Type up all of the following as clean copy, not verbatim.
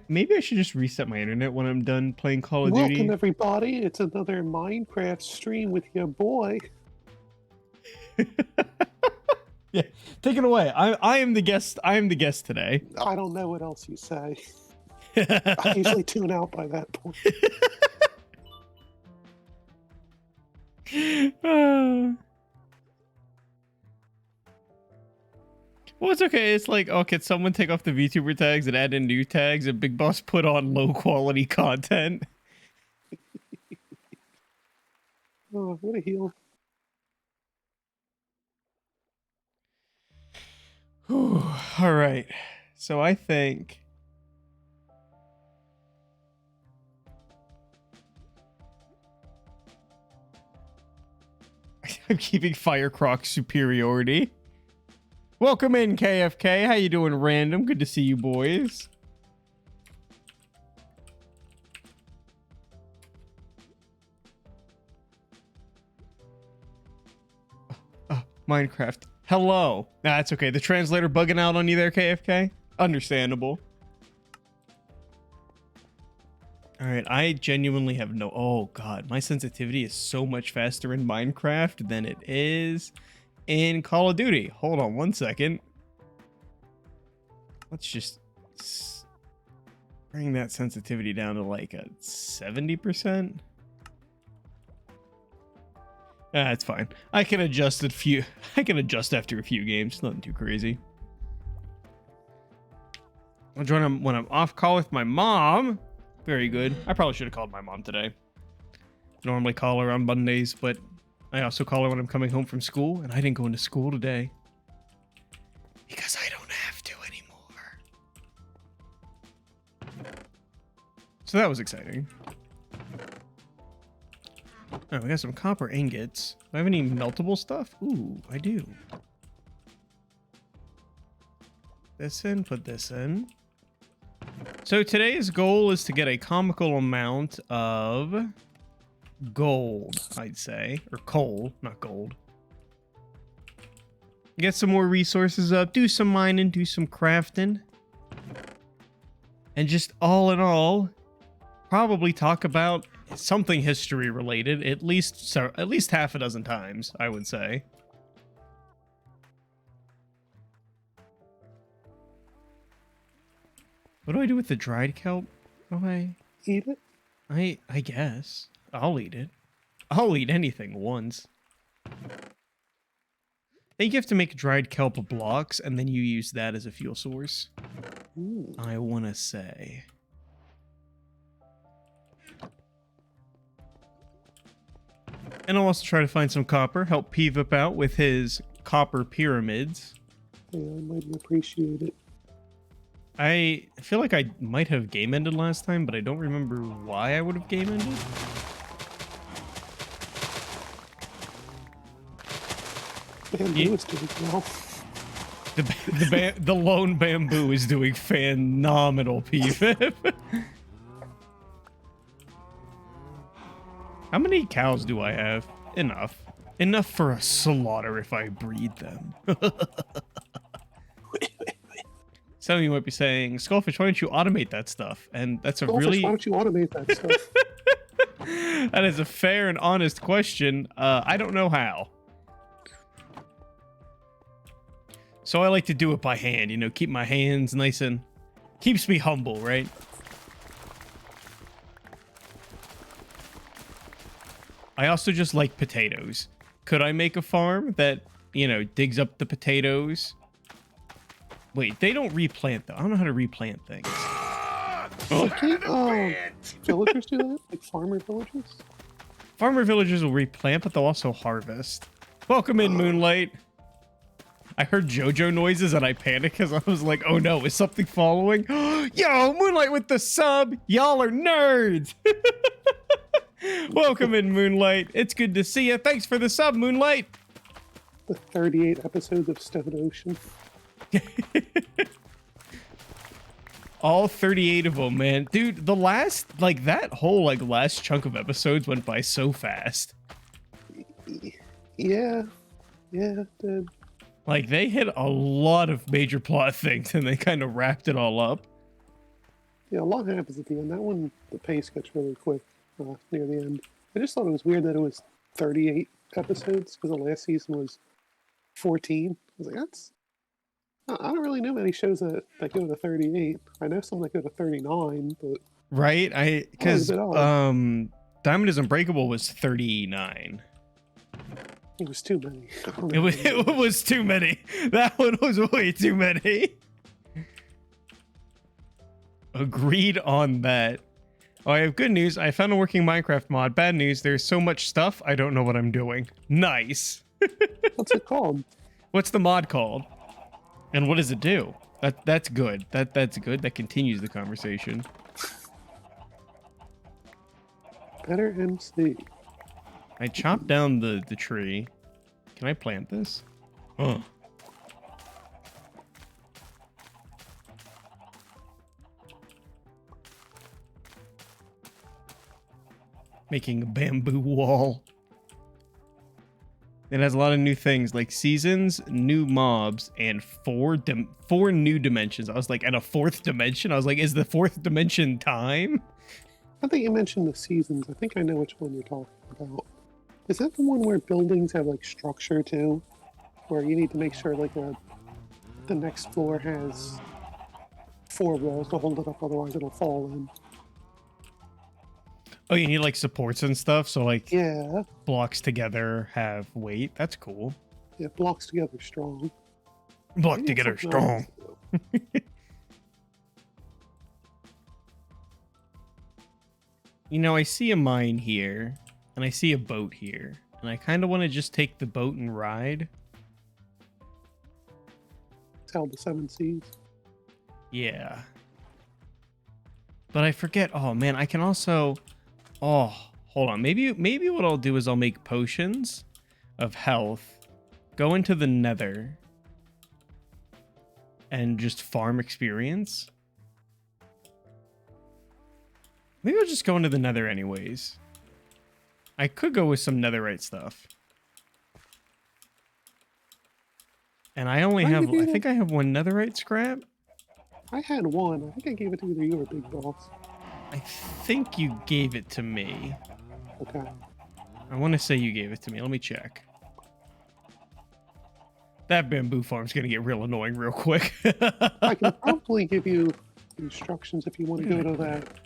Maybe I should just reset my internet when I'm done playing Call of Welcome, Duty. everybody. It's another Minecraft stream with your boy. Yeah, take it away. I am the guest. I am the guest today. I don't know what else you say. I usually tune out by that point. Well, it's okay. It's like, oh, could someone take off the VTuber tags and add in new tags? And Big Boss put on low quality content. Oh, what a heel. All right. So I think I'm keeping Firecroc's superiority. Welcome in, KFK. How you doing, Random? Good to see you, boys. Oh, Minecraft. Hello. Nah, that's okay. The translator bugging out on you there, KFK? Understandable. All right, I genuinely have no... Oh, God. My sensitivity is so much faster in Minecraft than it is in Call of Duty. Hold on one second. Let's just bring that sensitivity down to like a 70%. It's fine. I can adjust I can adjust after a few games. Nothing too crazy. I'll join them when I'm off call with my mom. Very good. I probably should have called my mom today. Normally call her on Mondays, but I also call her when I'm coming home from school, and I didn't go into school today because I don't have to anymore. So that was exciting. Oh, we got some copper ingots. Do I have any meltable stuff? Ooh, I do. This in, put this in. So today's goal is to get a comical amount of gold, I'd say. Or coal, not gold. Get some more resources up, do some mining, do some crafting. And just all in all, probably talk about something history related at least half a dozen times, I would say. What do I do with the dried kelp? Oh, I Eat it? I guess I'll eat it. I'll eat anything once. I think you have to make dried kelp blocks and then you use that as a fuel source. Ooh. I want to say. And I'll also try to find some copper, help Peevip out with his copper pyramids. Yeah, I might appreciate it. I feel like I might have game ended last time, but I don't remember why I would have game ended. Bamboo is doing well. The lone bamboo is doing phenomenal, Peevip. How many cows do I have? Enough. Enough for a slaughter if I breed them. Some of you might be saying, Skullfish, why don't you automate that stuff? And that's a Skullfish, really... why don't you automate that stuff? That is a fair and honest question. I don't know how. So I like to do it by hand, you know, keep my hands nice and... Keeps me humble, right? I also just like potatoes. Could I make a farm that, you know, digs up the potatoes? Wait, they don't replant though. I don't know how to replant things. Villagers do that? Like farmer villagers? Farmer villagers will replant, but they'll also harvest. Welcome in, Moonlight. I heard JoJo noises and I panicked because I was like, oh no, is something following? Yo, Moonlight with the sub! Y'all are nerds! Welcome in, Moonlight. It's good to see you. Thanks for the sub, Moonlight. The 38 episodes of Stone Ocean. All 38 of them, man. Dude, the last, like, that whole, like, last chunk of episodes went by so fast. Yeah. Yeah, it did. Like, they hit a lot of major plot things and they kind of wrapped it all up. Yeah, a lot happens at the end. That one, the pace gets really quick near the end. I just thought it was weird that it was 38 episodes because the last season was 14. I was like, that's. I don't really know many shows that go to 38. I know some that go to 39, but. Right? Because a bit odd. Diamond is Unbreakable was 39. It was too many. It was too many. That one was way too many. Agreed on that. Oh, I have good news. I found a working Minecraft mod. Bad news. There's so much stuff. I don't know what I'm doing. Nice. What's it called? What's the mod called? And what does it do? That's good. That's good. That continues the conversation. Better MC. I chopped down the tree. Can I plant this? Huh. Making a bamboo wall. It has a lot of new things like seasons, new mobs, and four new dimensions. I was like, and a fourth dimension? I was like, is the fourth dimension time? I think you mentioned the seasons. I think I know which one you're talking about. Is that the one where buildings have like structure too? Where you need to make sure like the next floor has 4 walls to hold it up, otherwise it'll fall in. Oh, you need like supports and stuff, so like Yeah. blocks together have weight. That's cool. Yeah, blocks together strong. Block Maybe together it's something strong. else, though. You know, I see a mine here, and I see a boat here, and I kind of want to just take the boat and ride. Tell the 7 seas. Yeah. But I forget. Oh man, I can also. Oh, hold on. Maybe what I'll do is I'll make potions of health, go into the Nether, and just farm experience. Maybe I'll just go into the Nether anyways. I could go with some netherite stuff. And I only have, I think I have 1 netherite scrap. I had 1. I think I gave it to either you or Big Boss. I think you gave it to me. Okay. I want to say you gave it to me. Let me check. That bamboo farm's going to get real annoying real quick. I can probably give you instructions if you want to go to that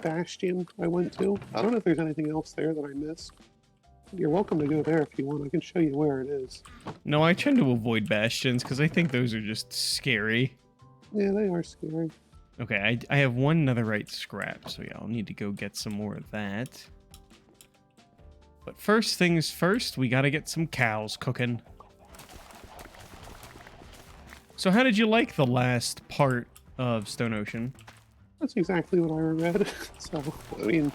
bastion I went to. I don't know if there's anything else there that I missed. You're welcome to go there if you want. I can show you where it is. No, I tend to avoid bastions because I think those are just scary. Yeah, they are scary. Okay, I have 1 netherite scrap, so yeah, I'll need to go get some more of that. But first things first, we gotta get some cows cooking. So how did you like the last part of Stone Ocean? That's exactly what I read. So, I mean,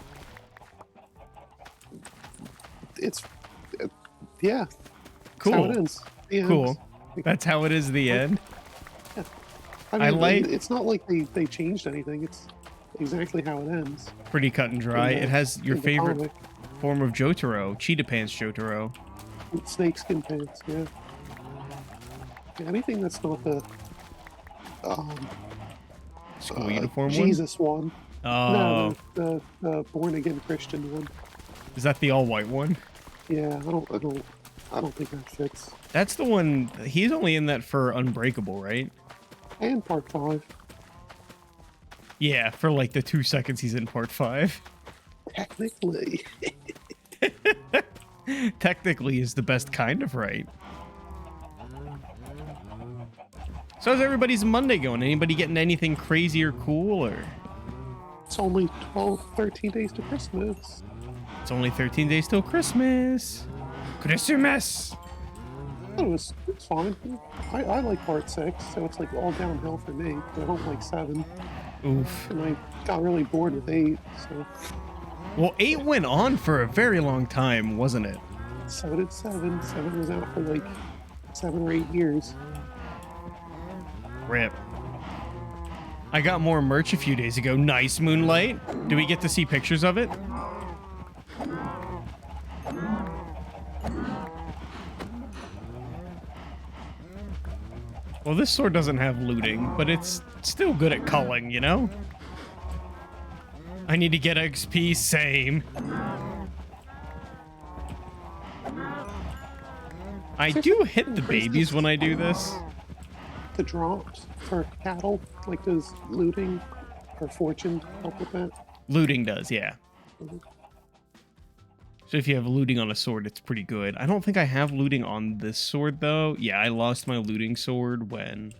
it's, yeah. Cool. That's how it is. The end. Cool. That's how it is the end? I mean, it's not like they changed anything. It's exactly how it ends. Pretty cut and dry. It has your favorite comic. form of Jotaro, Cheetah Pants Jotaro. Snakeskin pants, yeah. Anything that's not the School uniform Jesus one. Oh. No, the born again Christian one. Is that the all white one? Yeah, I don't think that fits. That's the one. He's only in that for Unbreakable, right? And part 5. Yeah, for like the 2 seconds he's in part 5. Technically. Technically is the best kind of right. So how's everybody's Monday going? Anybody getting anything crazy or cool, or? It's only 13 days to Christmas. It's only 13 days till Christmas. Christmas! It's fine. I like part 6, so it's like all downhill for me. But I don't like 7. Oof. And I got really bored with 8, so. Well, 8 went on for a very long time, wasn't it? So did 7. 7 was out for like 7 or 8 years. Rip. I got more merch a few days ago. Nice, Moonlight. Do we get to see pictures of it? Well, this sword doesn't have looting, but it's still good at culling, you know? I need to get XP. Same. I do hit the babies when I do this. The drops for cattle, like does looting or fortune help with that? Looting does, yeah. Mhm. So if you have looting on a sword, it's pretty good. I don't think I have looting on this sword, though. Yeah, I lost my looting sword when...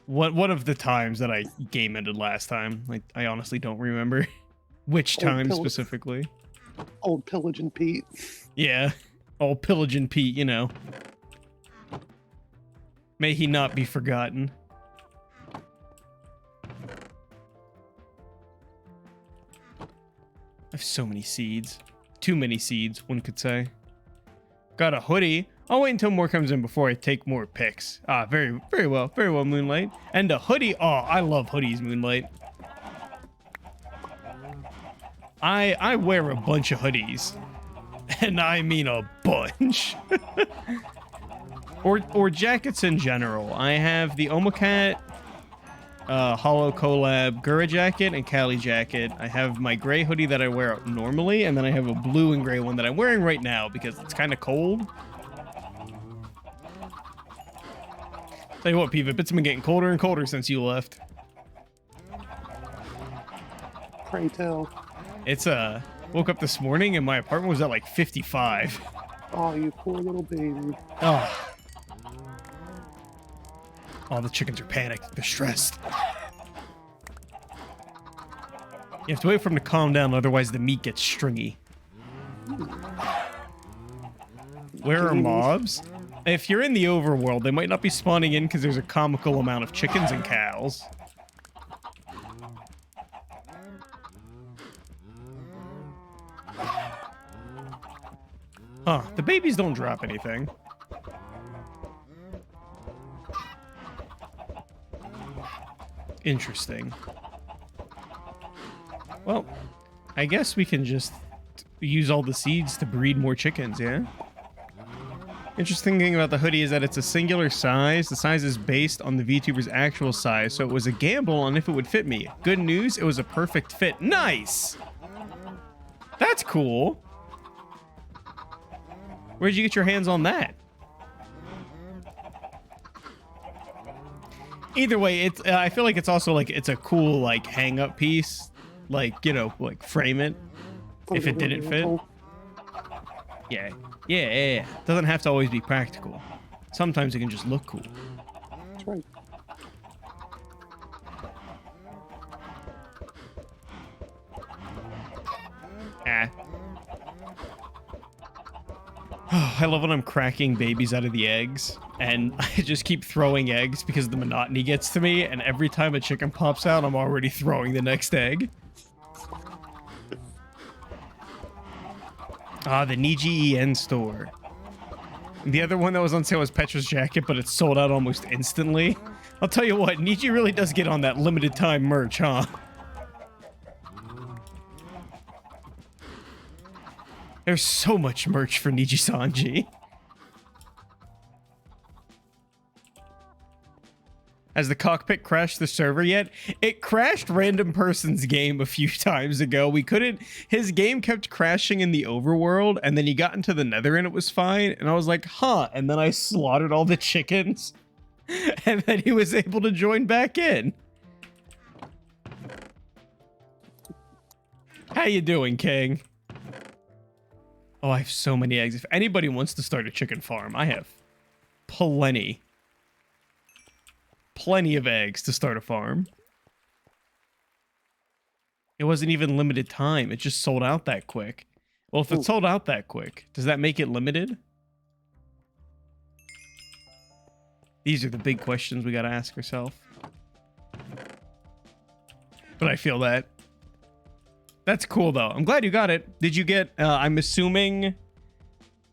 One of the times that I game ended last time. Like, I honestly don't remember which time specifically. Old Pillage and Pete. Yeah, old Pillage and Pete, you know. May he not be forgotten. I have so many seeds. Too many seeds, one could say. Got a hoodie. I'll wait until more comes in before I take more pics. Ah, very well, Moonlight. And a hoodie. Oh, I love hoodies, Moonlight. I wear a bunch of hoodies. And I mean a bunch. or jackets in general. I have the Omocat Hollow Collab Gura jacket and Cali jacket. I have my gray hoodie that I wear normally, and then I have a blue and gray one that I'm wearing right now because it's kind of cold. Tell you what, Pivot, it's been getting colder and colder since you left. Pray tell. It's woke up this morning and my apartment was at like 55. Oh, you poor little baby. Oh. Oh, the chickens are panicked. They're stressed. You have to wait for them to calm down, otherwise the meat gets stringy. Where are mobs? If you're in the overworld, they might not be spawning in because there's a comical amount of chickens and cows. Huh, the babies don't drop anything. Interesting. Well, I guess we can just use all the seeds to breed more chickens, yeah? Interesting thing about the hoodie is that it's a singular size. The size is based on the VTuber's actual size, so it was a gamble on if it would fit me. Good news, it was a perfect fit. Nice! That's cool. Where'd you get your hands on that? Either way, it's I feel like it's also like it's a cool like hang up piece, like, you know, like frame it if it didn't fit. Yeah. Doesn't have to always be practical. Sometimes it can just look cool. That's right. I love when I'm cracking babies out of the eggs, and I just keep throwing eggs because the monotony gets to me, and every time a chicken pops out, I'm already throwing the next egg. Ah, the Niji EN store. The other one that was on sale was Petra's jacket, but it sold out almost instantly. I'll tell you what, Niji really does get on that limited time merch, huh? There's so much merch for Niji Sanji. Has the cockpit crashed the server yet? It crashed Random Person's game a few times ago. We couldn't... His game kept crashing in the overworld, and then he got into the nether and it was fine. And I was like, huh. And then I slaughtered all the chickens. And then he was able to join back in. How you doing, King? Oh, I have so many eggs. If anybody wants to start a chicken farm, I have plenty. Plenty of eggs to start a farm. It wasn't even limited time. It just sold out that quick. Well, if it sold out that quick, does that make it limited? These are the big questions we gotta ask ourselves. But I feel that. That's cool, though. I'm glad you got it. Did you get, I'm assuming,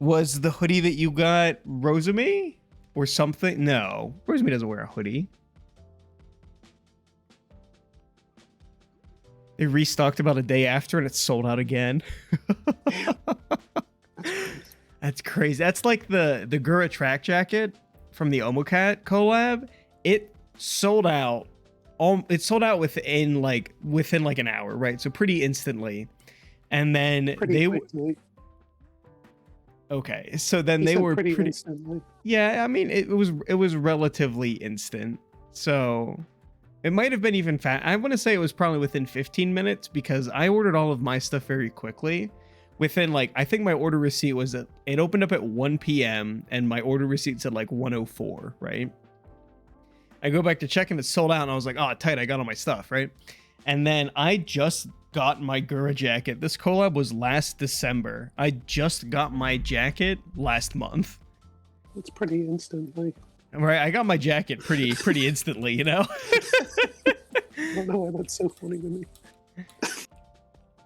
was the hoodie that you got Rosemi? Or something? No. Rosemi doesn't wear a hoodie. They restocked about a day after and it sold out again. That's crazy. That's like the Gura track jacket from the Omocat collab. It sold out it sold out within like an hour, right? So pretty instantly. And then Pretty quickly. Okay, so then He they said were pretty instantly. Yeah, I mean it was relatively instant. So it might have been even fast. I want to say it was probably within 15 minutes because I ordered all of my stuff very quickly. Within like, I think my order receipt was at, it opened up at 1 p.m. and my order receipt said like 1:04, right? I go back to check and it's sold out and I was like, oh, tight, I got all my stuff, right? And then I just got my Gura jacket. This collab was last December. I just got my jacket last month. It's pretty instantly. Right, I got my jacket pretty instantly, you know? I don't know why that's so funny to me.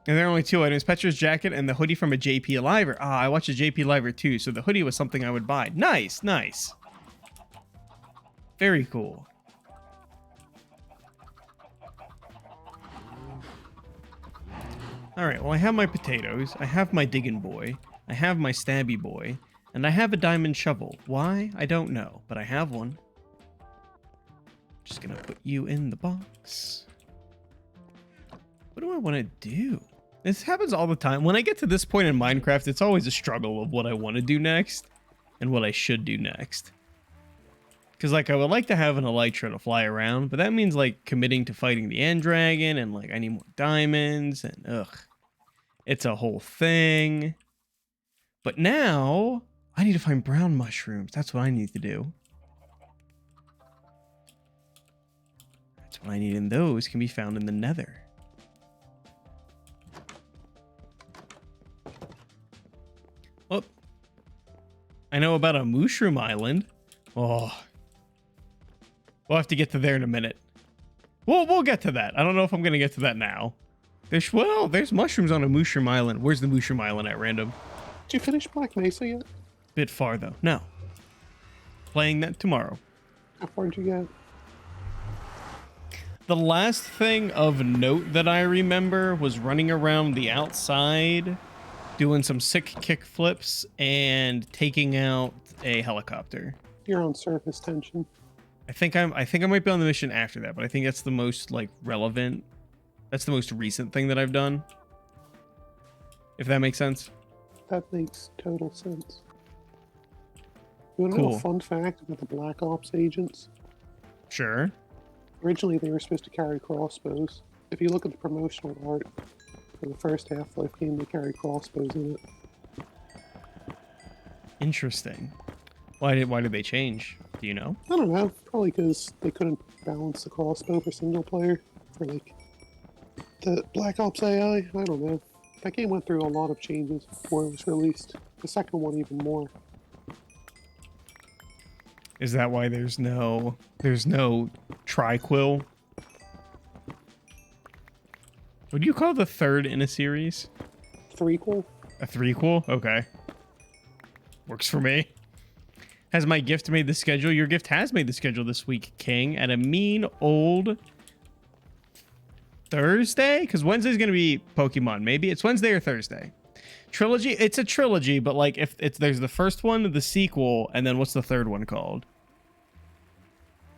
And there are only 2 items, Petra's jacket and the hoodie from a JP Liver. Ah, I watched a JP Liver too, so the hoodie was something I would buy. Nice, nice. Very cool. Alright, well I have my potatoes, I have my digging boy, I have my stabby boy, and I have a diamond shovel. Why? I don't know, but I have one. Just gonna put you in the box. What do I want to do? This happens all the time. When I get to this point in Minecraft, it's always a struggle of what I want to do next and what I should do next. Because, like, I would like to have an elytra to fly around, but that means, like, committing to fighting the end dragon, and, like, I need more diamonds, and, ugh. It's a whole thing. But now, I need to find brown mushrooms. That's what I need to do. That's what I need, and those can be found in the nether. Oh, I know about a mushroom island. Oh, we'll have to get to there in a minute. We'll get to that. I don't know if I'm gonna get to that now. There's mushrooms on a mushroom island. Where's the mushroom island at, random? Did you finish Black Mesa yet? Bit far though. No. Playing that tomorrow. How far did you get? The last thing of note that I remember was running around the outside, doing some sick kick flips and taking out a helicopter. You're on surface tension. I think I might be on the mission after that, but I think that's the most like relevant. That's the most recent thing that I've done. If that makes sense. That makes total sense. You want to know a fun fact about the Black Ops agents? Sure. Originally, they were supposed to carry crossbows. If you look at the promotional art for the first Half-Life game, they carry crossbows in it. Interesting. Why did they change? Do you know? I don't know. Probably because they couldn't balance the crossbow for single player. For like the Black Ops AI. I don't know. That game went through a lot of changes before it was released. The second one even more. Is that why there's no Triquill? What do you call the third in a series? Threequel? A threequel? Okay. Works for me. Has my gift made the schedule? Your gift has made the schedule this week, King, at a mean old Thursday? Because Wednesday's going to be Pokemon. Maybe it's Wednesday or Thursday. Trilogy? It's a trilogy, but like if it's there's the first one, the sequel, and then what's the third one called?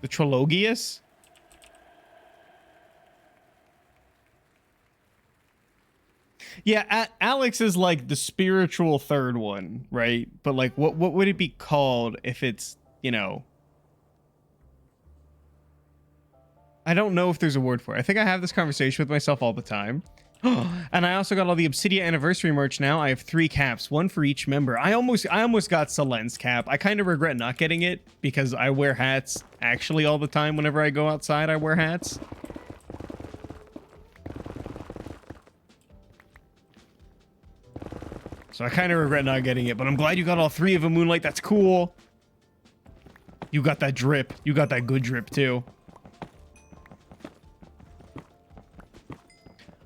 The Trilogius? Yeah, Alex is like the spiritual third one, right? But like what would it be called if it's, you know, I don't know if there's a word for it. I think I have this conversation with myself all the time. And I also got all the Obsidia anniversary merch now. I have 3 caps, 1 for each member. I almost got Selen's cap. I kind of regret not getting it because I wear hats actually all the time. Whenever I go outside, I wear hats. So I kind of regret not getting it, but I'm glad you got all 3 of them, Moonlight. That's cool. You got that drip. You got that good drip too.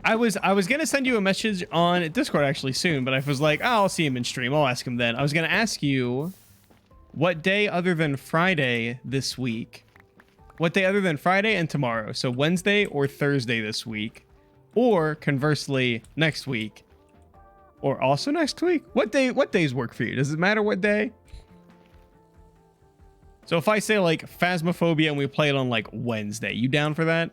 I was gonna send you a message on Discord actually soon, but I was like, oh, I'll see him in stream. I'll ask him then. I was gonna ask you what day other than Friday this week, what day other than Friday and tomorrow, so Wednesday or Thursday this week, or conversely next week, or also next week. What days work for you? Does it matter what day? So if I say like Phasmophobia and we play it on like Wednesday, you down for that?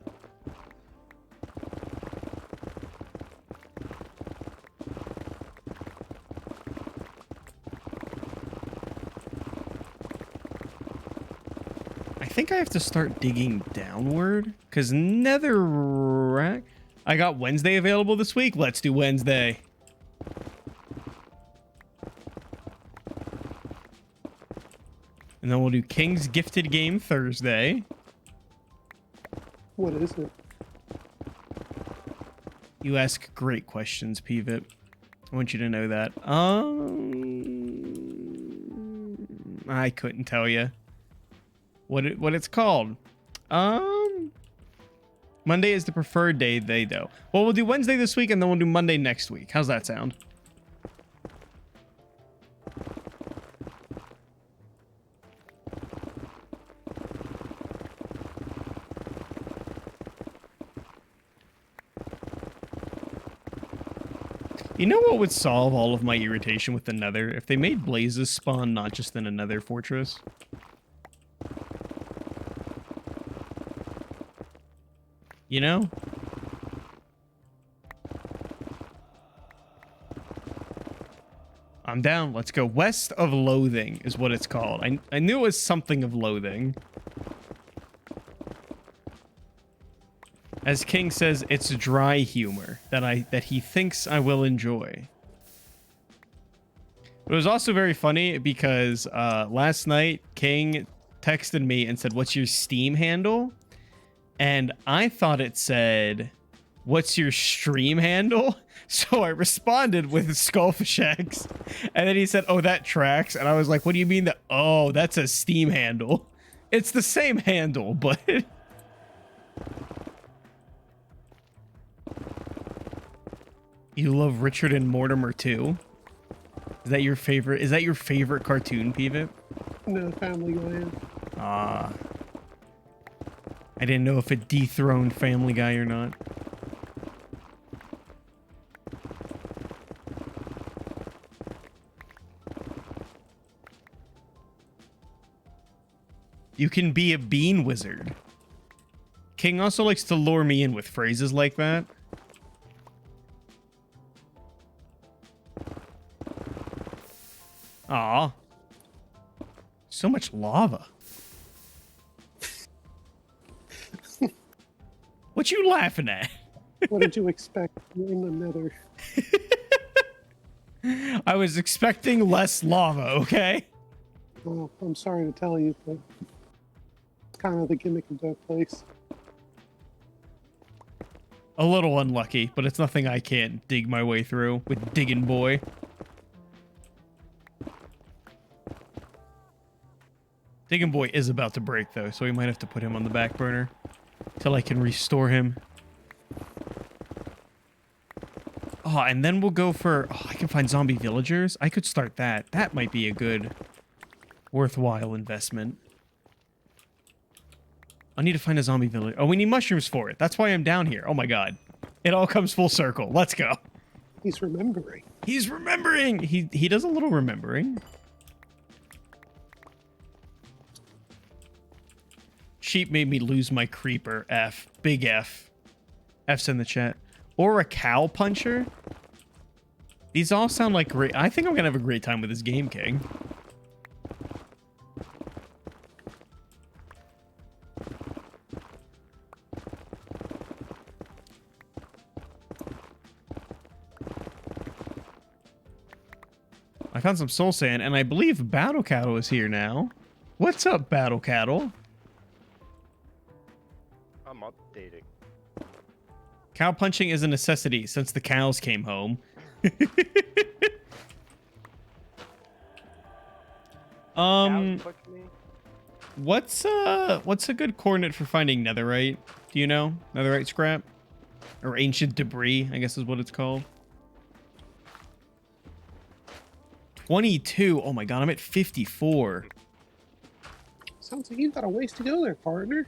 I think I have to start digging downward because Netherrack. I got Wednesday available this week. Let's do Wednesday. And then we'll do King's Gifted Game Thursday. What is it? You ask great questions, Pivot. I want you to know that. I couldn't tell you what it's called. Monday is the preferred day, though. Well, we'll do Wednesday this week, and then we'll do Monday next week. How's that sound? You know what would solve all of my irritation with the Nether? If they made blazes spawn not just in another fortress. You know? I'm down. Let's go. West of Loathing is what it's called. I knew it was something of loathing. As King says, it's dry humor that he thinks I will enjoy. It was also very funny because last night King texted me and said, "What's your Steam handle?" And I thought it said, "What's your stream handle?" So I responded with SkullfishX. And then he said, "Oh, that tracks." And I was like, "What do you mean that? Oh, that's a Steam handle." It's the same handle, but... You love Richard and Mortimer too? Is that your favorite? Is that your favorite cartoon, Pivot? No, Family Guy. Ah. I didn't know if it dethroned Family Guy or not. You can be a bean wizard. King also likes to lure me in with phrases like that. Aw. So much lava. What you laughing at? What did you expect in the Nether? I was expecting less lava, okay? Well, I'm sorry to tell you, but it's kind of the gimmick of that place. A little unlucky, but it's nothing I can't dig my way through with Diggin' Boy. Diggin' Boy is about to break, though, so we might have to put him on the back burner till I can restore him. Oh, and then we'll go for... Oh, I can find zombie villagers. I could start that. That might be a good, worthwhile investment. I need to find a zombie village. Oh, we need mushrooms for it. That's why I'm down here. Oh, my God. It all comes full circle. Let's go. He's remembering. He's remembering. He does a little remembering. Sheep made me lose my creeper. F. Big F. F's in the chat. Or a cow puncher. These all sound like great. I think I'm going to have a great time with this game, King. I found some soul sand, and I believe Battle Cattle is here now. What's up, Battle Cattle? I'm updating. Cow punching is a necessity since the cows came home. Cows push me? What's a good coordinate for finding netherite? Do you know? Netherite scrap? Or ancient debris, I guess is what it's called. 22. Oh my god, I'm at 54. Sounds like you've got a ways to go there, partner.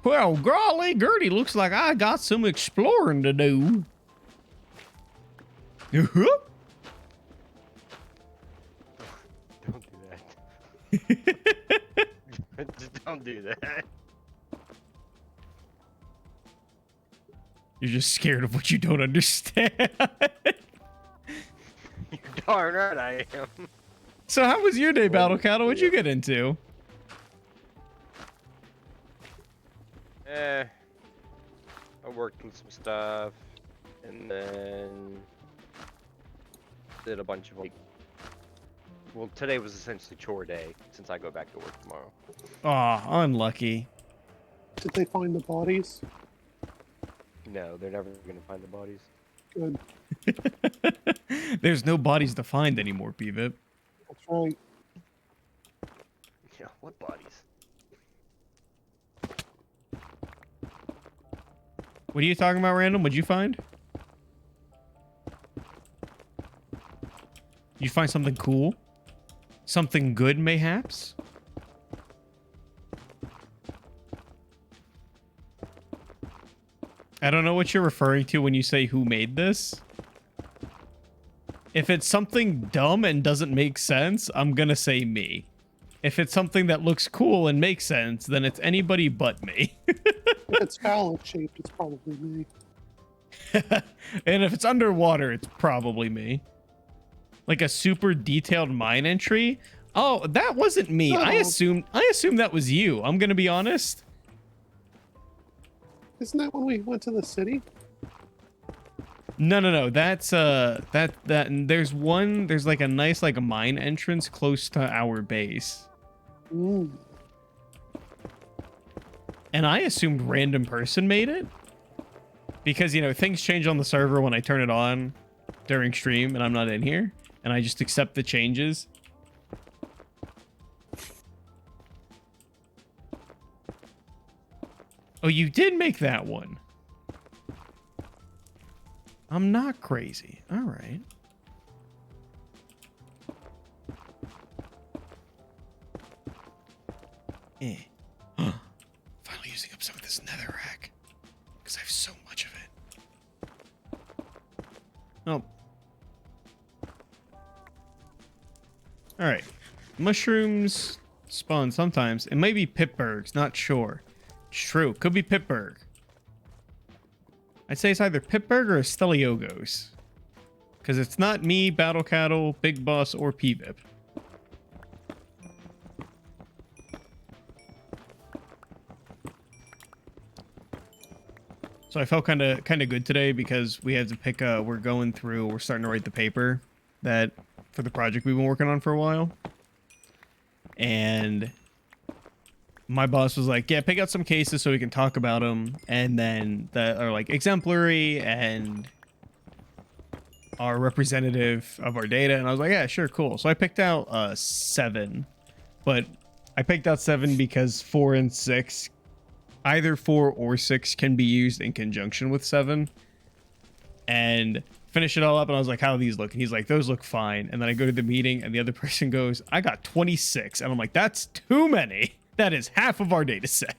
Well, golly, Gertie, looks like I got some exploring to do. Don't do that. Just don't do that. You're just scared of what you don't understand. You're darn right I am. So how was your day, Battle Cattle? What'd you get into? I worked on some stuff, and then did a bunch of like. Well, today was essentially chore day since I go back to work tomorrow. Aw, unlucky. Did they find the bodies? No, they're never gonna find the bodies. Good. There's no bodies to find anymore, Peevip. That's right. Yeah, what bodies? What are you talking about, Random? What'd you find? You find something cool? Something good, mayhaps? I don't know what you're referring to when you say who made this. If it's something dumb and doesn't make sense, I'm gonna say me. If it's something that looks cool and makes sense, then it's anybody but me. If it's phallic shaped, it's probably me. And if it's underwater, it's probably me. Like a super detailed mine entry. Oh, that wasn't me. I assumed that was you. I'm gonna be honest. Isn't that when we went to the city? No. That's there's like a nice like a mine entrance close to our base. Ooh. And I assumed random person made it. Because, you know, things change on the server when I turn it on during stream and I'm not in here. And I just accept the changes. Oh, you did make that one. I'm not crazy. All right. Finally using up some of this netherrack. Because I have so much of it. Oh. Alright. Mushrooms spawn sometimes. It may be Pittsburghs, not sure. It's true. Could be Pittsburgh. I'd say it's either Pittsburgh or Steliogos. Because it's not me, Battle Cattle, Big Boss, or PVIP. So I felt kind of good today because we had to pick we're starting to write the paper that for the project we've been working on for a while. And my boss was like, yeah, pick out some cases so we can talk about them, and then that are like exemplary and are representative of our data. And I was like, yeah, sure, cool. So I picked out 7, but I picked out 7 because 4 and 6, either 4 or 6 can be used in conjunction with 7. And finish it all up, and I was like, how do these look? And he's like, those look fine. And then I go to the meeting, and the other person goes, I got 26. And I'm like, that's too many. That is half of our data set.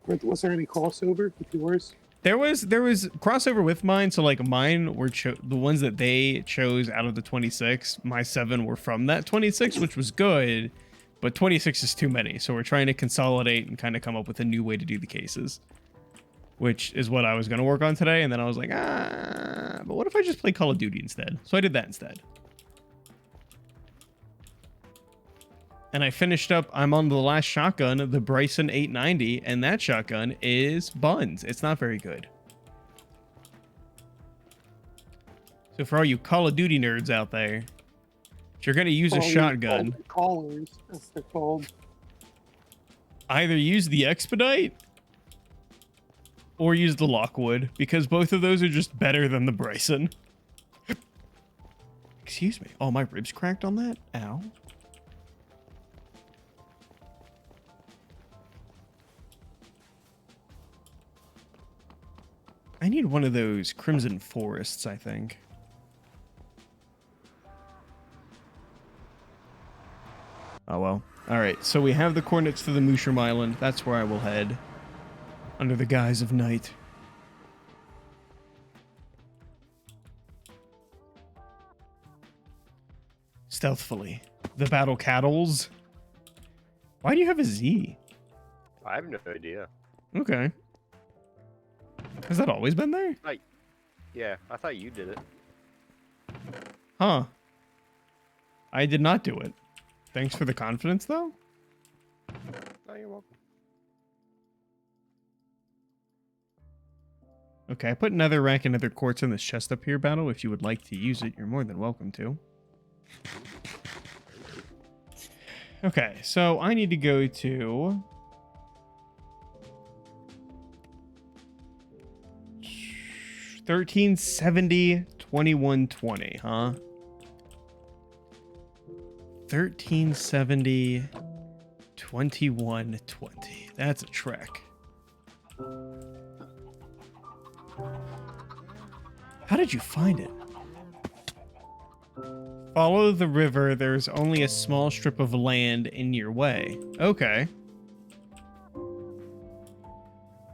Was there any crossover with yours? There was crossover with mine. So like mine were the ones that they chose out of the 26. My 7 were from that 26, which was good, but 26 is too many. So we're trying to consolidate and kind of come up with a new way to do the cases, which is what I was going to work on today. And then I was like, but what if I just play Call of Duty instead? So I did that instead. And I finished up, I'm on the last shotgun, the Bryson 890, and that shotgun is buns. It's not very good. So for all you Call of Duty nerds out there, if you're going to use a shotgun, Callers, as they're called. either use the Expedite or use the Lockwood, because both of those are just better than the Bryson. Excuse me. Oh, my ribs cracked on that? Ow. I need one of those Crimson Forests, I think. Oh, well. Alright, so we have the coordinates to the Mushroom Island. That's where I will head. Under the guise of night. Stealthfully. The battle cattles Why do you have a Z? I have no idea. Okay. Has that always been there? Yeah, I thought you did it. Huh. I did not do it. Thanks for the confidence, though. Oh, you're welcome. Okay, I put nether rack and nether quartz in this chest up here, Battle. If you would like to use it, you're more than welcome to. Okay, so I need to go to... $1370, 2120, huh? 1370, 2120. That's a trek. How did you find it? Follow the river. There's only a small strip of land in your way. Okay.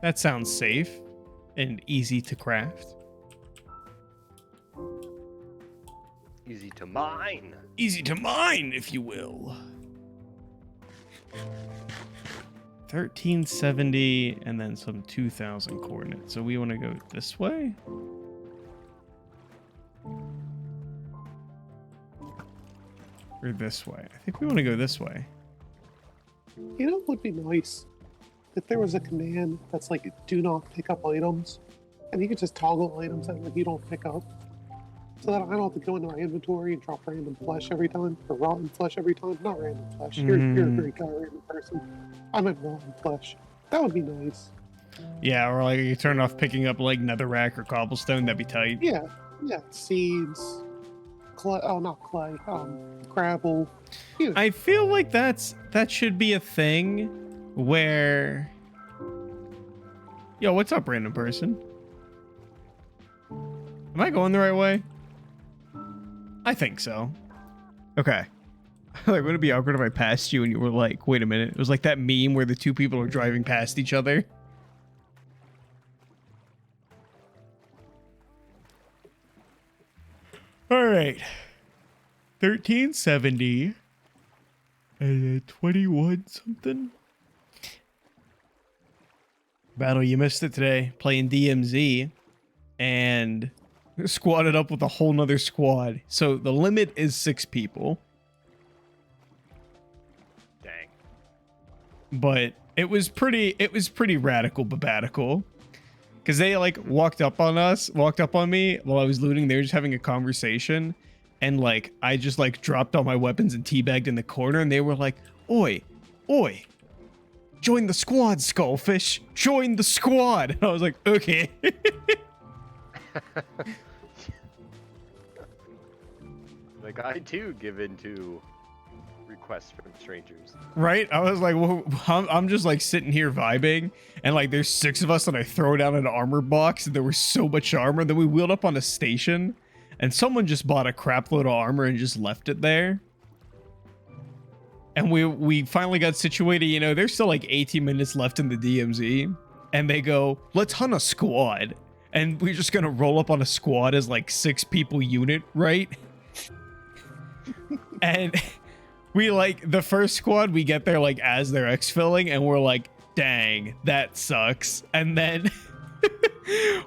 That sounds safe and easy to craft. Easy to mine. Easy to mine, if you will. 1370 and then some 2000 coordinates. So we want to go this way? Or this way? I think we want to go this way. You know what would be nice? If there was a command that's like, do not pick up items, and you could just toggle items that like, you don't pick up. So that I don't have to go into my inventory and drop random flesh every time, or rotten flesh every time. Not random flesh. You're a great guy, random person. I meant rotten flesh. That would be nice. Yeah, or like you turn off picking up like netherrack or cobblestone, that'd be tight. Yeah, seeds, clay. Oh, not clay. Gravel. You know. I feel like that should be a thing where... Yo, what's up, random person? Am I going the right way? I think so. Okay. Like, would it be awkward if I passed you and you were like, wait a minute? It was like that meme where the two people are driving past each other. All right. 1370 and 21 something. Battle, you missed it today. Playing DMZ and squatted up with a whole nother squad. So the limit is 6 people. Dang. But it was pretty radical babatical. Because they like walked up on me while I was looting. They were just having a conversation. And like I just like dropped all my weapons and teabagged in the corner, and they were like, oi, join the squad, Skullfish. Join the squad. And I was like, okay. Like, I too give in to requests from strangers. Right? I was like, well, I'm just like sitting here vibing, and like there's 6 of us, and I throw down an armor box, and there was so much armor. Then we wheeled up on a station, and someone just bought a crap load of armor and just left it there. And we finally got situated. You know, there's still like 18 minutes left in the DMZ, and they go, let's hunt a squad. And we're just gonna roll up on a squad as like 6 people unit, right? And we like the first squad, we get there like as they're exfilling, and we're like, dang, that sucks. And then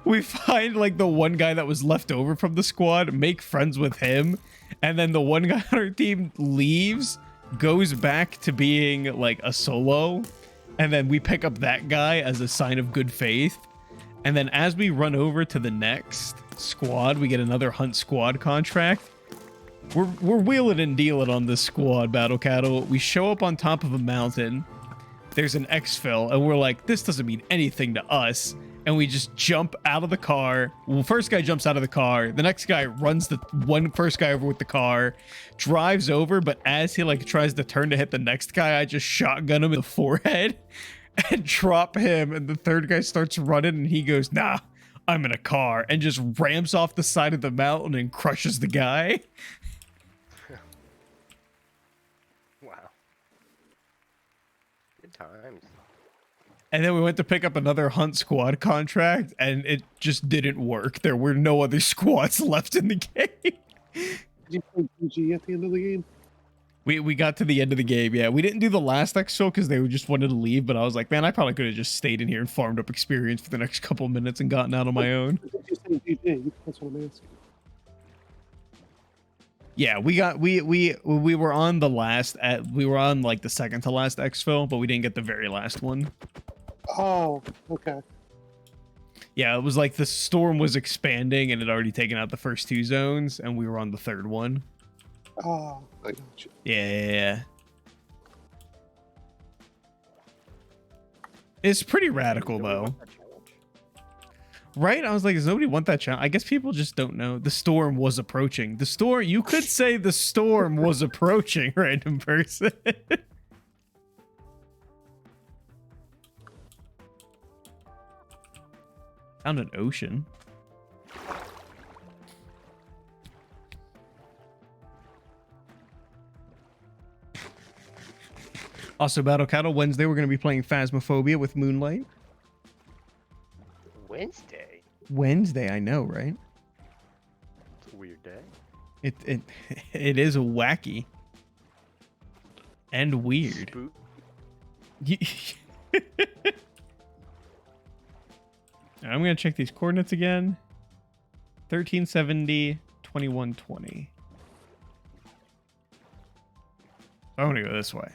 we find like the one guy that was left over from the squad, make friends with him, and then the one guy on our team leaves, goes back to being like a solo, and then we pick up that guy as a sign of good faith. And then as we run over to the next squad, we get another hunt squad contract. We're wheeling and dealing on this squad, Battle Cattle. We show up on top of a mountain. There's an exfil, and we're like, this doesn't mean anything to us. And we just jump out of the car. Well, first guy jumps out of the car. The next guy runs the first guy over with the car, drives over, but as he like tries to turn to hit the next guy, I just shotgun him in the forehead and drop him. And the third guy starts running, and he goes, nah, I'm in a car, and just ramps off the side of the mountain and crushes the guy. Wow. Good times. And then we went to pick up another hunt squad contract, and it just didn't work. There were no other squads left in the game. Did you play GG at the end of the game? We got to the end of the game. Yeah, we didn't do the last exfil because they just wanted to leave. But I was like, man, I probably could have just stayed in here and farmed up experience for the next couple of minutes and gotten out on my own. That's what I'm asking. Yeah, we were on the last. We were on like the second to last exfil, but we didn't get the very last one. Oh, okay. Yeah, it was like the storm was expanding and it had already taken out the first 2 zones, and we were on the 3rd one. Oh, I got you. Yeah. It's pretty radical though. Right? I was like, does nobody want that challenge? I guess people just don't know. The storm was approaching. The storm, you could say the storm was approaching, random person. Found an ocean. Also, Battle Cattle, Wednesday we're going to be playing Phasmophobia with Moonlight. Wednesday? Wednesday, I know, right? It's a weird day. It is wacky. And weird. Spook. I'm going to check these coordinates again. 1370, 2120. I'm going to go this way.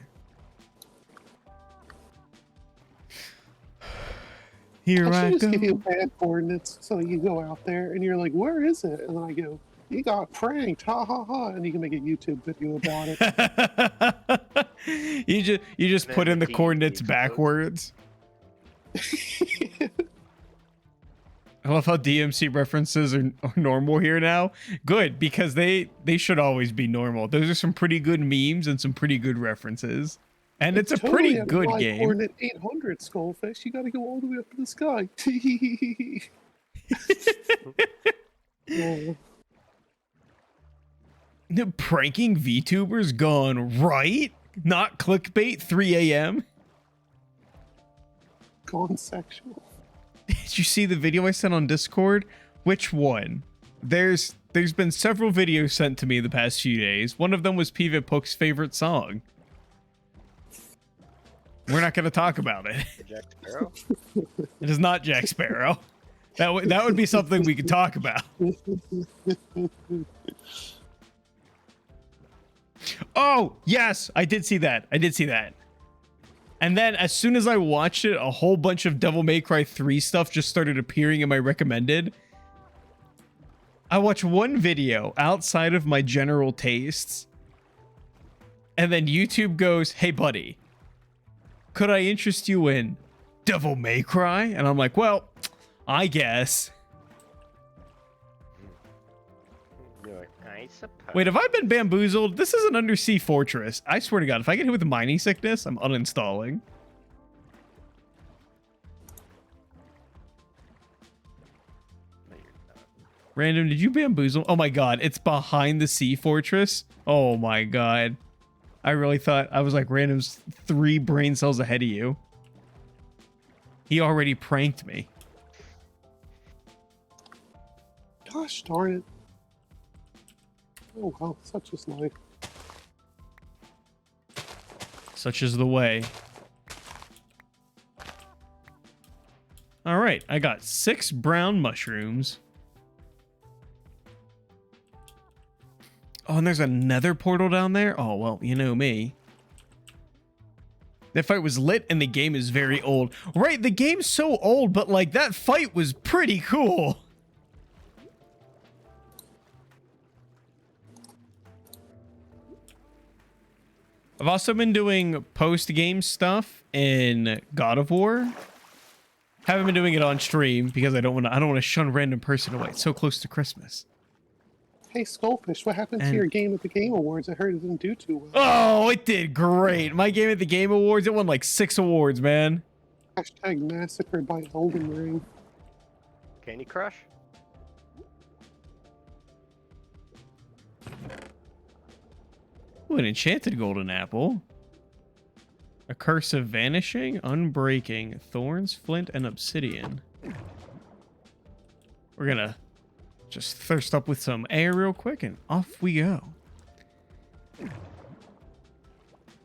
Here I just go. give you bad coordinates so you go out there and you're like, where is it? And then I go, you got pranked, ha ha ha, and you can make a YouTube video about it. you just put in the coordinates backwards. I love how DMC references are normal here now. Good, because they should always be normal. Those are some pretty good memes and some pretty good references. And it's a totally pretty good game. Coordinate 800, Skullfish. You got to go all the way up to the sky. Pranking VTubers gone right? Not clickbait 3 a.m.? Gone sexual. Did you see the video I sent on Discord? Which one? There's been several videos sent to me the past few days. One of them was Pivot Poke's favorite song. We're not going to talk about it. Jack Sparrow? It is not Jack Sparrow. That would be something we could talk about. Oh, yes, I did see that. And then as soon as I watched it, a whole bunch of Devil May Cry 3 stuff just started appearing in my recommended. I watched one video outside of my general tastes. And then YouTube goes, hey, buddy, could I interest you in Devil May Cry? And I'm like, well, I guess. You're like, I suppose. Wait, have I been bamboozled? This is an undersea fortress. I swear to God, if I get hit with mining sickness, I'm uninstalling. No, you're not. Random, did you bamboozle? Oh my God, it's behind the sea fortress. Oh my God. I really thought, I was like, Random's 3 brain cells ahead of you. He already pranked me. Gosh darn it. Oh well, such is life. Such is the way. All right, I got 6 brown mushrooms. Oh, and there's another portal down there? Oh, well, you know me. That fight was lit and the game is very old. Right, the game's so old, but like that fight was pretty cool. I've also been doing post-game stuff in God of War. Haven't been doing it on stream because I don't want to shun random person away. It's so close to Christmas. Hey Skullfish, what happened to your game at the Game Awards? I heard it didn't do too well. Oh, it did great. My game at the Game Awards, it won like 6 awards, man. Hashtag massacred by Elden Ring. Candy Crush? Ooh, an enchanted golden apple. A curse of vanishing, unbreaking, thorns, flint, and obsidian. We're gonna just thirst up with some air real quick and off we go.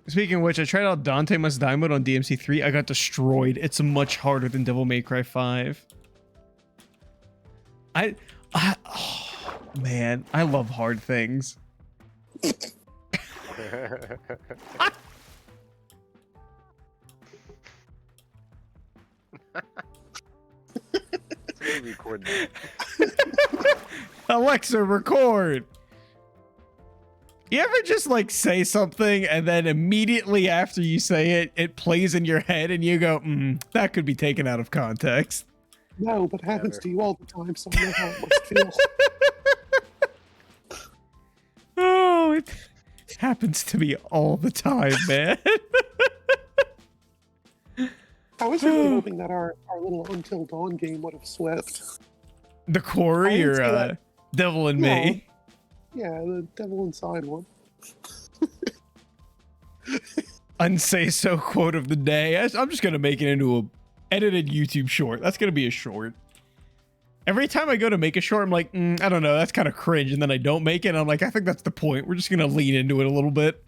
Speaking of which, I tried out Dante Must Die mode on DMC3. I got destroyed. It's much harder than Devil May Cry 5. Oh, man, I love hard things. It's gonna be recorded. Alexa, record. You ever just like say something and then immediately after you say it, it plays in your head and you go, that could be taken out of context? No, but it happens to you all the time, so I know how it must feel. Oh, it happens to me all the time, man. I was really hoping that our little Until Dawn game would have swept. The Quarry or Devil and Me? Yeah, the Devil Inside one. Unsay so quote of the day. I'm just gonna make it into a edited YouTube short. That's gonna be a short. Every time I go to make a short, I'm like, I don't know, that's kind of cringe, and then I don't make it, and I'm like, I think that's the point. We're just gonna lean into it a little bit.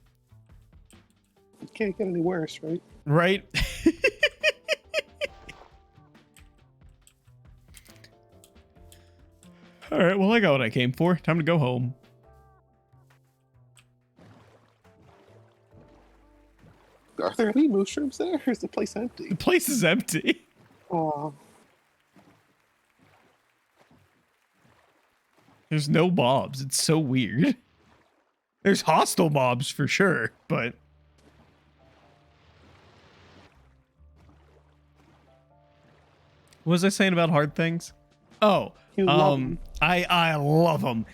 It can't get any worse, right? Right? All right, well, I got what I came for. Time to go home. Are there any mushrooms there, or is the place empty? The place is empty. There's no mobs. It's so weird. There's hostile mobs for sure, but... What was I saying about hard things? Oh, You love 'em. I love them.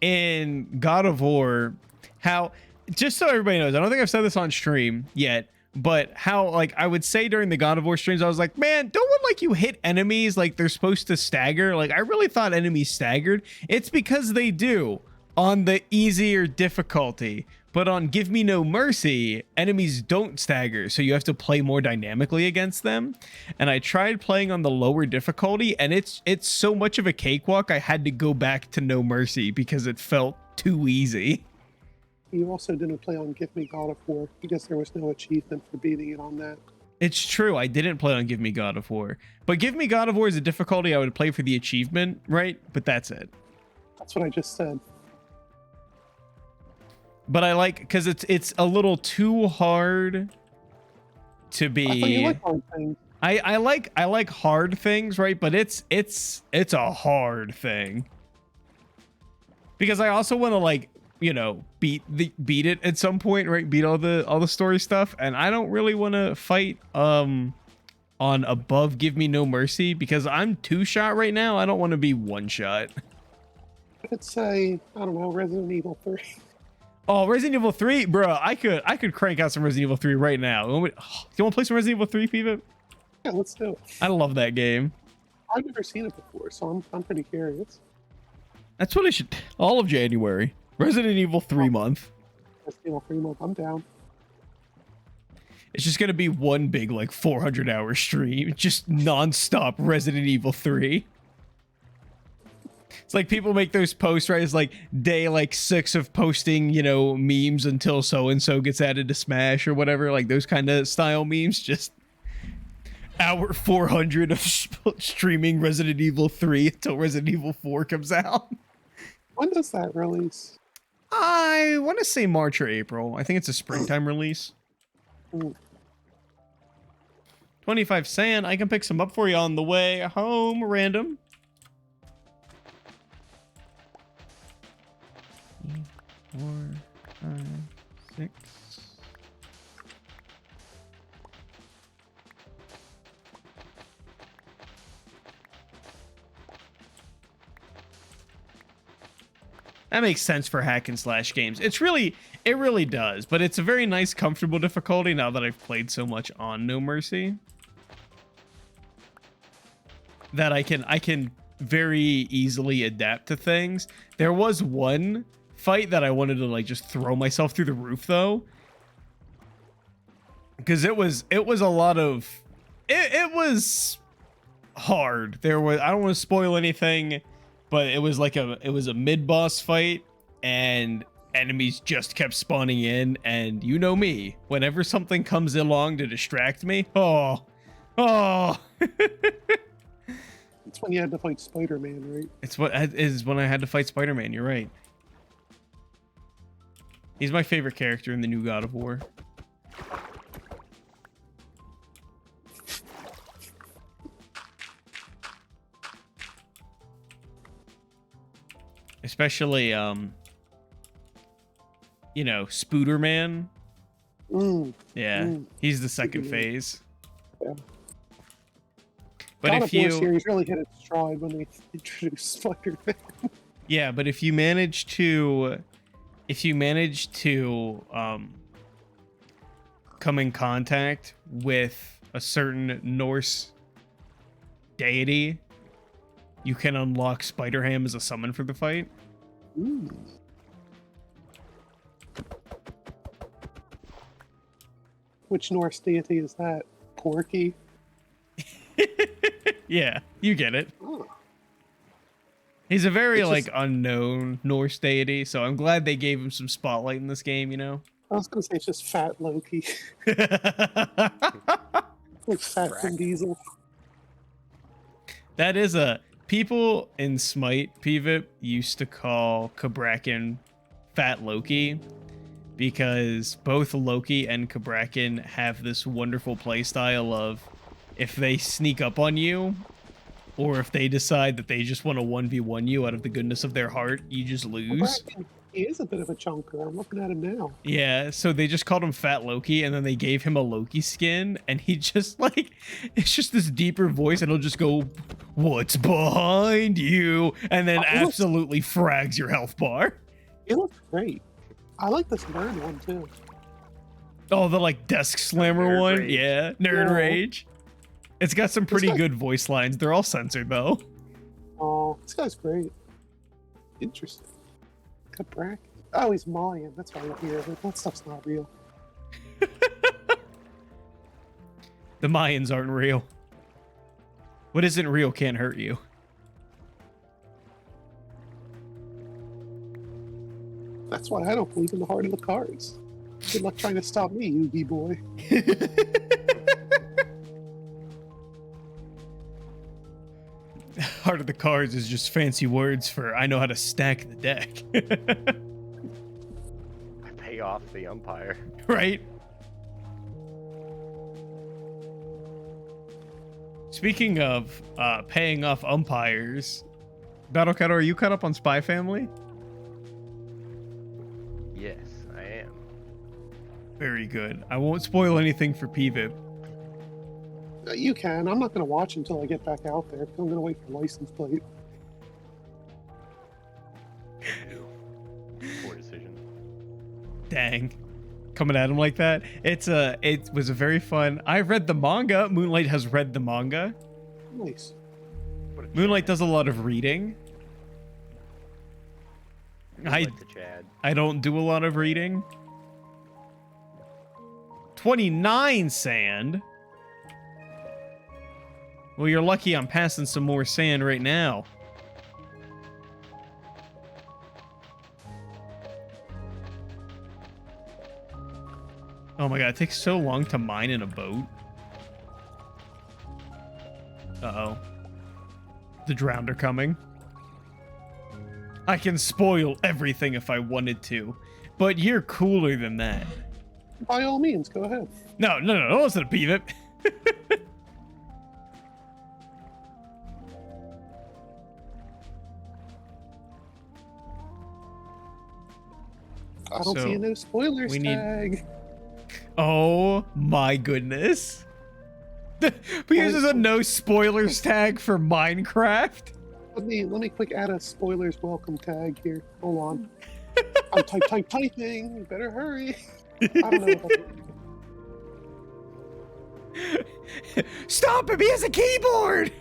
In God of War, how, just so everybody knows, I don't think I've said this on stream yet, but how, like, I would say during the God of War streams, I was like, man, don't when, like, you hit enemies like they're supposed to stagger. Like, I really thought enemies staggered. It's because they do on the easier difficulty. But on Give Me No Mercy, enemies don't stagger, so you have to play more dynamically against them. And I tried playing on the lower difficulty, and it's so much of a cakewalk, I had to go back to No Mercy because it felt too easy. You also didn't play on Give Me God of War because there was no achievement for beating it on that. It's true, I didn't play on Give Me God of War. But Give Me God of War is a difficulty I would play for the achievement, right? But that's it. That's what I just said. But I like, because it's a little too hard to be... I thought you liked hard things. I like hard things, right? But it's a hard thing. Because I also want to, like, you know, beat it at some point, right? Beat all the story stuff, and I don't really want to fight on above Give Me No Mercy because I'm 2-shot right now. I don't want to be 1-shot. I'd say, I don't know, Resident Evil 3. Oh, Resident Evil 3, bro! I could crank out some Resident Evil 3 right now. You want to play some Resident Evil 3, Piva? Yeah, let's do it. I love that game. I've never seen it before, so I'm pretty curious. That's what I should. All of January, Resident Evil 3 month. Resident Evil 3 month, I'm down. It's just gonna be one big like 400-hour stream, just non-stop Resident Evil 3. It's like people make those posts, right? It's like day like 6 of posting, you know, memes until so-and-so gets added to Smash or whatever. Like those kind of style memes. Just hour 400 of streaming Resident Evil 3 until Resident Evil 4 comes out. When does that release? I want to say March or April. I think it's a springtime release. 25 sand. I can pick some up for you on the way home, random. 4, 5, 6. That makes sense for hack and slash games. It really does, but it's a very nice, comfortable difficulty now that I've played so much on No Mercy. That I can very easily adapt to things. There was one fight that I wanted to like just throw myself through the roof though, because it was a lot of it was hard. I don't want to spoil anything, but it was a mid-boss fight, and enemies just kept spawning in, and you know me, whenever something comes along to distract me, oh. It's when you had to fight Spider-Man, right? It's what is when I had to fight Spider-Man, you're right. He's my favorite character in the new God of War. Especially, you know, Spooderman. Yeah, he's the second phase. Yeah. But God if of War you series really hit its stride when they introduced Spider-Man. yeah, but if you manage to come in contact with a certain Norse deity, you can unlock Spider-Ham as a summon for the fight. Ooh. Which Norse deity is that? Porky? Yeah, you get it. Oh. He's a very It's like just- unknown Norse deity, so I'm glad they gave him some spotlight in this game, you know. I was gonna say it's just Fat Loki. Like Fat Vin Diesel. That is people in Smite PvP used to call Kabrakan Fat Loki because both Loki and Kabrakan have this wonderful playstyle of if they sneak up on you or if they decide that they just want to 1v1 you out of the goodness of their heart, you just lose. Bracken, he is a bit of a chunker. I'm looking at him now. Yeah, so they just called him Fat Loki, and then they gave him a Loki skin, and he just like, it's just this deeper voice, and he'll just go, "What's behind you?" and then absolutely frags your health bar. He looks great. I like this nerd one too. Oh, the like desk slammer Nerd one, Rage. yeah, Nerd Yeah. Rage. It's got some pretty guy- good voice lines. They're all censored though. Oh, this guy's great. Interesting. Bracken. Oh, he's Mayan. That's why I hear but that stuff's not real. The Mayans aren't real. What isn't real can't hurt you. That's why I don't believe in the heart of the cards. Good luck trying to stop me, Yugi boy. Heart of the cards is just fancy words for I know how to stack the deck. I pay off the umpire. Right? Speaking of paying off umpires, Battlecat, are you caught up on Spy Family? Yes, I am. Very good. I won't spoil anything for PVIP. You can. I'm not going to watch until I get back out there. I'm going to wait for license plate. Poor decision. Dang. Coming at him like that. It was a very fun. I read the manga. Moonlight has read the manga. Nice. What a Moonlight Chad. does a lot of reading. Moonlight to Chad. I don't do a lot of reading. 29 sand. Well, you're lucky I'm passing some more sand right now. Oh my god, it takes so long to mine in a boat. Uh-oh. The drowned are coming. I can spoil everything if I wanted to, but you're cooler than that. By all means, go ahead. No, don't listen to PVIP. I don't So, see a no spoilers we need- tag. Oh my goodness. Because there's a no spoilers tag for Minecraft. Let me quick add a spoilers welcome tag here. Hold on. I'm typing. You better hurry. I don't know. Stop him, he has a keyboard.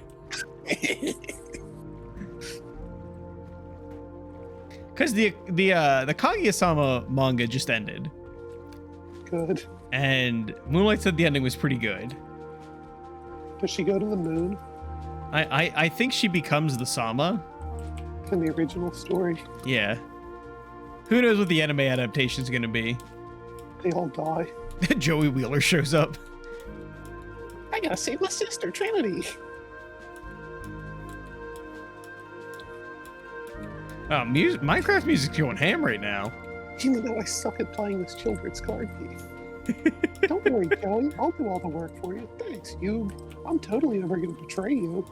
Because the Kaguya-sama manga just ended, Good. and Moonlight said the ending was pretty good. Does she go to the moon I think she becomes the Sama. in the original story? Yeah. Who knows what the anime adaptation is going to be? They all die. Joey Wheeler shows up. I gotta save my sister, Trinity. Minecraft music's going ham right now. Even though I suck at playing this children's card game. Don't worry, Joey. I'll do all the work for you. Thanks, you. I'm totally never gonna betray you.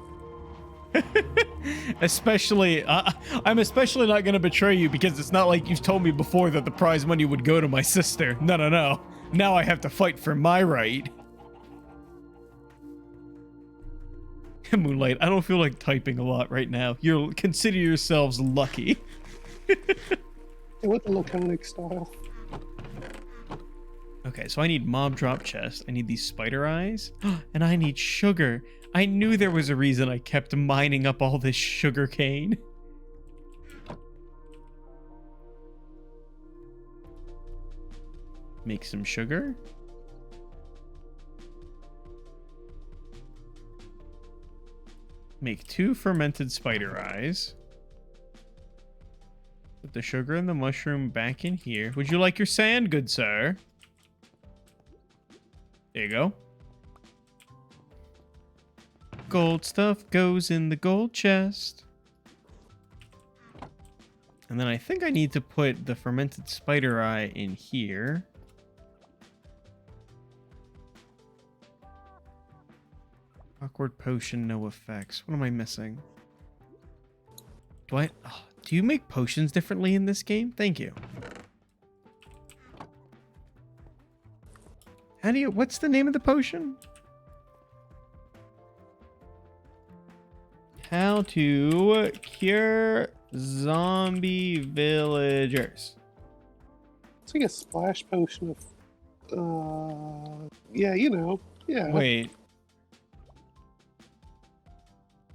I'm especially not going to betray you because it's not like you've told me before that the prize money would go to my sister. No. Now I have to fight for my right. Moonlight, I don't feel like typing a lot right now. You'll consider yourselves lucky. It went the laconic style. Okay, so I need mob drop chest. I need these spider eyes. And I need sugar. I knew there was a reason I kept mining up all this sugar cane. Make some sugar. Make 2 fermented spider eyes. Put the sugar and the mushroom back in here. Would you like your sand, good sir? There you go. Gold stuff goes in the gold chest. And then I think I need to put the fermented spider eye in here. Awkward potion, no effects. What am I missing? Do you make potions differently in this game? Thank you. What's the name of the potion? How to cure zombie villagers. It's like a splash potion of, yeah, yeah. Wait.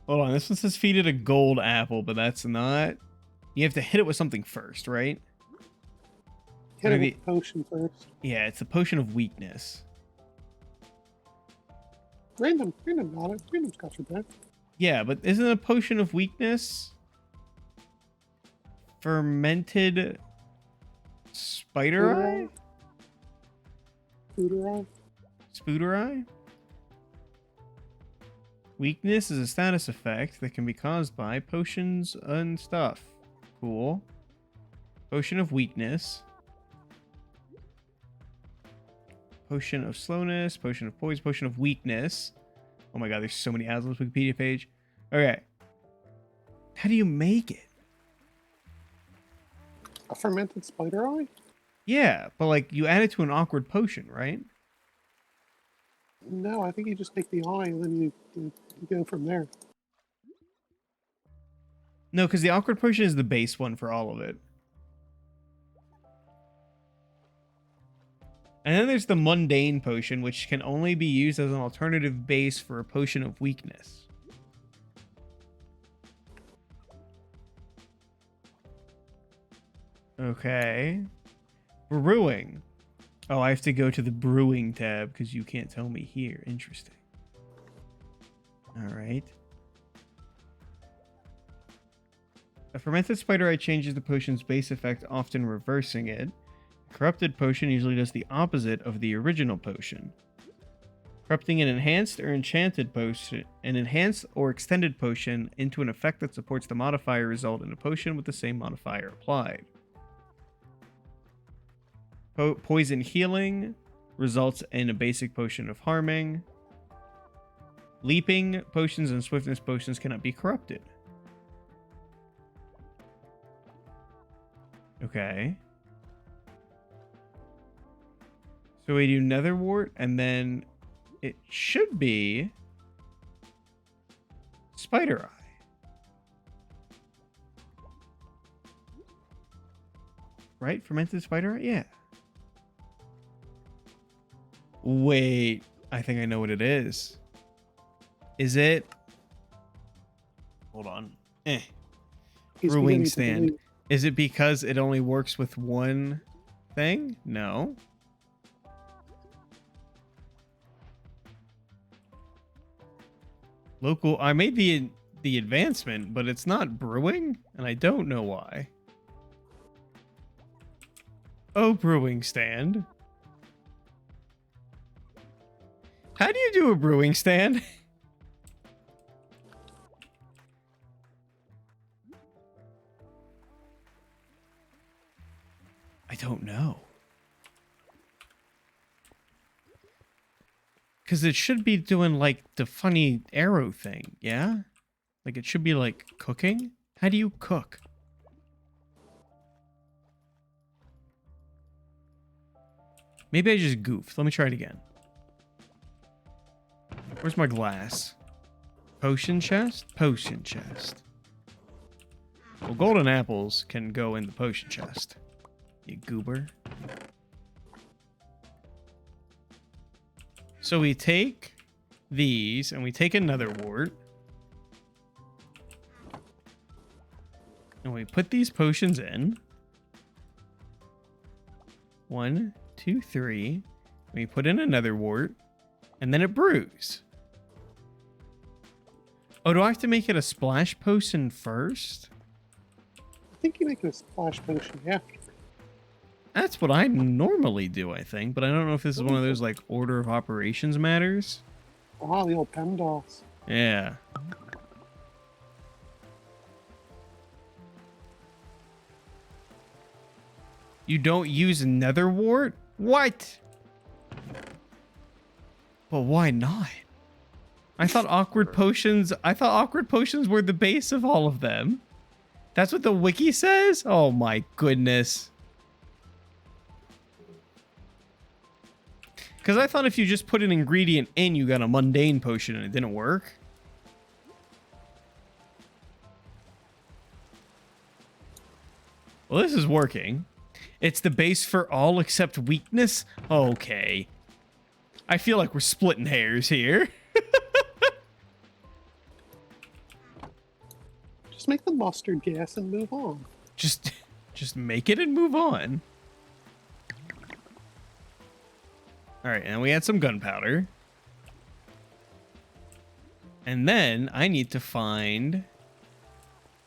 Hold on, this one says feed it a gold apple, but that's not. You have to hit it with something first, right? Hit it with the potion first. Yeah, it's a potion of weakness. Random got it. Random's got your back. Yeah, but isn't a potion of weakness fermented spider eye? Spooder eye? Spooder eye? Weakness is a status effect that can be caused by potions and stuff. Cool. Potion of weakness. Potion of slowness. Potion of poise. Potion of weakness. Oh my god, there's so many ads on this Wikipedia page. Okay. How do you make it? A fermented spider eye? Yeah, but like you add it to an awkward potion, right? No, I think you just make the eye and then you go from there. No, because the awkward potion is the base one for all of it. And then there's the mundane potion, which can only be used as an alternative base for a potion of weakness. Okay. Brewing. Oh, I have to go to the brewing tab because you can't tell me here. Interesting. All right. A fermented spider eye changes the potion's base effect, often reversing it. A corrupted potion usually does the opposite of the original potion. Corrupting an enhanced or enchanted potion, an enhanced or extended potion into an effect that supports the modifier result in a potion with the same modifier applied. Poison healing results in a basic potion of harming. Leaping potions and swiftness potions cannot be corrupted. Okay. So we do Netherwart, and then it should be Spider Eye. Right? Fermented Spider Eye? Yeah. Wait, I think I know what it is. Is it? Hold on. Brewing stand. Is it because it only works with one thing? No. Local. I made the advancement, but it's not brewing, and I don't know why. Oh, brewing stand. How do you do a brewing stand? I don't know. Because it should be doing like the funny arrow thing, yeah? Like it should be like cooking? How do you cook? Maybe I just goofed. Let me try it again. Where's my glass? Potion chest? Potion chest. Well, golden apples can go in the potion chest. You goober. So we take these and we take another wart. And we put these potions in. 1, 2, 3. We put in another wart. And then it brews. Oh, do I have to make it a splash potion first? I think you make it a splash potion after. That's what I normally do, I think. But I don't know if this is one of those, like, order of operations matters. Ah, the old PEMDAS. Yeah. You don't use nether wart? What? But why not? I thought awkward potions were the base of all of them. That's what the wiki says? Oh my goodness. Because I thought if you just put an ingredient in, you got a mundane potion and it didn't work. Well, this is working. It's the base for all except weakness? Okay. I feel like we're splitting hairs here. Just make the mustard gas and move on. Just make it and move on. All right, and we add some gunpowder. And then I need to find... And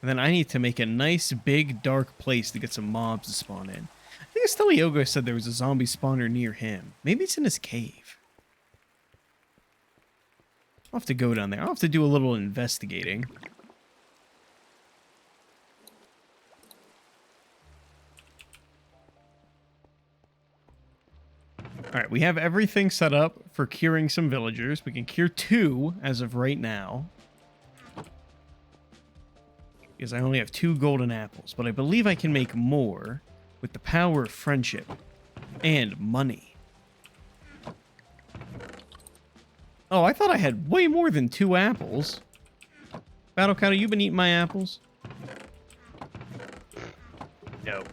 then I need to make a nice, big, dark place to get some mobs to spawn in. I think Steliogo said there was a zombie spawner near him. Maybe it's in his cave. I'll have to go down there. I'll have to do a little investigating. All right, we have everything set up for curing some villagers. We can cure 2 as of right now. Because I only have 2 golden apples. But I believe I can make more with the power of friendship and money. Oh, I thought I had way more than 2 apples. Battle Counter, you been eating my apples? No.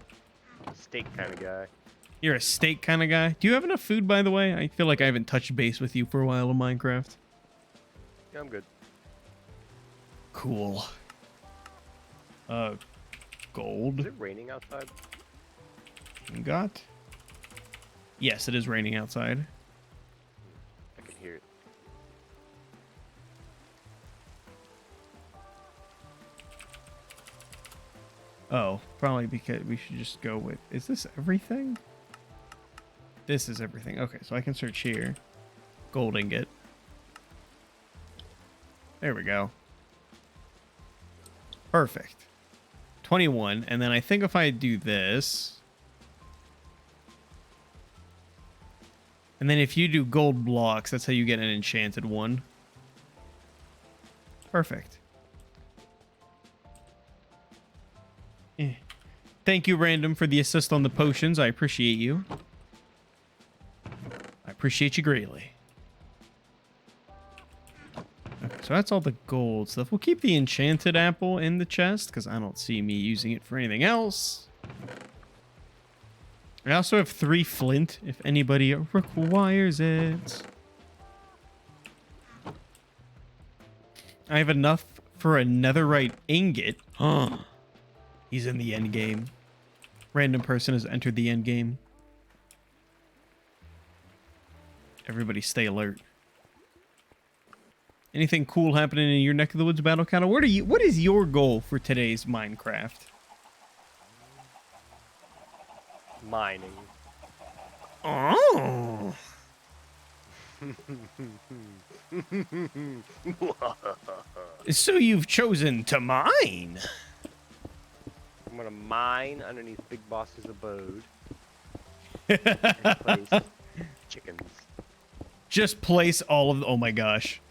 Steak kind of guy. You're a steak kind of guy. Do you have enough food, by the way? I feel like I haven't touched base with you for a while in Minecraft. Yeah, I'm good. Cool. Gold. Is it raining outside? Got. Yes, it is raining outside. I can hear it. Oh, probably because we should just go with... Is this everything? This is everything. Okay, so I can search here. Gold ingot. There we go. Perfect. 21. And then I think if I do this... And then if you do gold blocks, that's how you get an enchanted one. Perfect. Thank you, Random, for the assist on the potions. I appreciate you. I appreciate you greatly. Okay, so that's all the gold stuff. We'll keep the enchanted apple in the chest, because I don't see me using it for anything else. I also have 3 flint, if anybody requires it. I have enough for a netherite ingot. Huh. He's in the end game. Random person has entered the end game. Everybody stay alert. Anything cool happening in your neck of the woods, Battle Counter? What is your goal for today's Minecraft? Mining. Oh. So you've chosen to mine. I'm gonna mine underneath Big Boss's abode. And place chickens. Just place all of. Oh my gosh.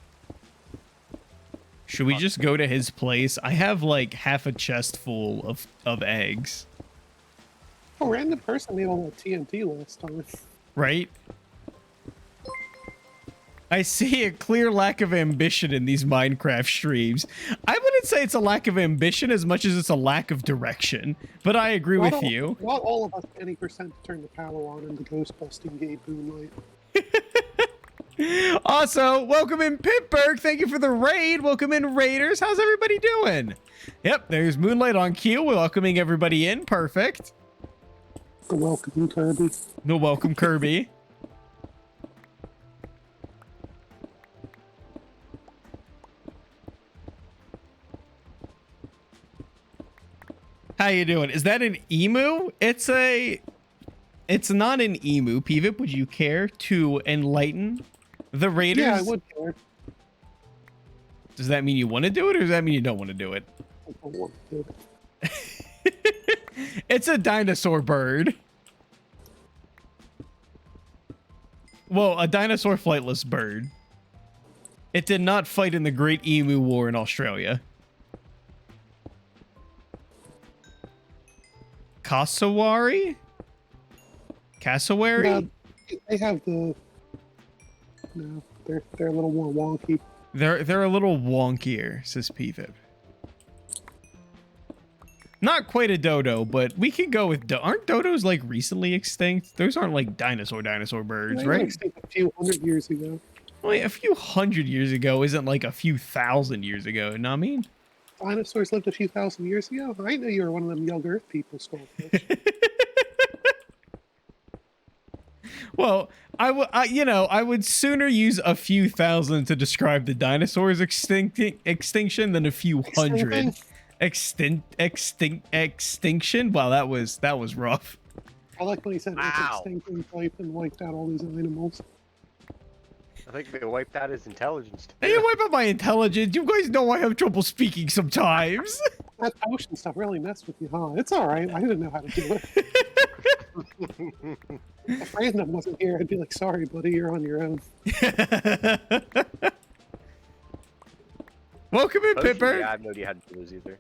Should we just go to his place? I have like half a chest full of eggs. A random person made all that TNT last time. Right? I see a clear lack of ambition in these Minecraft streams. I wouldn't say it's a lack of ambition as much as it's a lack of direction, but I agree with you. Not all of us any percent to turn the power on in the ghost busting gay moonlight. Also, welcome in Pittsburgh. Thank you for the raid. Welcome in Raiders. How's everybody doing? Yep, there's Moonlight on cue. We're welcoming everybody in. Perfect. The welcome, Kirby. No welcome, Kirby. How you doing? Is that an emu? It's not an emu. Pivip, would you care to enlighten the Raiders? Yeah, I would care. Does that mean you want to do it, or does that mean you don't want to do it? I don't want to do it. It's a dinosaur bird. Well, a dinosaur flightless bird. It did not fight in the Great Emu War in Australia. Cassowary? Cassowary? No, they have the. No, they're a little more wonky. They're a little wonkier, says Pivip. Not quite a dodo, but we can go with aren't dodos like recently extinct? Those aren't like dinosaur birds, They were right? extinct a few hundred years ago. Well, a few hundred years ago isn't like a few thousand years ago, you know what I mean? Dinosaurs lived a few thousand years ago. I know you were one of them young Earth people, Skullfish. Well, I would sooner use a few thousand to describe the dinosaurs' extinction than a few hundred. Extinction? Wow, that was rough. I like when he said Wow. extinction type and wiped out all these animals. I think they wiped out his intelligence. Hey, you wipe out my intelligence. You guys know I have trouble speaking sometimes. That potion stuff really messed with you, huh? It's alright. I didn't know how to do it. If Random wasn't here, I'd be like, sorry, buddy, you're on your own. Welcome in, Pipper. Yeah, I have no idea how to do those either.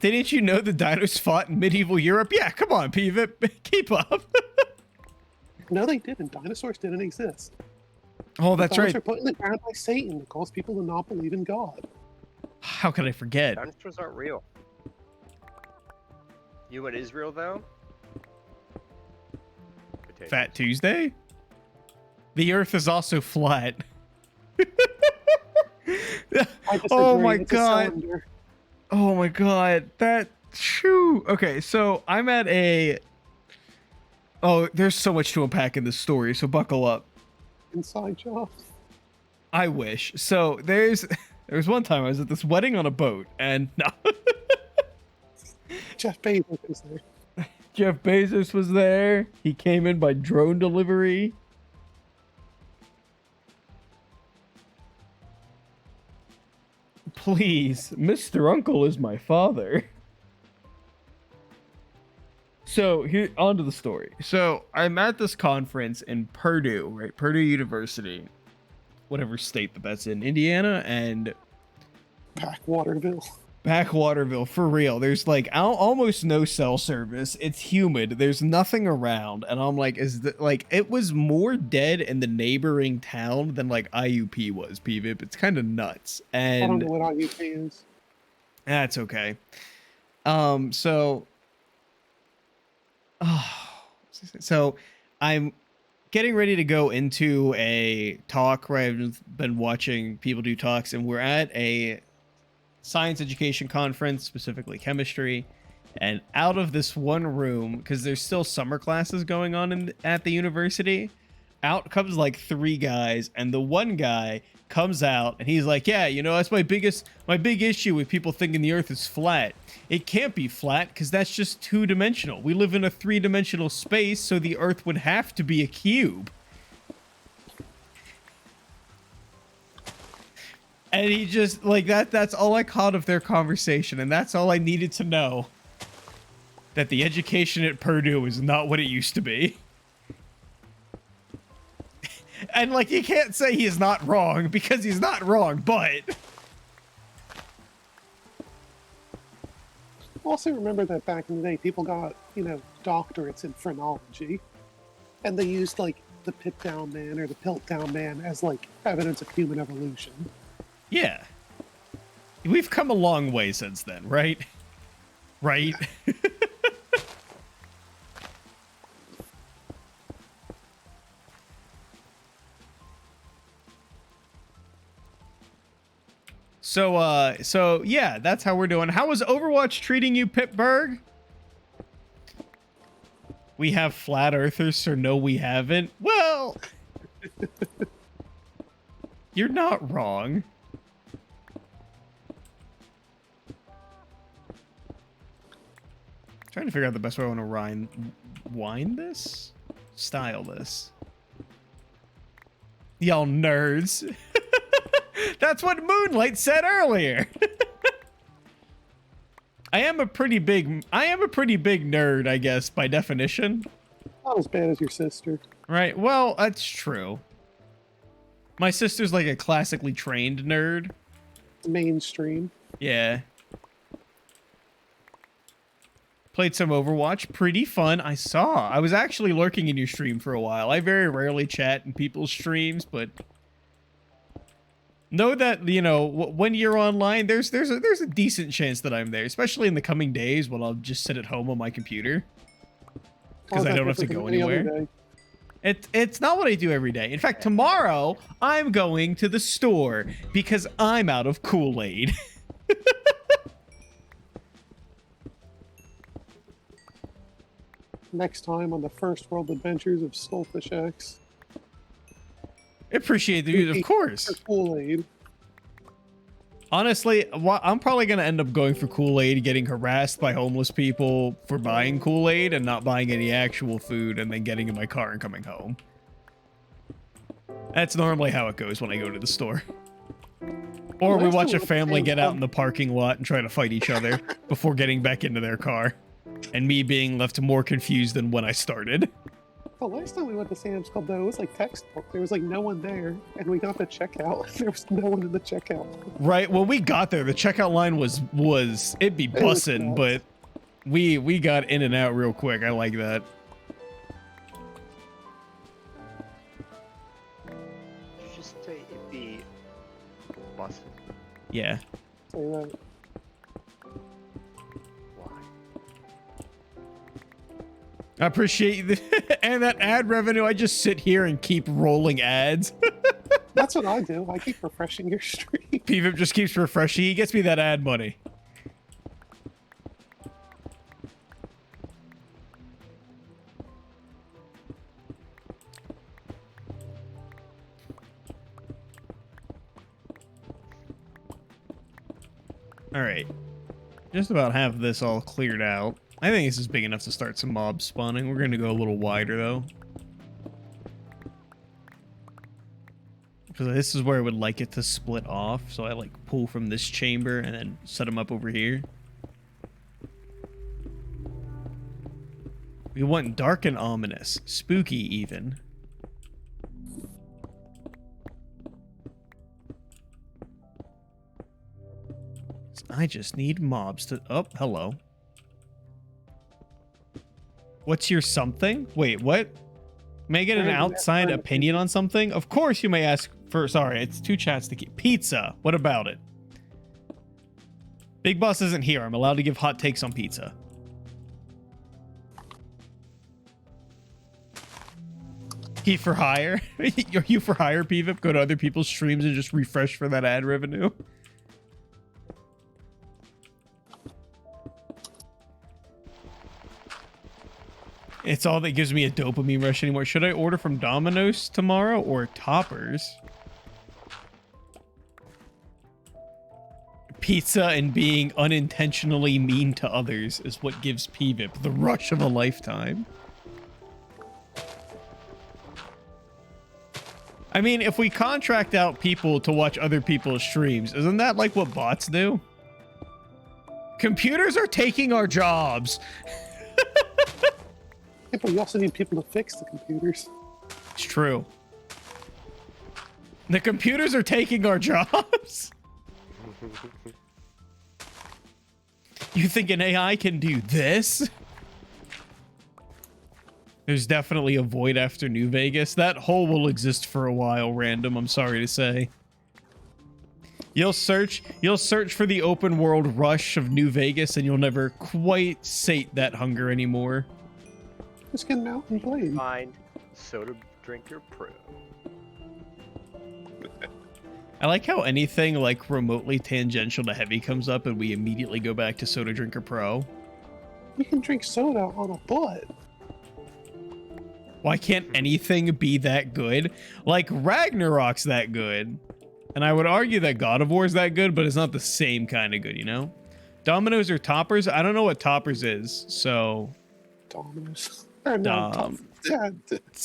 Didn't you know the dinos fought in medieval Europe? Yeah, come on, Pivot. Keep up. No, they didn't. Dinosaurs didn't exist. Oh, that's Dinosaurs right. are put in the ground by Satan to cause people to not believe in God. How could I forget? Dinosaurs aren't real. You know what is real though? Potatoes. Fat Tuesday? The Earth is also flat. Oh my It's a god. cylinder. Oh my god. That shoo. Okay, so I'm at a. Oh, there's so much to unpack in this story, so buckle up. Inside job. I wish. So there was one time I was at this wedding on a boat, and no. Jeff Bezos is there. Jeff Bezos was there. He came in by drone delivery. Please, Mr. Uncle is my father. So here, on to the story. So I'm at this conference in Purdue, right? Purdue University, whatever state that's in, Indiana, and Backwaterville, for real. There's like almost no cell service. It's humid. There's nothing around, and I'm like, it was more dead in the neighboring town than like IUP was. PVIP. It's kind of nuts. And I don't know what IUP is. that's okay. So I'm getting ready to go into a talk where I've been watching people do talks, and we're at a science education conference, specifically chemistry, and out of this one room, because there's still summer classes going on at the university, out comes like 3 guys, and the one guy comes out and he's like, yeah, you know, that's my big issue with people thinking the earth is flat. It can't be flat because that's just 2-dimensional. We live in a 3-dimensional space, so the earth would have to be a cube. And he just, like, that's all I caught of their conversation, and that's all I needed to know. That the education at Purdue is not what it used to be. And, like, you can't say he is not wrong, because he's not wrong, but... Also remember that back in the day, people got, you know, doctorates in phrenology. And they used, like, the pit-down man or the pilt-down man as, like, evidence of human evolution. Yeah. We've come a long way since then, right? Right? So yeah, that's how we're doing. How is Overwatch treating you, Pittsburgh? We have flat earthers, so no, we haven't. Well, you're not wrong. Trying to figure out the best way I want to wind this? Style this. Y'all nerds. That's what Moonlight said earlier. I am a pretty big nerd, I guess, by definition. Not as bad as your sister. Right, well, that's true. My sister's like a classically trained nerd. Mainstream. Yeah. Played some Overwatch. Pretty fun. I was actually lurking in your stream for a while. I very rarely chat in people's streams, but know that, you know, when you're online, there's a decent chance that I'm there, especially in the coming days when I'll just sit at home on my computer because I don't have to go anywhere. It's not what I do every day. In fact, tomorrow I'm going to the store because I'm out of Kool-Aid. Next time on the First World Adventures of SkullfishX. Appreciate the views, of course. Kool-Aid. Honestly, I'm probably going to end up going for Kool-Aid, getting harassed by homeless people for buying Kool-Aid and not buying any actual food, and then getting in my car and coming home. That's normally how it goes when I go to the store. Or we watch a family get out in the parking lot and try to fight each other before getting back into their car. And me being left more confused than when I started. The last time we went to Sam's Club, though, it was like textbook. There was like no one there, and we got the checkout. There was no one in the checkout. Right. When we got there, the checkout line was it'd be bussin', but we got in and out real quick. I like that. Did you just say it'd be bussin'? Say Yeah. that. I appreciate the and that ad revenue. I just sit here and keep rolling ads. That's what I do. I keep refreshing your stream. PVIP just keeps refreshing. He gets me that ad money. All right. Just about have this all cleared out. I think this is big enough to start some mobs spawning. We're going to go a little wider, though. Because this is where I would like it to split off. So I, like, pull from this chamber and then set them up over here. We want dark and ominous. Spooky, even. I just need mobs to... Oh, hello. What's your something? Wait, what? May I get an outside opinion on something? Of course you may ask for... Sorry, it's 2 chats to keep. Pizza. What about it? Big Boss isn't here. I'm allowed to give hot takes on pizza. He for hire? Are you for hire, PVIP? Go to other people's streams and just refresh for that ad revenue? It's all that gives me a dopamine rush anymore. Should I order from Domino's tomorrow or Toppers? Pizza and being unintentionally mean to others is what gives PVIP the rush of a lifetime. I mean, if we contract out people to watch other people's streams, isn't that like what bots do? Computers are taking our jobs. Yeah, but we also need people to fix the computers. It's true. The computers are taking our jobs. You think an AI can do this? There's definitely a void after New Vegas. That hole will exist for a while, random, I'm sorry to say. You'll search for the open world rush of New Vegas and you'll never quite sate that hunger anymore. Just get out and play. Find Soda Drinker Pro. I like how anything like remotely tangential to heavy comes up and we immediately go back to Soda Drinker Pro. You can drink soda on a butt. Why can't anything be that good? Like Ragnarok's that good. And I would argue that God of War is that good, but it's not the same kind of good, you know? Domino's or Toppers? I don't know what Toppers is, so... Domino's. Or no, yeah,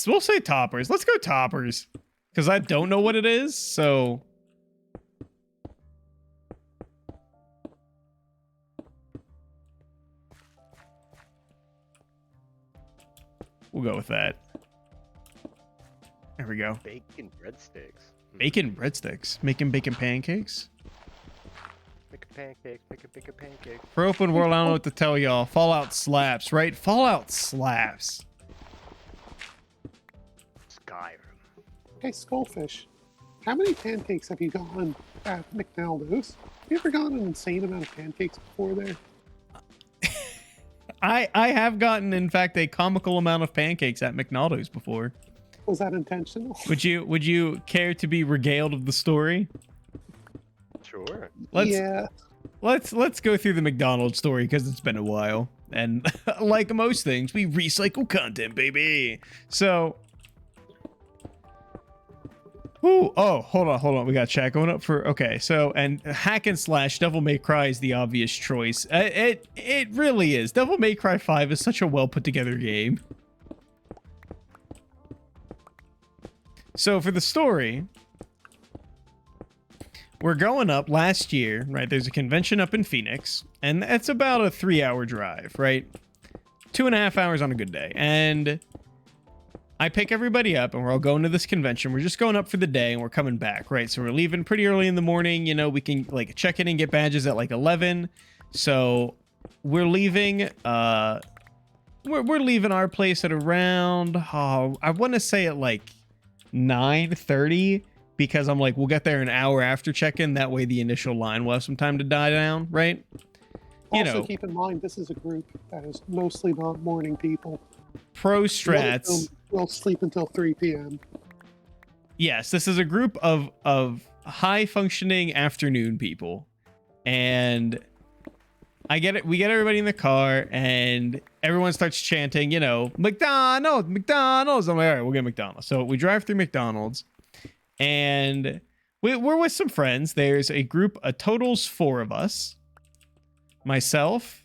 we'll say Toppers. Let's go Toppers. Because I don't know what it is, so... We'll go with that. There we go. Bacon breadsticks. Bacon breadsticks. Making bacon pancakes? Make a pancake, make a pancake. For open world, I don't know what to tell y'all. Fallout slaps, right? Fallout slaps. Skyrim. Hey, Skullfish, how many pancakes have you gotten at McDonald's? Have you ever gotten an insane amount of pancakes before there? I have gotten, in fact, a comical amount of pancakes at McDonald's before. Was that intentional? Would you care to be regaled of the story? Sure. Let's go through the McDonald's story because it's been a while, and like most things, we recycle content, baby. So, hold on, we got chat going up for okay. So, and hack and slash Devil May Cry is the obvious choice. It really is. Devil May Cry 5 is such a well put together game. So for the story, we're going up last year, right? There's a convention up in Phoenix, and it's about a 3-hour drive, right? 2.5 hours on a good day. And I pick everybody up, and we're all going to this convention. We're just going up for the day, and we're coming back, right? So we're leaving pretty early in the morning. You know, we can like check in and get badges at like 11. So we're leaving. We're leaving our place at around. I want to say at like 9:30 because I'm like, we'll get there an hour after check-in. That way the initial line will have some time to die down, right? Also, keep in mind, this is a group that is mostly not morning people. Pro strats. We'll sleep until 3 p.m. Yes, this is a group of high-functioning afternoon people. And I get it. We get everybody in the car, and everyone starts chanting, you know, McDonald's, McDonald's. I'm like, all right, we'll get McDonald's. So we drive through McDonald's, and we're with some friends. There's a group, a total's 4 of us. Myself,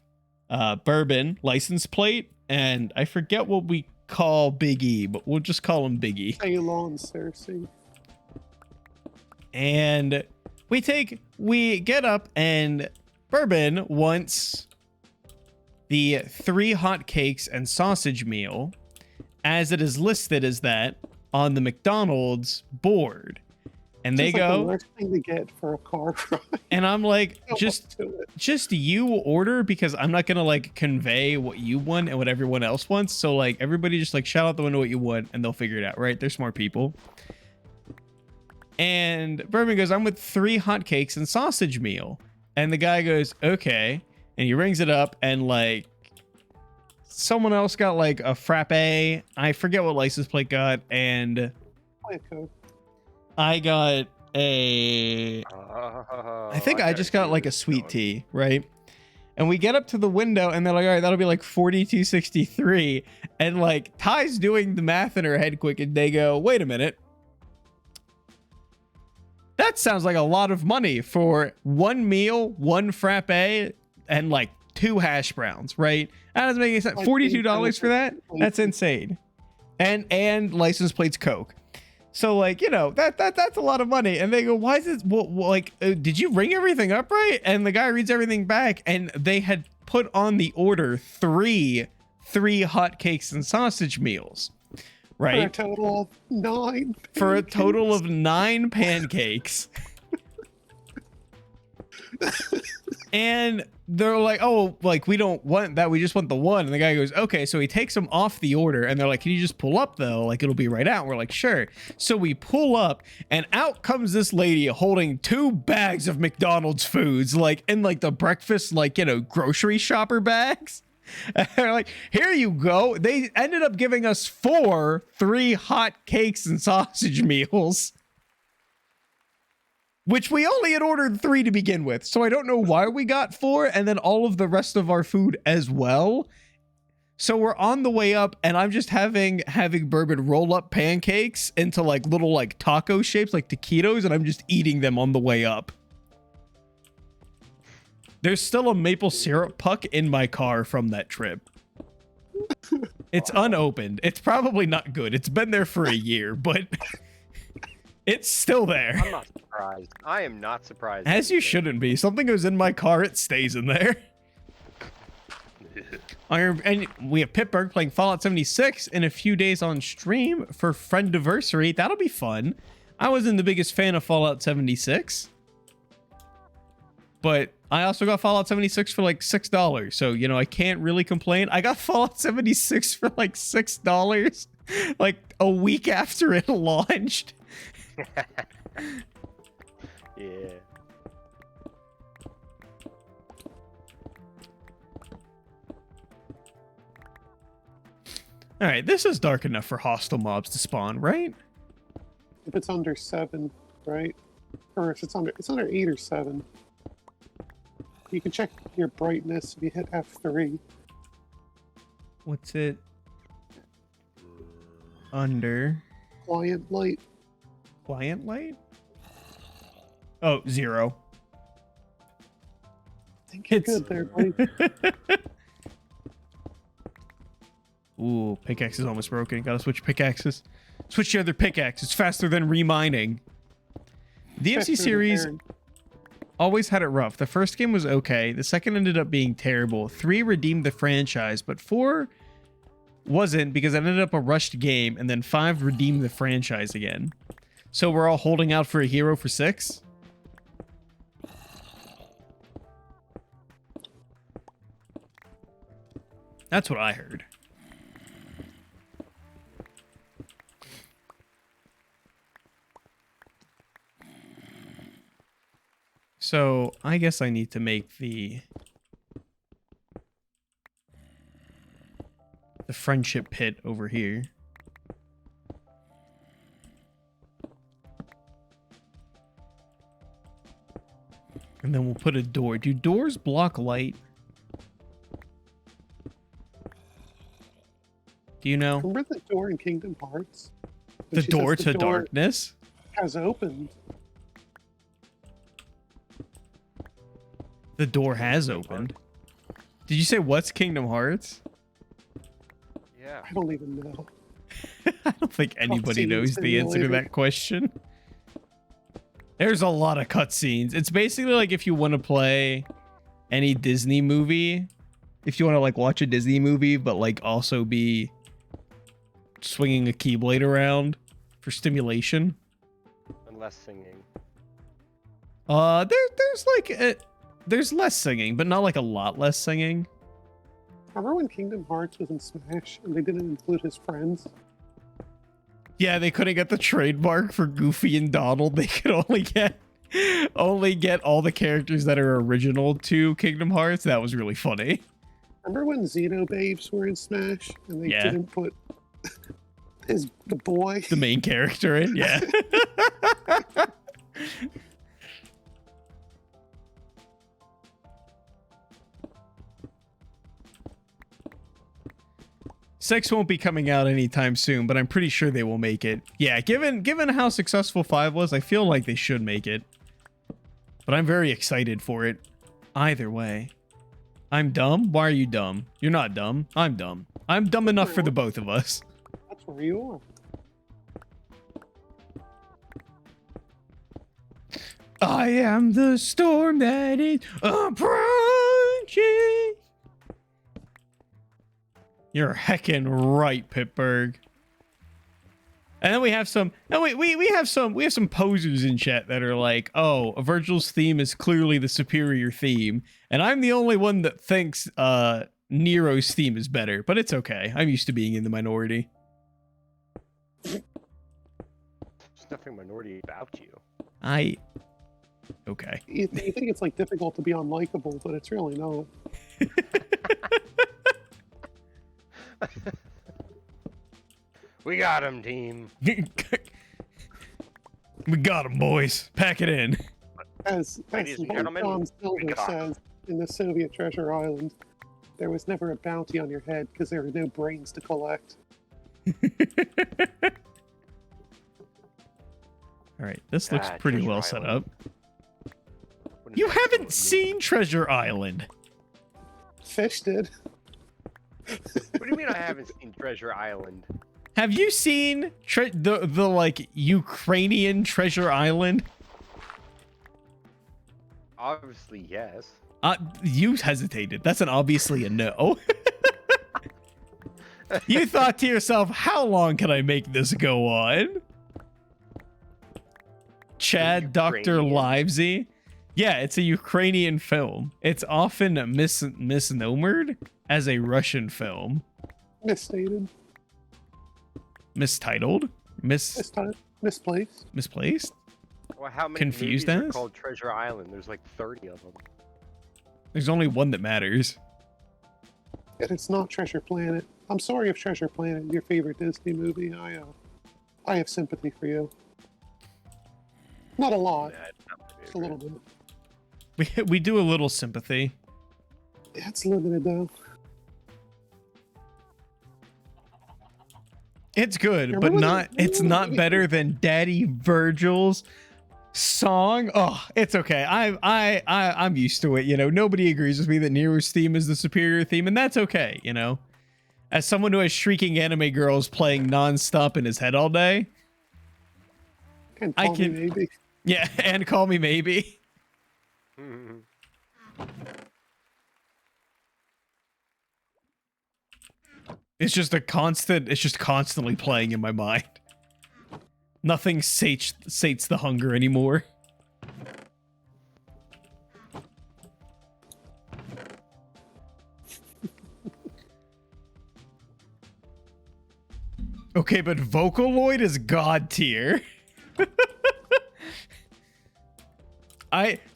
Bourbon, license plate, and I forget what we call Big E, but we'll just call him Big E. Ceylon Cersei. And we get up, and Bourbon wants the 3 hot cakes and sausage meal, as it is listed as that on the McDonald's board. And they go, the worst thing to get for a car ride. And I'm like, just you order, because I'm not gonna like convey what you want and what everyone else wants. So like everybody just like shout out the window what you want and they'll figure it out, right? They're smart people. And Bourbon goes, I'm with 3 hot cakes and sausage meal. And the guy goes, okay. And he rings it up, and like someone else got like a frappe. I forget what license plate got, and I got a, I think I just got like a sweet tea, right? And we get up to the window and they're like, all right, that'll be like 42.63. And like Ty's doing the math in her head quick and they go, wait a minute. That sounds like a lot of money for one meal, one frappe, and like 2 hash browns, right? That doesn't make any sense. $42 for that? That's insane. And license plates Coke. So like, you know, that's a lot of money. And they go, why is this, did you ring everything up right? And the guy reads everything back and they had put on the order three hotcakes and sausage meals, right? For a total of 9. For a total of 9 pancakes. And they're like, oh, like, we don't want that. We just want the one. And the guy goes, okay. So he takes them off the order and they're like, can you just pull up though? Like, it'll be right out. And we're like, sure. So we pull up and out comes this lady holding 2 bags of McDonald's foods, like in like the breakfast, like, you know, grocery shopper bags. And they're like, here you go. They ended up giving us 3 hot cakes and sausage meals, which we only had ordered 3 to begin with. So I don't know why we got 4 and then all of the rest of our food as well. So we're on the way up and I'm just having Bourbon roll up pancakes into like little like taco shapes, like taquitos, and I'm just eating them on the way up. There's still a maple syrup puck in my car from that trip. It's unopened. It's probably not good. It's been there for a year, but it's still there. I'm not surprised. I am not surprised. As you shouldn't be. Something goes in my car, it stays in there. And we have Pittsburgh playing Fallout 76 in a few days on stream for Friendiversary. That'll be fun. I wasn't the biggest fan of Fallout 76, but I also got Fallout 76 for like $6. So, you know, I can't really complain. I got Fallout 76 for like $6, like a week after it launched. Yeah. All right, this is dark enough for hostile mobs to spawn, right? If it's under 7, right? Or if it's under 8 or 7. You can check your brightness if you hit F3. What's it? Under Client light. client light? Oh, 0. I think you're It's good there, buddy. Ooh, pickaxe is almost broken. Gotta switch pickaxes. Switch the other pickaxe. It's faster than remining. The Faster DMC than series Aaron. always had it rough. The first game was okay. The second ended up being terrible. 3 redeemed the franchise, but 4 wasn't because it ended up a rushed game, and then 5 redeemed the franchise again. So we're all holding out for a hero for 6? That's what I heard. So I guess I need to make the friendship pit over here. And then we'll put a door. Do doors block light? Do you know? Remember the door in Kingdom Hearts? The When she door says to the door darkness? has opened. The door has opened. Did you say what's Kingdom Hearts? Yeah. I don't even know. I don't think anybody Cutscene knows the answer to simulator. that question. There's a lot of cutscenes. It's basically like if you want to play any Disney movie, if you want to like watch a Disney movie, but like also be swinging a keyblade around for stimulation. And less singing. There's like there's less singing, but not like a lot less singing. Remember when Kingdom Hearts was in Smash and they didn't include his friends? Yeah, they couldn't get the trademark for Goofy and Donald. They could only get all the characters that are original to Kingdom Hearts. That was really funny. Remember when Xenobabes were in Smash and they Yeah. didn't put the boy? The main character in, yeah. 6 won't be coming out anytime soon, but I'm pretty sure they will make it. Yeah, given how successful 5 was, I feel like they should make it. But I'm very excited for it. Either way. I'm dumb? Why are you dumb? You're not dumb. I'm dumb. I'm dumb enough for the both of us. That's where you are. I am the storm that is approaching. You're heckin' right, Pittsburgh. And then we have some, no, we have some posers in chat that are like, oh, Virgil's theme is clearly the superior theme, and I'm the only one that thinks Nero's theme is better. But it's okay. I'm used to being in the minority. There's nothing minority about you. Okay. You think it's like difficult to be unlikable, but it's really not. We got him, team. We got him, boys. Pack it in. Ladies and gentlemen, John we Silver got him. says in the Soviet Treasure Island, there was never a bounty on your head because there were no brains to collect. All right, this looks pretty Treasure well set up. What is You that haven't supposed to seen Treasure Island. Fish did. mean? What do you mean I haven't seen Treasure Island? Have you seen the like Ukrainian Treasure Island? Obviously, yes. You hesitated. That's an obviously a no. You thought to yourself, how long can I make this go on? Chad, Dr. Ukrainian? Livesy. Yeah, it's a Ukrainian film. It's often misnomered as a Russian film. Misstated. Mistitled? Misplaced. Misplaced? Well, how many Confused movies are as? called Treasure Island? There's like 30 of them. There's only one that matters. And it's not Treasure Planet. I'm sorry if Treasure Planet is your favorite Disney movie. I have sympathy for you. Not a lot. Nah, it's not my Just a little favorite. bit. We do a little sympathy. It's limited though. It's good, Yeah, but what was not. it? It's not better than Daddy Virgil's song. Oh, it's okay. I'm used to it. You know, nobody agrees with me that Nero's theme is the superior theme, and that's okay. You know, as someone who has shrieking anime girls playing nonstop in his head all day. And I call me can- maybe. Yeah, and call me maybe. It's just a constant. It's just constantly playing in my mind. Nothing sates the hunger anymore. Okay, but Vocaloid is god tier.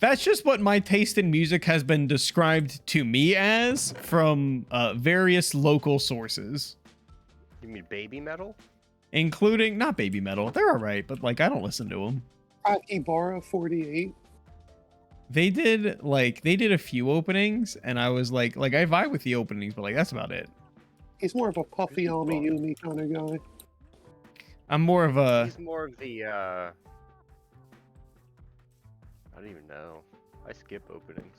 That's just what my taste in music has been described to me as from various local sources, You mean baby metal? including not baby metal. They're all right, but like I don't listen to them. Akibara 48. They did a few openings, and I was like I vibe with the openings, but like that's about it. He's more of a puffy Ami Yumi kind of guy. I'm more of a He's more of the I don't even know. I skip openings.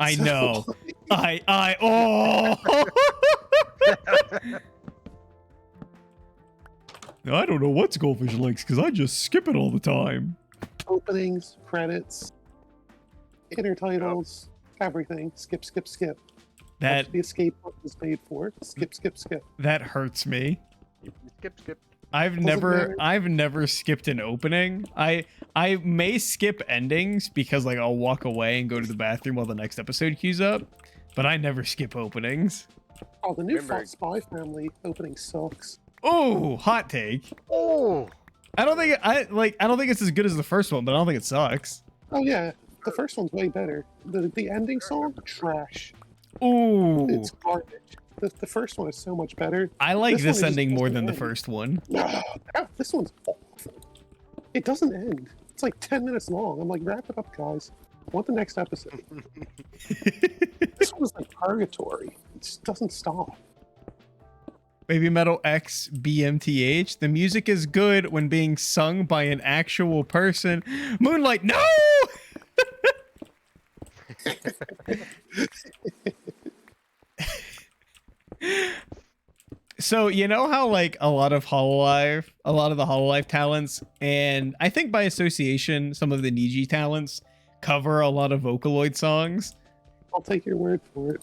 I know. Oh. I don't know what Skullfish likes because I just skip it all the time. Openings, credits, intertitles, everything. Skip, skip, skip. That's That what the escape button is made for. Skip, skip, skip. that hurts me. Skip. I've never skipped an opening. I may skip endings because like I'll walk away and go to the bathroom while the next episode queues up, but I never skip openings. Oh, the new Remember- Spy Family opening sucks. Oh, hot take. Oh, I don't think it's as good as the first one, but I don't think it sucks. Oh yeah, the first one's way better. The ending song, trash. Ooh, It's garbage. The first one is so much better. I like this this one is ending just more an than the end. first one. No, this one's awful. It doesn't end. It's like 10 minutes long. I'm like, wrap it up, guys. I want the next episode. This one's like purgatory. It just doesn't stop. Baby Metal X BMTH. The music is good when being sung by an actual person. Moonlight, no! So, you know how, like, a lot of the Hololive talents, and I think by association, some of the Niji talents cover a lot of Vocaloid songs. I'll take your word for it.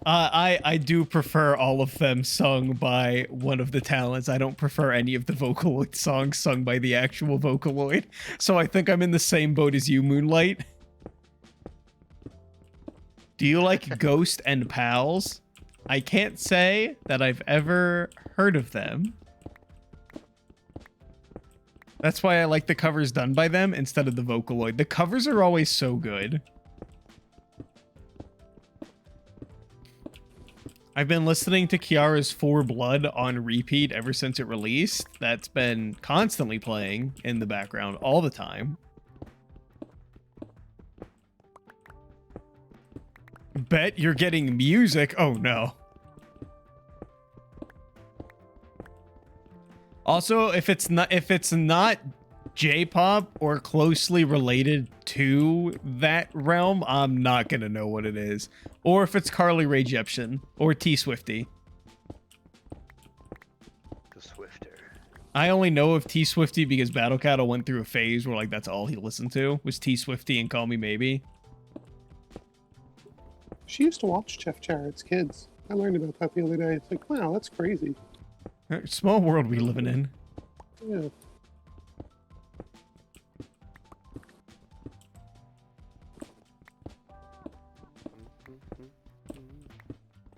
I do prefer all of them sung by one of the talents. I don't prefer any of the Vocaloid songs sung by the actual Vocaloid. So I think I'm in the same boat as you, Moonlight. Do you like Ghost and Pals? I can't say that I've ever heard of them. That's why I like the covers done by them instead of the Vocaloid. The covers are always so good. I've been listening to Kiara's For Blood on repeat ever since it released. That's been constantly playing in the background all the time. Bet you're getting music. Oh no. Also, if it's not J-pop or closely related to that realm, I'm not gonna know what it is. Or if it's Carly Rae Jepsen or T Swifty. The Swifter. I only know of T Swifty because Battle Cattle went through a phase where like that's all he listened to was T Swifty and Call Me Maybe. She used to watch Chef Jarrett's Kids. I learned about that the other day. It's like, wow, that's crazy. Small world we living in. Yeah.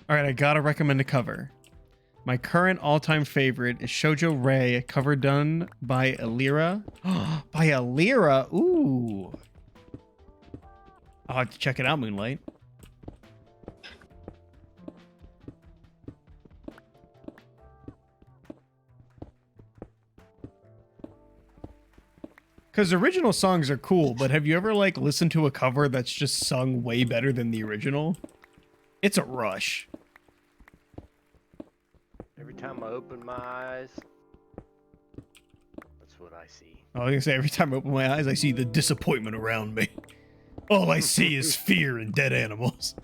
All right, I gotta recommend a cover. My current all-time favorite is Shoujo Rei, a cover done by Alira. By Alira? Ooh. I'll have to check it out, Moonlight. Because original songs are cool, but have you ever, like, listened to a cover that's just sung way better than the original? It's a rush. Every time I open my eyes, that's what I see. I was gonna say, every time I open my eyes, I see the disappointment around me. All I see is fear and dead animals.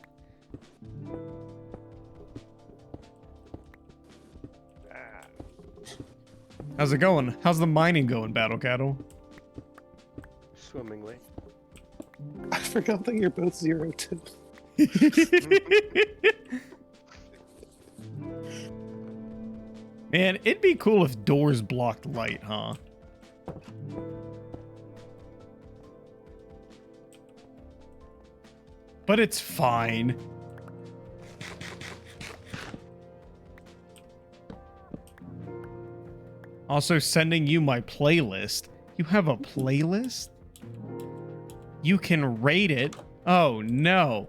How's it going? How's the mining going, Battle Cattle? Swimmingly. I forgot that you're both 02. Man, it'd be cool if doors blocked light, huh? But it's fine. Also sending you my playlist. You have a playlist? You can rate it? Oh no.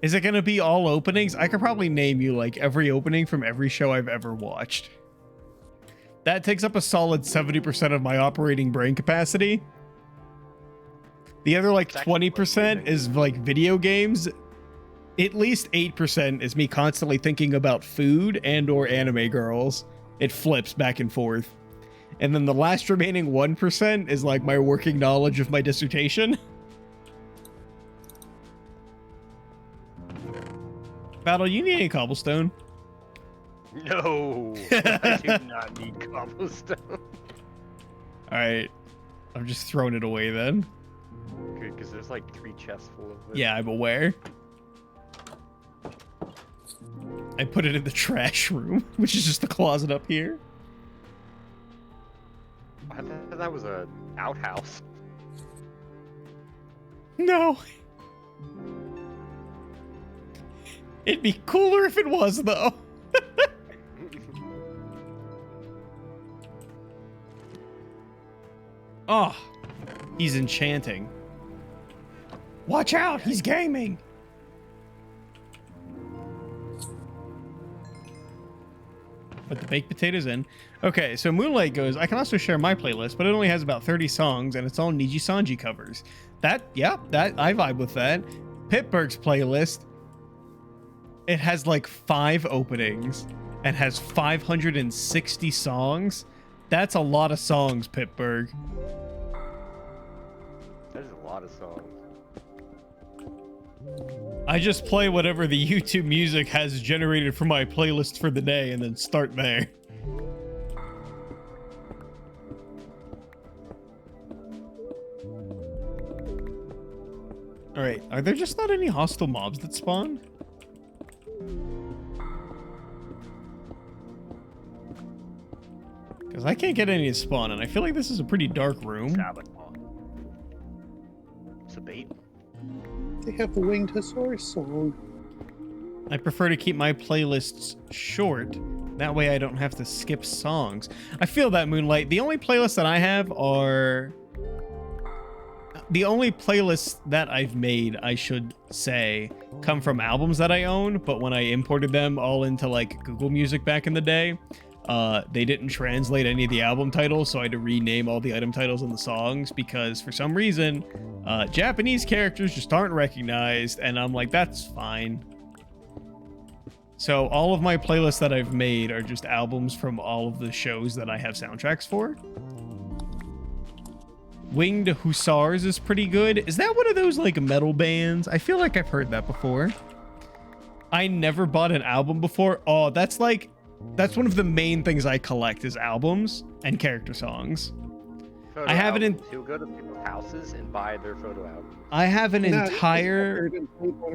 Is it gonna be all openings? I could probably name you like every opening from every show I've ever watched. That takes up a solid 70% of my operating brain capacity. The other like 20% is like video games. At least 8% is me constantly thinking about food and or anime girls. It flips back and forth. And then the last remaining 1% is like my working knowledge of my dissertation. Battle, you need any cobblestone? No, I do not need cobblestone. Alright. I'm just throwing it away then. Good, because there's like 3 chests full of it. Yeah, I'm aware. I put it in the trash room, which is just the closet up here. I thought that was a outhouse. No. It'd be cooler if it was, though. Oh, he's enchanting. Watch out, he's gaming. Put the baked potatoes in. Okay, so Moonlight goes, I can also share my playlist, but it only has about 30 songs, and it's all Niji Sanji covers. I vibe with that. Pittsburgh's playlist, it has like 5 openings and has 560 songs. That's a lot of songs, Pittsburgh. That is a lot of songs. I just play whatever the YouTube music has generated for my playlist for the day and then start there. Alright, are there just not any hostile mobs that spawn? Because I can't get any to spawn, and I feel like this is a pretty dark room. It's a bait. They have the Winged Hussar song. I prefer to keep my playlists short. That way I don't have to skip songs. I feel that, Moonlight. The only playlists that I have are... The only playlists that I've made, I should say, come from albums that I own, but when I imported them all into, like, Google Music back in the day, they didn't translate any of the album titles, so I had to rename all the item titles and the songs, because for some reason, Japanese characters just aren't recognized, and I'm like, that's fine. So all of my playlists that I've made are just albums from all of the shows that I have soundtracks for. Winged Hussars is pretty good. Is that one of those like metal bands? I feel like I've heard that before. I never bought an album before. Oh, that's one of the main things I collect is albums and character songs. Photo I have it in. albums. He'll go to people's houses and buy their photo albums. I have an No, entire.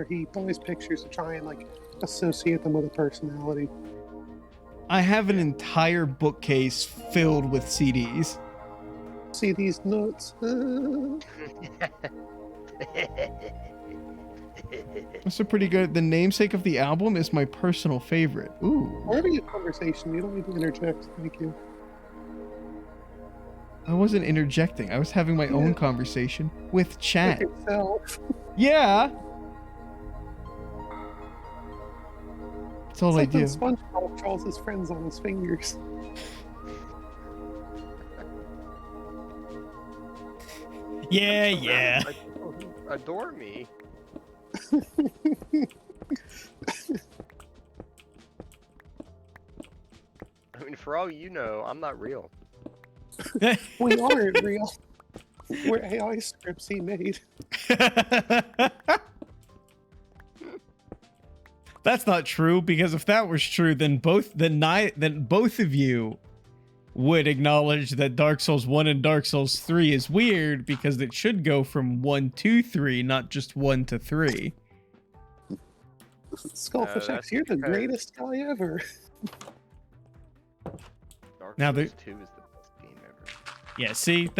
He buys pictures to try and like associate them with a personality. I have an entire bookcase filled with CDs. See these notes? That's a pretty good. The namesake of the album is my personal favorite. Ooh. We're having a conversation. You don't need to interject. Thank you. I wasn't interjecting. I was having my own conversation with chat. With yourself. Yeah. That's all I It's like do. when SpongeBob draws his friends on his fingers. Yeah, yeah. Adore me. I mean, for all you know, I'm not real. We aren't real. We're AI scripts he made. That's not true, because if that was true, then both of you would acknowledge that Dark Souls 1 and Dark Souls 3 is weird, because it should go from 1 to 3, not just 1 to 3. SkullfishX, you're the greatest guy ever. Dark Now Souls 2 is the best game ever. Yeah, see,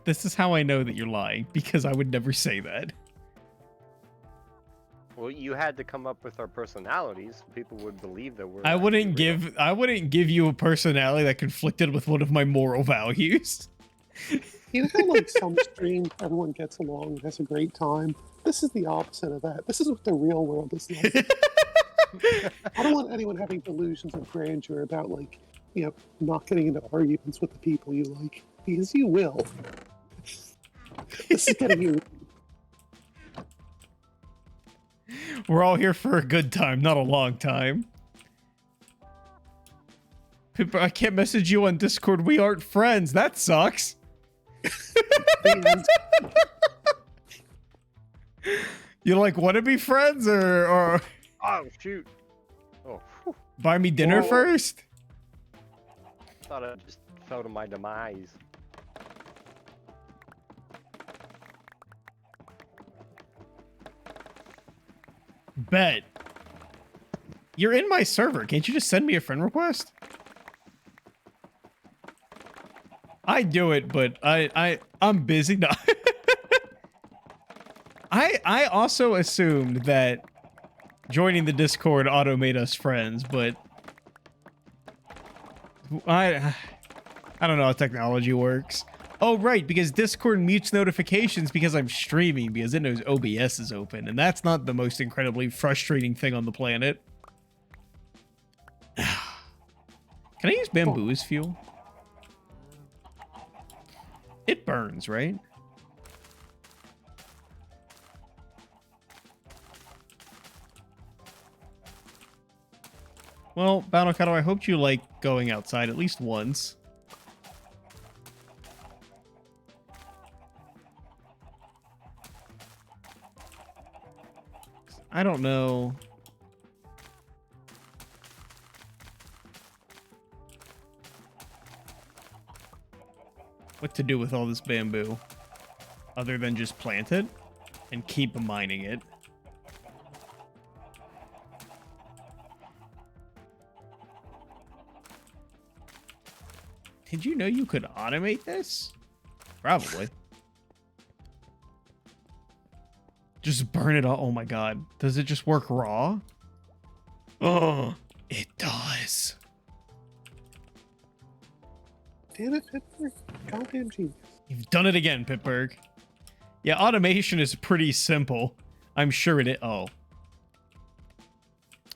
this is how I know that you're lying, because I would never say that. Well, you had to come up with our personalities. People would believe that we're. I wouldn't real. give you a personality that conflicted with one of my moral values. You know how like some stream everyone gets along and has a great time? This is the opposite of that. This is what the real world is like. I don't want anyone having delusions of grandeur about like, you know, not getting into arguments with the people you like. Because you will. This is getting you. We're all here for a good time, not a long time. Pippa, I can't message you on Discord. We aren't friends. That sucks. You like want to be friends or Oh shoot! Oh, whew. buy me dinner Whoa. first? Thought I just fell to my demise. Bet. You're in my server. Can't you just send me a friend request? I do it, but I'm busy now. I also assumed that joining the Discord auto made us friends, but I don't know how technology works. Oh, right, because Discord mutes notifications because I'm streaming, because it knows OBS is open, and that's not the most incredibly frustrating thing on the planet. Can I use bamboo as fuel? It burns, right? Well, Battle I hoped you like going outside at least once. I don't know. What to do with all this bamboo other than just plant it and keep mining it. Did you know you could automate this? Probably. Just burn it all. Oh my god. Does it just work raw? Oh, it does. Damn it, Pittsburgh. Goddamn genius. You've done it again, Pittsburgh. Yeah, automation is pretty simple. I'm sure it is. Oh.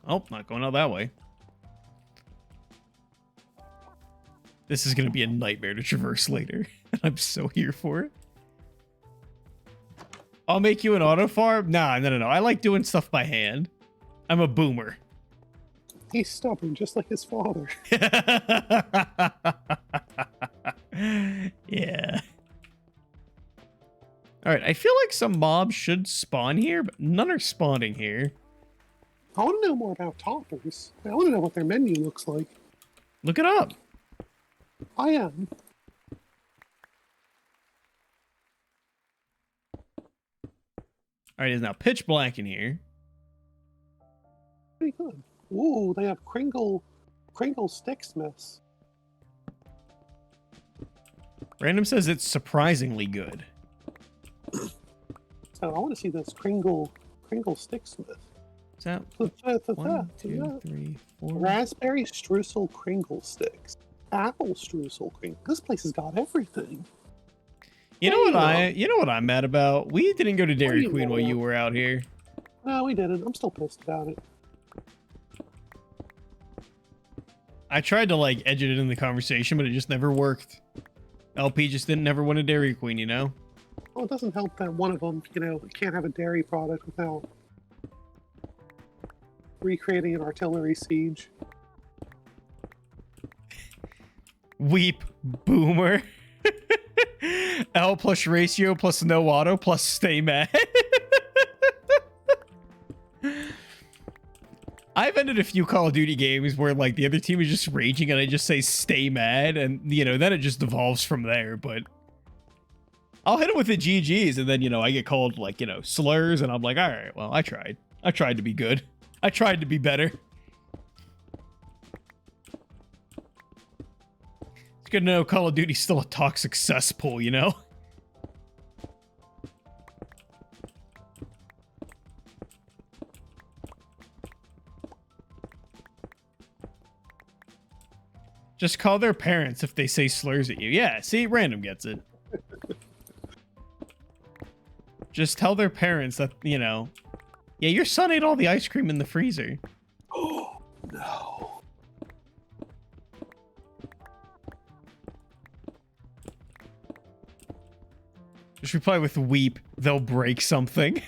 Oh, not going out that way. This is going to be a nightmare to traverse later. And I'm so here for it. I'll make you an auto farm? Nah, no. I like doing stuff by hand. I'm a boomer. He's stubborn, just like his father. Yeah. Alright, I feel like some mobs should spawn here, but none are spawning here. I want to know more about toppers. I want to know what their menu looks like. Look it up. I am. Alright, it's now pitch black in here. Pretty good. Ooh, they have Kringle Sticksmiths. Random says it's surprisingly good. So I want to see this Kringle Sticksmith. Is that 1, 2, 3, 4? Raspberry streusel Kringle sticks. Apple streusel Kringle. This place has got everything. You know what I'm mad about? We didn't go to Dairy Queen while you were out here. No, we didn't. I'm still pissed about it. I tried to like edge it in the conversation, but it just never worked. LP just didn't never want a Dairy Queen, you know? Well, it doesn't help that one of them, can't have a dairy product without recreating an artillery siege. Weep boomer. L plus ratio plus no auto plus stay mad. I've ended a few Call of Duty games where like the other team is just raging and I just say stay mad and then it just devolves from there, but I'll hit it with the GGs and then I get called like slurs and I'm like, all right, well I tried to be good. I tried to be better. It's good to know Call of Duty's still a toxic cesspool, Just call their parents if they say slurs at you. Yeah, see, random gets it. Just tell their parents that, yeah, your son ate all the ice cream in the freezer. Oh, no. Just reply with weep, they'll break something.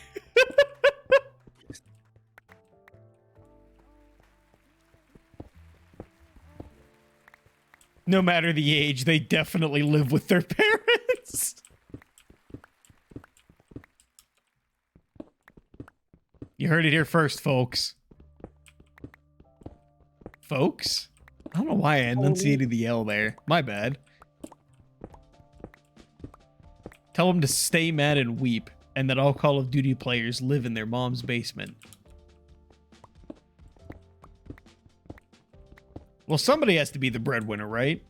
No matter the age, they definitely live with their parents. You heard it here first, folks. Folks? I don't know why I enunciated the L there. My bad. Tell them to stay mad and weep, and that all Call of Duty players live in their mom's basement. Well, somebody has to be the breadwinner, right?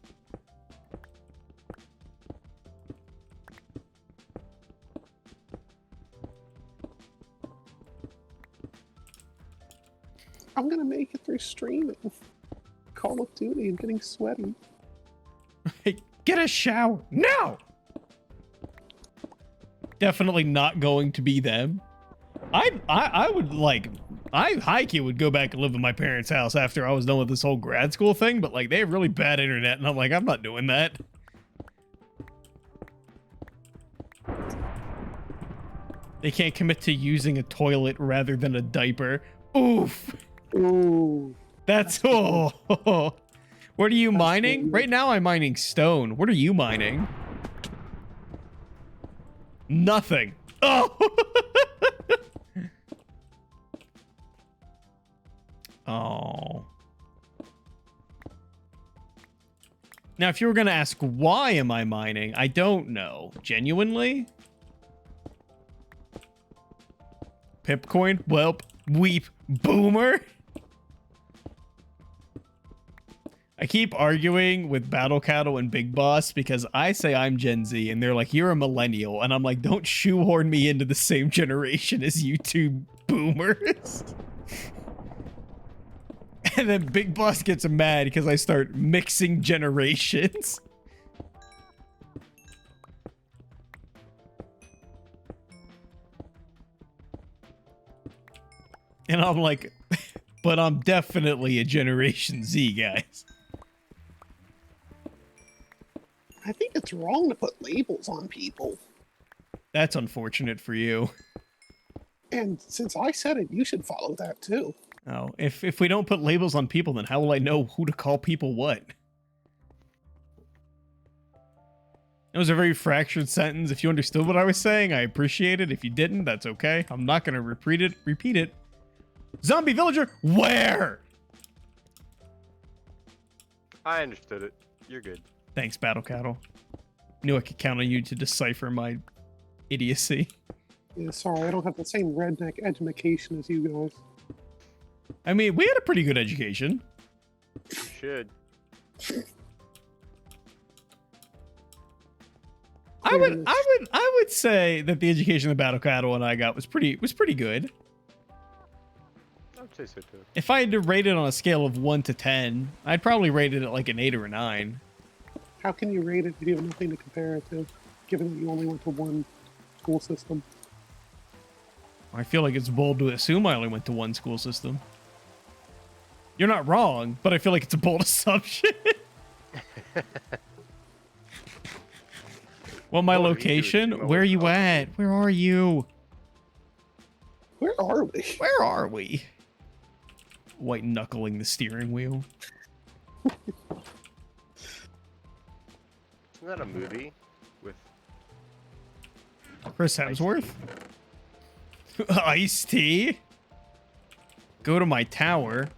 I'm gonna make it through streaming Call of Duty and getting sweaty. Get a shower. No! Definitely not going to be them. I would like... I high-key would go back and live in my parents' house after I was done with this whole grad school thing, but like they have really bad internet and I'm like, I'm not doing that. They can't commit to using a toilet rather than a diaper. Oof. Ooh. That's oh. What are you mining? Right now I'm mining stone. What are you mining? Nothing. Oh. Oh. Now, if you were going to ask why am I mining, I don't know. Genuinely? Pipcoin? Welp. Weep. Boomer? I keep arguing with Battle Cattle and Big Boss because I say I'm Gen Z and they're like, you're a millennial. And I'm like, don't shoehorn me into the same generation as you two boomers. And then Big Boss gets mad because I start mixing generations. And I'm like, but I'm definitely a Generation Z, guys. I think it's wrong to put labels on people. That's unfortunate for you. And since I said it, you should follow that too. Oh, if we don't put labels on people, then how will I know who to call people what? It was a very fractured sentence. If you understood what I was saying, I appreciate it. If you didn't, that's okay. I'm not going to repeat it. Zombie villager, where? I understood it. You're good. Thanks, Battle Cattle. Knew I could count on you to decipher my idiocy. Yeah, sorry, I don't have the same redneck education as you guys. I mean, we had a pretty good education. You should. I would say that the education the Battle Cattle and I got was pretty good. I would say so too. If I had to rate it on a scale of 1 to 10, I'd probably rate it at like an 8 or a 9. How can you rate it if you have nothing to compare it to, given that you only went to one school system? I feel like it's bold to assume I only went to one school system. You're not wrong, but I feel like it's a bold assumption. Well, my location? Where are you at? Where are you? Where are we? Where are we? White knuckling the steering wheel. Isn't that a movie with Chris Hemsworth? Iced tea? Go to my tower.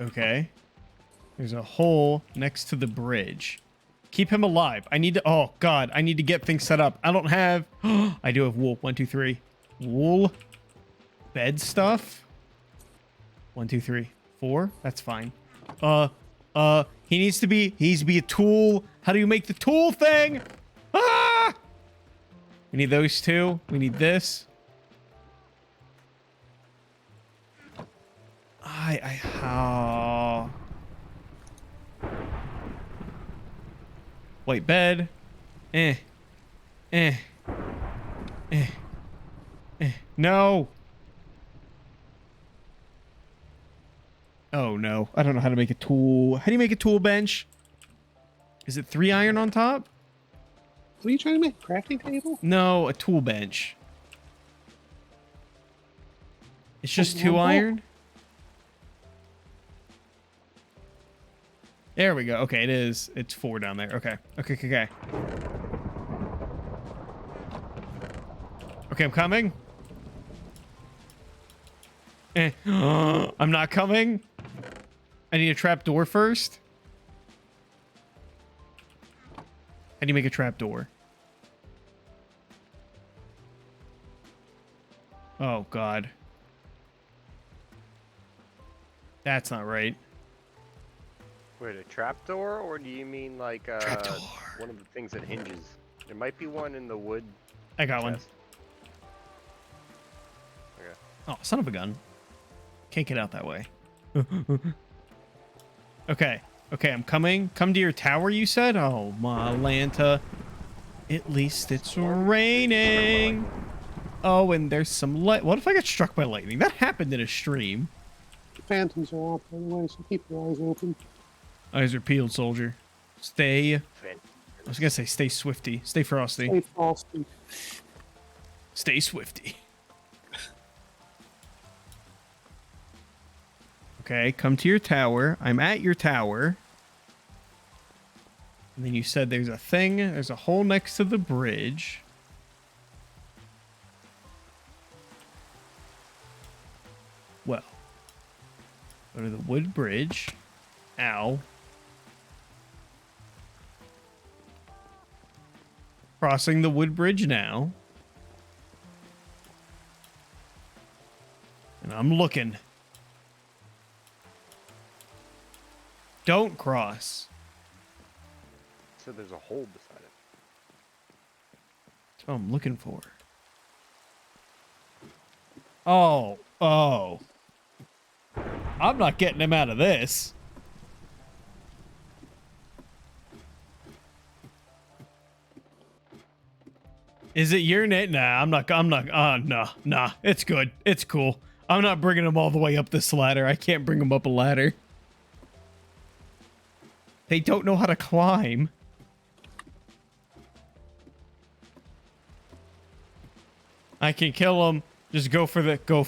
Okay. There's a hole next to the bridge. Keep him alive. I need to... Oh, God. I need to get things set up. I don't have... I do have wool. 1, 2, 3. Wool. Bed stuff. 1, 2, 3, 4. That's fine. He needs to be a tool. How do you make the tool thing? Ah! We need those two. We need this. Oh. White bed. No. Oh no. I don't know how to make a tool. How do you make a tool bench? Is it 3 iron on top? What are you trying to make? A crafting table? No, a tool bench. It's just 2 iron? There we go. Okay, it is. It's 4 down there. Okay. Okay, I'm coming. I'm not coming. I need a trap door first. How do you make a trap door? Oh, God. That's not right. Wait, a trapdoor, or do you mean like one of the things that hinges? There might be one in the wood. I got one. chest. Okay. Oh, son of a gun. Can't get out that way. Okay. Okay, I'm coming. Come to your tower, you said? Oh, my Lanta. At least it's raining. Oh, and there's some light. What if I get struck by lightning? That happened in a stream. The phantoms are off, by the way, so keep your eyes open. Eyes are peeled, soldier. Stay. I Fan- was gonna say stay swifty. Stay frosty. Stay frosty. Stay swifty. Okay, come to your tower. I'm at your tower. And then you said there's a thing. There's a hole next to the bridge. Well, go to the wood bridge. Ow. Crossing the wood bridge now. And I'm looking. Don't cross. So there's a hole beside it. That's what I'm looking for. Oh. I'm not getting him out of this. Is it your net? Nah, nah, it's good. It's cool. I'm not bringing him all the way up this ladder. I can't bring him up a ladder. They don't know how to climb. I can kill him. Just go for it. Go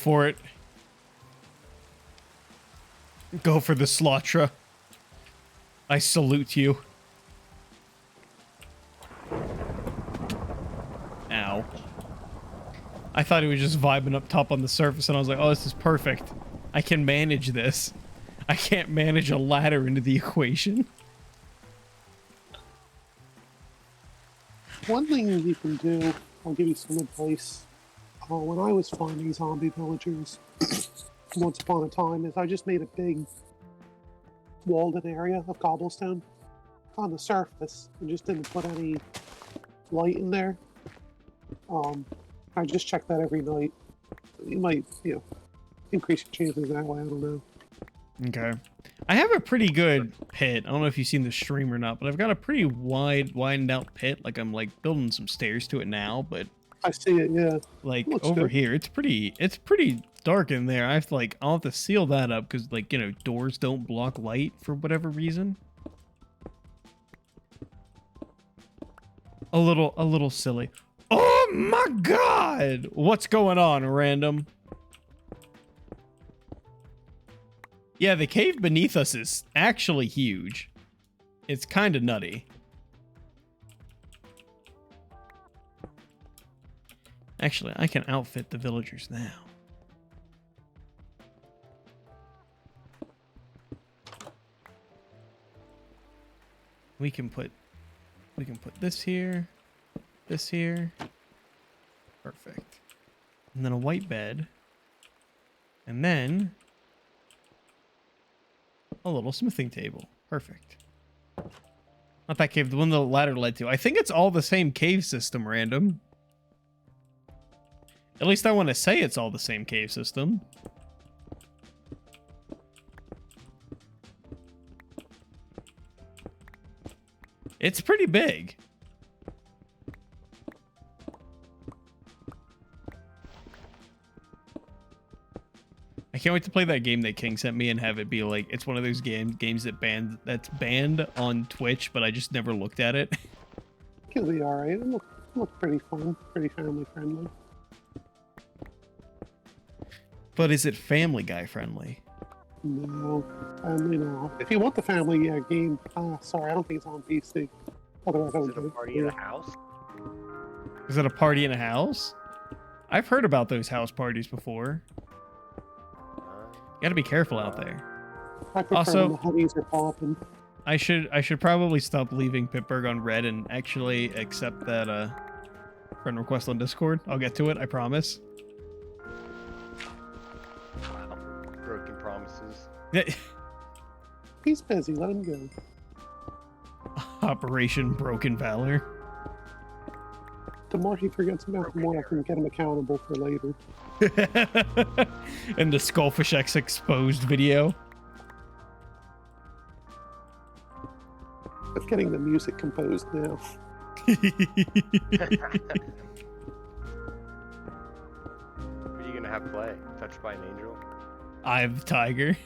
for the Slaughtra. I salute you. Ow. I thought he was just vibing up top on the surface, and I was like, oh, this is perfect. I can manage this. I can't manage a ladder into the equation. One thing you can do, I'll give you some advice. When I was finding zombie villagers once upon a time, is I just made a big walled-in area of cobblestone on the surface and just didn't put any light in there. I just check that every night. You might, increase your chances that way. I don't know. Okay. I have a pretty good pit. I don't know if you've seen the stream or not, but I've got a pretty widened out pit. Like I'm like building some stairs to it now, but I see it, yeah. like Looks over good. here, it's pretty dark in there. I'll have to seal that up because like, doors don't block light for whatever reason. A little silly. Oh my god! What's going on, random? Yeah, the cave beneath us is actually huge. It's kind of nutty. Actually, I can outfit the villagers now. We can put this here, this here. Perfect. And then a white bed. And then a little smithing table. Perfect. Not that cave, the one the ladder led to. I think it's all the same cave system, random. At least I want to say it's all the same cave system. It's pretty big. I can't wait to play that game that King sent me and have it be like, it's one of those games that's banned on Twitch, but I just never looked at it. It'll be alright. It'll look pretty fun, pretty family friendly. But is it Family Guy friendly? No, family no. If you want the family game, sorry, I don't think it's on PC. Otherwise, I Is would it a do party in a house? Is it a party in a house? I've heard about those house parties before. You gotta be careful out there. I prefer Also- when the honeys are popping. I should probably stop leaving Pittsburgh on red and actually accept that friend request on Discord. I'll get to it, I promise. Wow. Broken promises. He's busy, let him go. Operation Broken Valor. The more he forgets about, the more I can get him accountable for later. And the SkullfishX exposed video. I'm getting the music composed now. What are you gonna have play? Touched by an Angel? Eye of the Tiger.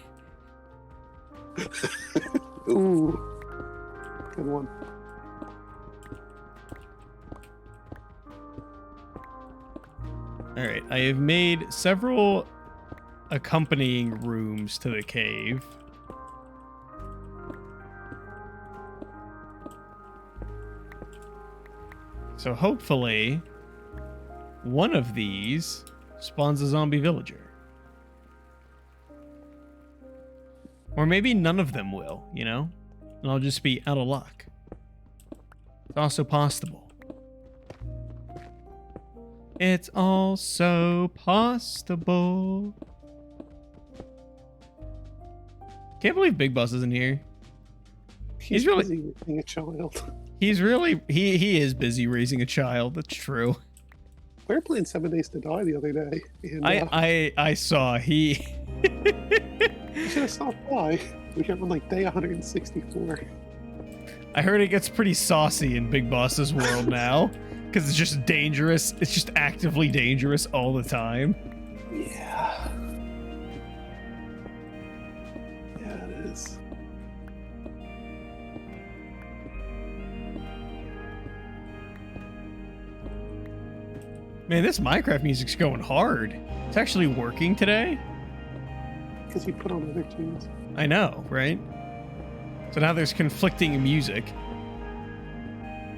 Ooh. Good one. Alright, I have made several accompanying rooms to the cave. So hopefully, one of these spawns a zombie villager. Or maybe none of them will, you know? And I'll just be out of luck. It's also possible. It's also possible. Can't believe Big Boss isn't here. He's really busy raising a child. He's really he is busy raising a child. That's true. We were playing 7 Days to Die the other day. And, I saw he. you should have stopped by. We got on like day 164. I heard it gets pretty saucy in Big Boss's world now, because it's just dangerous. It's just actively dangerous all the time. Yeah. Yeah, it is. Man, this Minecraft music's going hard. It's actually working today. Because you put on other tunes. I know, right? So now there's conflicting music,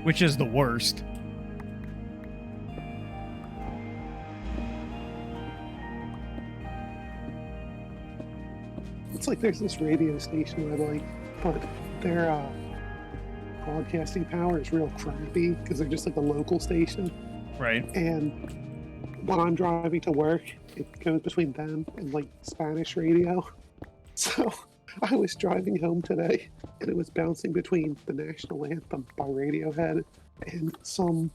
which is the worst. It's like there's this radio station I like, but their broadcasting power is real crappy because they're just like a local station. Right. And when I'm driving to work, it goes between them and like Spanish radio. So I was driving home today and it was bouncing between the national anthem by Radiohead and some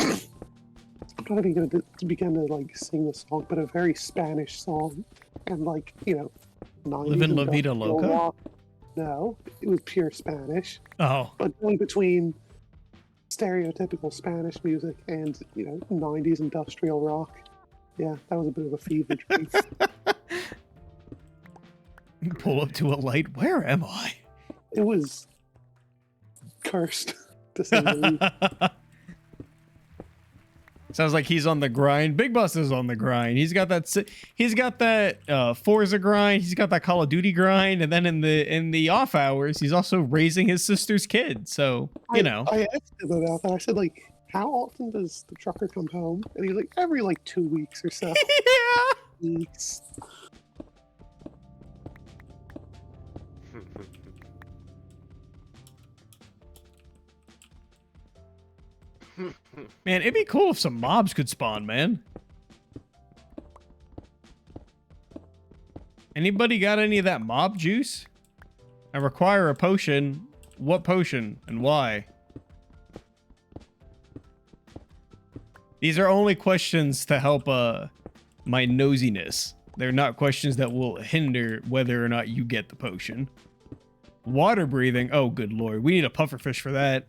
I'm not even going to begin to like sing the song, but a very Spanish song. And like, you know, 90s Livin' La Vida industrial Loca? rock. No, it was pure Spanish. Oh. But going between stereotypical Spanish music and, you know, 90s industrial rock. Yeah, that was a bit of a fever dream. Pull up to a light. Where am I? It was cursed, to say the least. Sounds like he's on the grind. Big Boss is on the grind. He's got that. He's got that Forza grind. He's got that Call of Duty grind, and then in the off hours, he's also raising his sister's kid. So you know. I asked him about that. I said, like, how often does the trucker come home? And he's like, every like 2 weeks or so. Yeah. Weeks. Man, it'd be cool if some mobs could spawn, man. Anybody got any of that mob juice? I require a potion. What potion and why? These are only questions to help my nosiness. They're not questions that will hinder whether or not you get the potion. Water breathing. Oh, good lord. We need a pufferfish for that.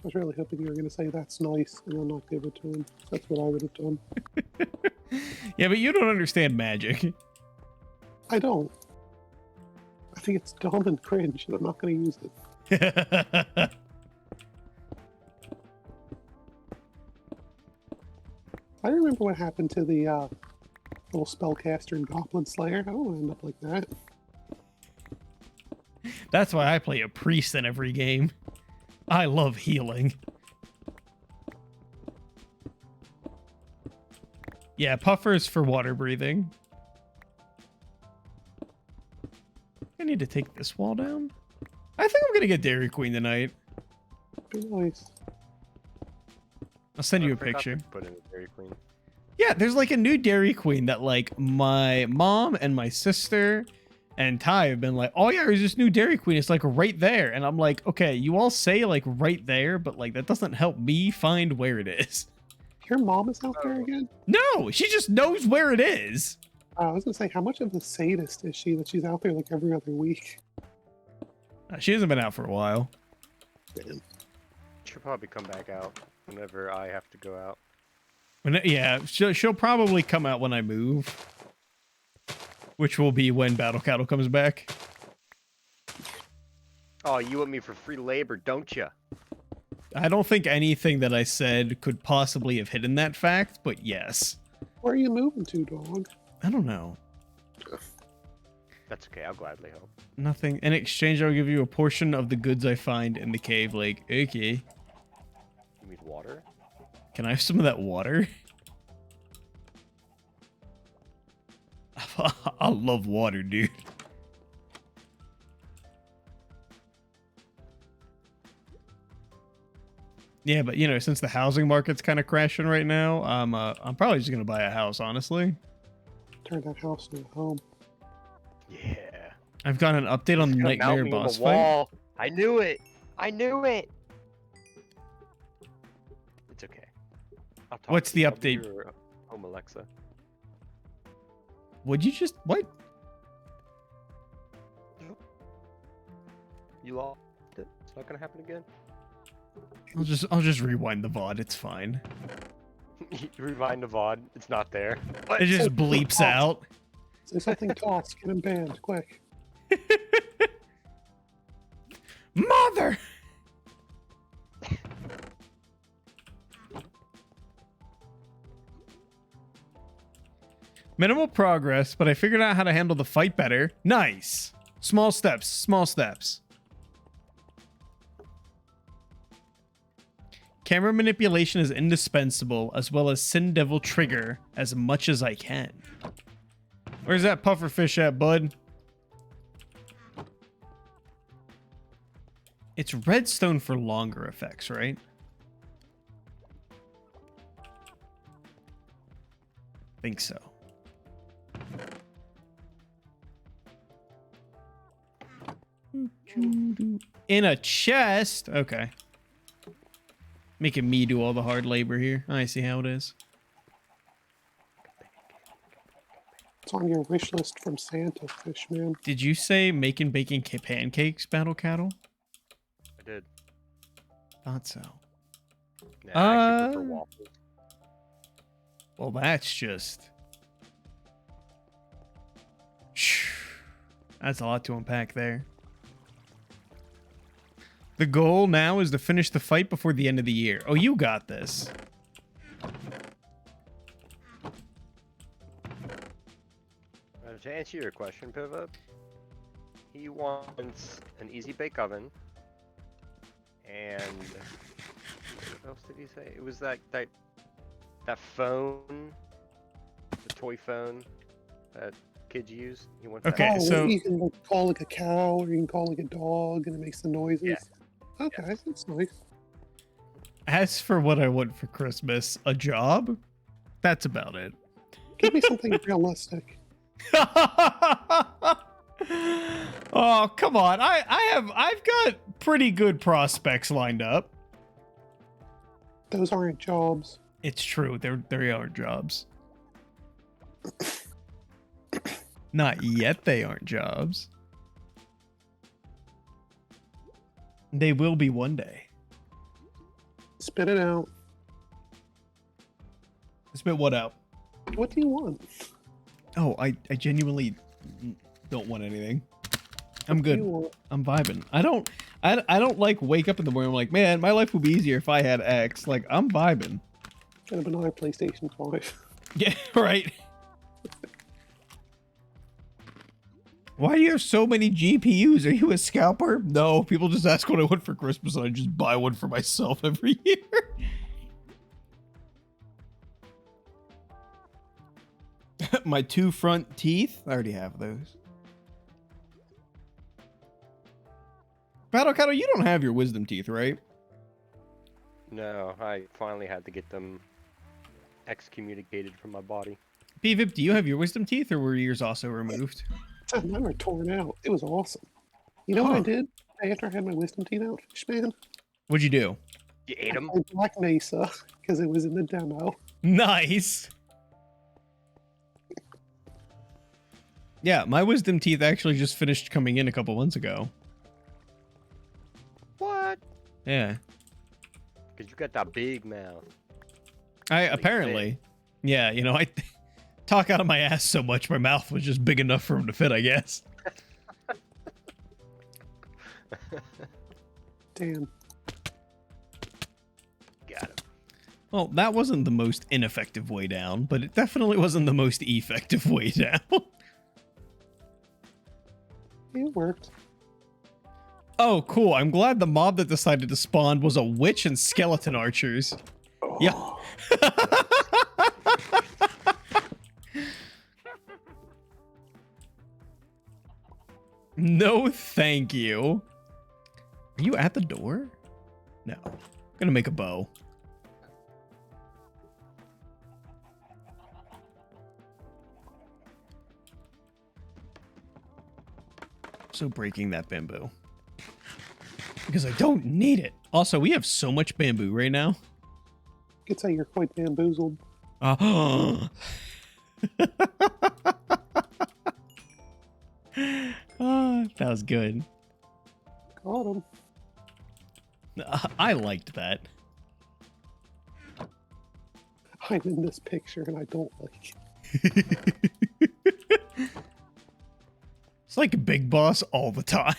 I was really hoping you were going to say that's nice and then not give it to him. That's what I would have done. Yeah, but you don't understand magic. I don't. I think it's dumb and cringe, and I'm not going to use it. I remember what happened to the little spellcaster and Goblin Slayer. I don't want to end up like that. That's why I play a priest in every game. I love healing. Yeah, puffers for water breathing. I need to take this wall down. I think I'm gonna get Dairy Queen tonight. Be nice. I'll send you a I forgot picture. to put in a Dairy Queen. Yeah, there's like a new Dairy Queen that like my mom and my sister and Ty have been like, oh yeah, there's this new Dairy Queen. It's like right there. And I'm like, okay, you all say like right there, but like that doesn't help me find where it is. Your mom is out there again? No, she just knows where it is. I was going to say, how much of a sadist is she that she's out there like every other week? She hasn't been out for a while. Damn. She'll probably come back out whenever I have to go out. Yeah, she'll probably come out when I move. Which will be when Battle Cattle comes back. Oh, you want me for free labor, don't you? I don't think anything that I said could possibly have hidden that fact, but yes. Where are you moving to, dog? I don't know. That's okay. I'll gladly help. Nothing. In exchange, I'll give you a portion of the goods I find in the cave. Like, okay. You need water? Can I have some of that water? I love water, dude. Yeah, but you know, since the housing market's kind of crashing right now, I'm probably just gonna buy a house, honestly. Turn that house into a home. Yeah. I've got an update on the It's gonna mount Nightmare me on the boss fight. wall. I knew it. I knew it. It's okay. I'll talk What's to the you. I'll be update? your home Alexa. Would you just what? You all. It's not gonna happen again. I'll just rewind the VOD. It's fine. You rewind the VOD. It's not there. It just bleeps out. Say something toss. Get him banned, quick. Mother. Minimal progress, but I figured out how to handle the fight better. Nice. Small steps, small steps. Camera manipulation is indispensable, as well as Sin Devil trigger as much as I can. Where's that pufferfish at, bud? It's redstone for longer effects, right? Think so. In a chest? Okay. Making me do all the hard labor here. I see how it is. It's on your wish list from Santa, Fishman. Did you say making bacon pancakes, Battle Cattle? I did. Thought so. Yeah, I actually prefer waffles. Well, that's just... That's a lot to unpack there. The goal now is to finish the fight before the end of the year. Oh, you got this. To answer your question, Pivot, he wants an easy bake oven, and what else did he say? It was that phone, the toy phone that kids use. He wants Okay, Oh, so- you can like, call like a cow or you can call like a dog and it makes the noises. Yeah. Okay, that's nice. As for what I want for Christmas, a job? That's about it. Give me something realistic. Oh, come on. I've got pretty good prospects lined up. Those aren't jobs. It's true. They are jobs. Not yet they aren't jobs. They will be one day. Spit it out. Spit what out? What do you want? Oh, I genuinely don't want anything. I'm What do you good. want? I'm vibing. I don't like wake up in the morning. I'm like, man, my life would be easier if I had X. Like, I'm vibing. Kind of another PlayStation 5. Yeah, right. Why do you have so many GPUs? Are you a scalper? No, people just ask what I want for Christmas and I just buy one for myself every year. My 2 front teeth? I already have those. Battle Cattle, you don't have your wisdom teeth, right? No, I finally had to get them excommunicated from my body. PVIP, do you have your wisdom teeth or were yours also removed? Mine were torn out. It was awesome. You know what I Huh. did after I had my wisdom teeth out, Fishman? What'd you do? You ate them? I Black Mesa because it was in the demo. Nice. Yeah, my wisdom teeth actually just finished coming in a couple months ago. What? Yeah. Because you got that big mouth. I Like apparently. Yeah, you know, I talk out of my ass so much my mouth was just big enough for him to fit, I guess. Damn. Well, that wasn't the most ineffective way down, but it definitely wasn't the most effective way down. It worked. Oh, cool. I'm glad the mob that decided to spawn was a witch and skeleton archers. Oh. Yeah. No, thank you. Are you at the door? No. I'm gonna make a bow. So breaking that bamboo. Because I don't need it. Also, we have so much bamboo right now. You could say you're quite bamboozled. Oh, that was good. Caught him. I liked that. I'm in this picture and I don't like it. It's like a big boss all the time.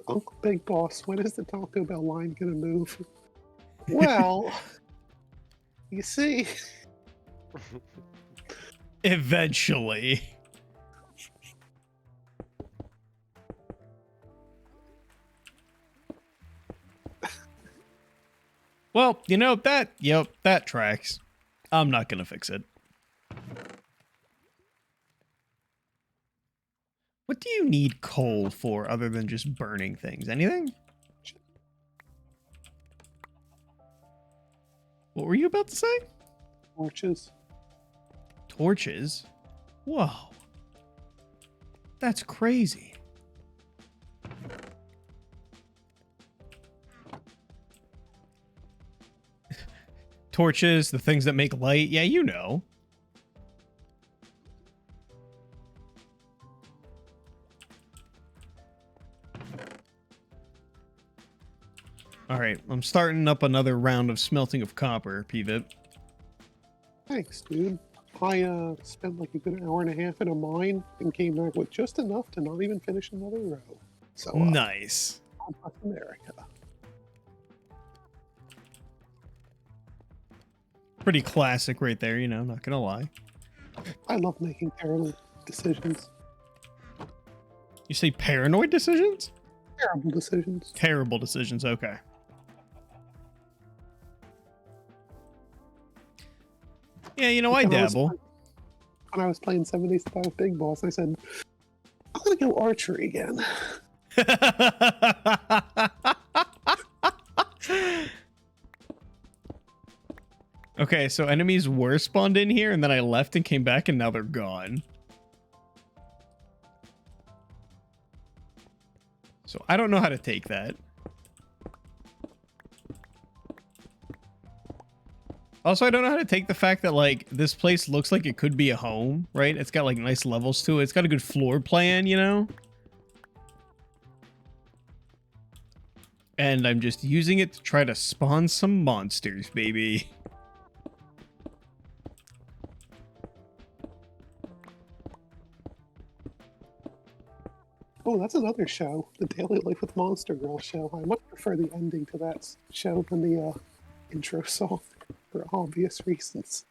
Uncle Big Boss, when is the Taco Bell line gonna move? Well, you see. Eventually. Well, you know, that tracks. I'm not gonna fix it. What do you need coal for other than just burning things? Anything? What were you about to say? Torches. Torches? Whoa. That's crazy. Torches, the things that make light. Yeah, you know. All right, I'm starting up another round of smelting of copper, Pivot. Thanks, dude. I spent like a good hour and a half in a mine and came back with just enough to not even finish another row. So Nice. I'm America. Pretty classic right there, you know, not gonna lie. I love making terrible decisions. You say paranoid decisions? Terrible decisions. Terrible decisions, okay. Yeah, you know, I dabble. When I was playing 7 Days to Die with Big Boss, I said, I'm gonna go archery again. Okay, so enemies were spawned in here, and then I left and came back, and now they're gone. So I don't know how to take that. Also, I don't know how to take the fact that, like, this place looks like it could be a home, right? It's got, like, nice levels to it. It's got a good floor plan, you know? And I'm just using it to try to spawn some monsters, baby. Oh, that's another show. The Daily Life with Monster Girl show. I much prefer the ending to that show than the intro song for obvious reasons.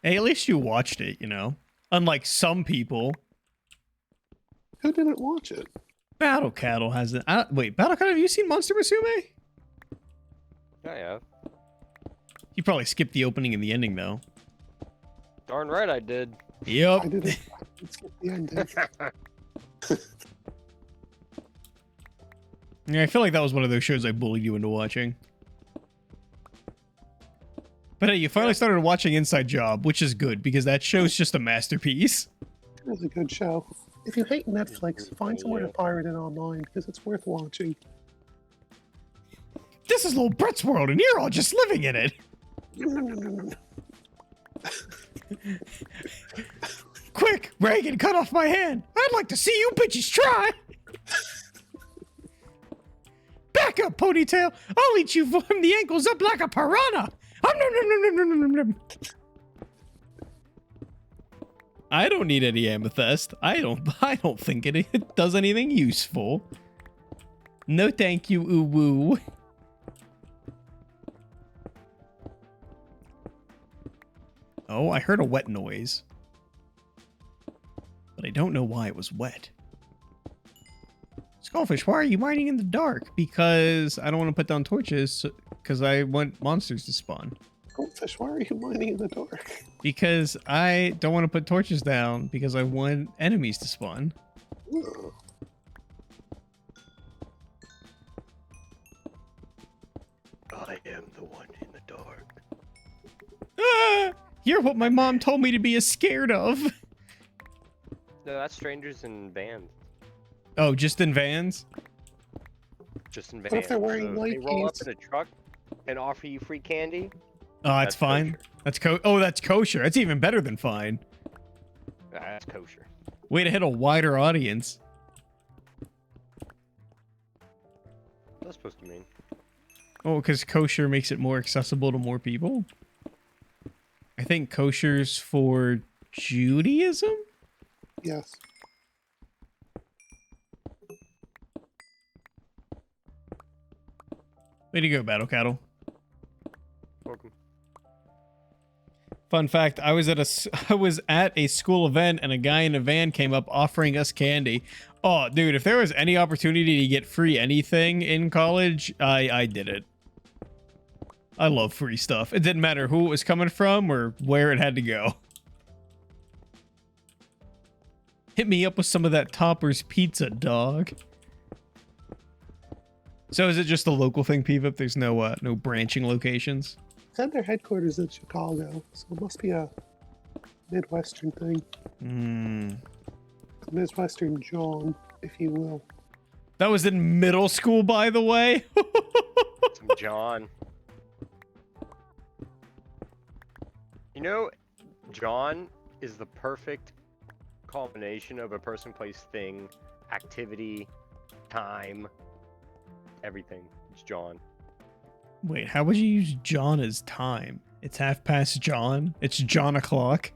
Hey, at least you watched it, you know? Unlike some people. Who didn't watch it? Battle Cattle hasn't. Wait, Battle Cattle, have you seen Monster Musume? Yeah, yeah. You probably skipped the opening and the ending, though. Darn right I did. Yep. I didn't skip the ending. Yeah, I feel like that was one of those shows I bullied you into watching. But hey, you finally started watching Inside Job, which is good, because that show's just a masterpiece. It was a good show. If you hate Netflix, find somewhere to pirate it online, because it's worth watching. This is little Brett's world, and you're all just living in it. No. Quick, Reagan, cut off my hand. I'd like to see you bitches try. Back up, Ponytail. I'll eat you from the ankles up like a piranha. I don't need any amethyst. I don't think it does anything useful. No thank you, woo. Oh, I heard a wet noise. But I don't know why it was wet. Skullfish, why are you mining in the dark? Because I don't want to put down torches, because I want monsters to spawn. Goldfish, why are you mining in the dark? Because I don't want to put torches down, because I want enemies to spawn. Ugh. I am the one in the dark. Ah! You're what my mom told me to be scared of. No, that's strangers in vans. Oh, just in vans? Just in vans. What if they're wearing So light they roll up keys? in a truck and offer you free candy? Oh, that's fine. Kosher. That's kosher. That's even better than fine. That's kosher. Way to hit a wider audience. What's that supposed to mean? Oh, because kosher makes it more accessible to more people? I think kosher's for Judaism? Yes. Way to go, Battle Cattle. Welcome. Fun fact, I was at a school event and a guy in a van came up offering us candy. Oh, dude, if there was any opportunity to get free anything in college, I did it. I love free stuff. It didn't matter who it was coming from or where it had to go. Hit me up with some of that Topper's pizza, dog. So is it just a local thing, Peevip? There's no branching locations? Said their headquarters in Chicago, so it must be a Midwestern thing. Hmm. Midwestern John, if you will. That was in middle school, by the way. Some John. You know, John is the perfect combination of a person, place, thing, activity, time, everything. It's John. Wait, how would you use John as time? It's 1:30 John. It's John o'clock.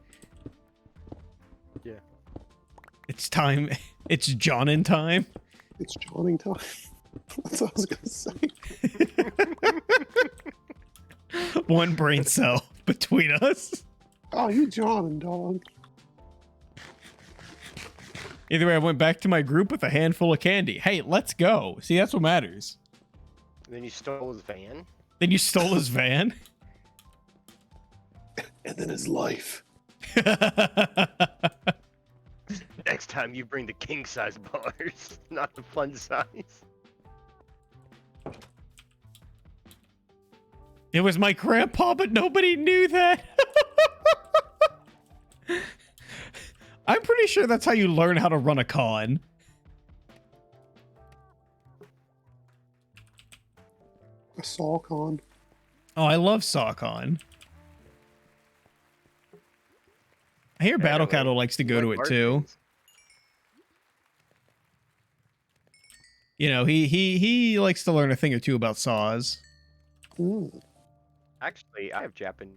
Yeah. It's time. It's John in time. It's Johnning time. That's what I was gonna say. One brain cell between us. Oh, you John, dog. Either way, I went back to my group with a handful of candy. Hey, let's go. See, that's what matters. And then you stole his van. Then you stole his van. And then his life. Next time you bring the king size bars, not the fun size. It was my grandpa, but nobody knew that. I'm pretty sure that's how you learn how to run a con. A SawCon. Oh, I love SawCon. I hear Battle Cattle likes to go to it too. You know, he likes to learn a thing or two about saws. Mm. Actually, I have Japanese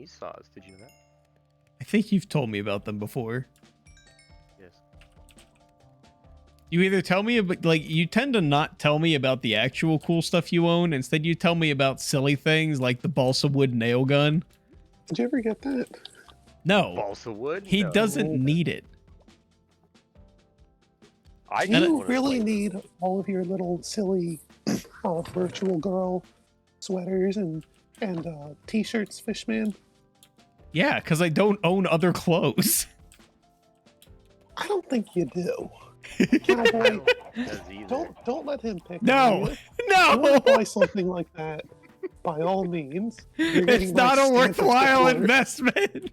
saws. Did you know that? I think you've told me about them before. Yes. You either tell me about, like, you tend to not tell me about the actual cool stuff you own. Instead, you tell me about silly things like the balsa wood nail gun. Did you ever get that? No, Balsa wood? he No. doesn't need it. I Do just you wanna really play- need all of your little silly virtual girl sweaters and t-shirts, Fishman? Yeah, because I don't own other clothes. I don't think you do. I Cowboy, don't think it does either. don't let him pick on No, you. If you want no, to buy something like that, by all means. You're it's getting my not a stamp of worthwhile support. investment.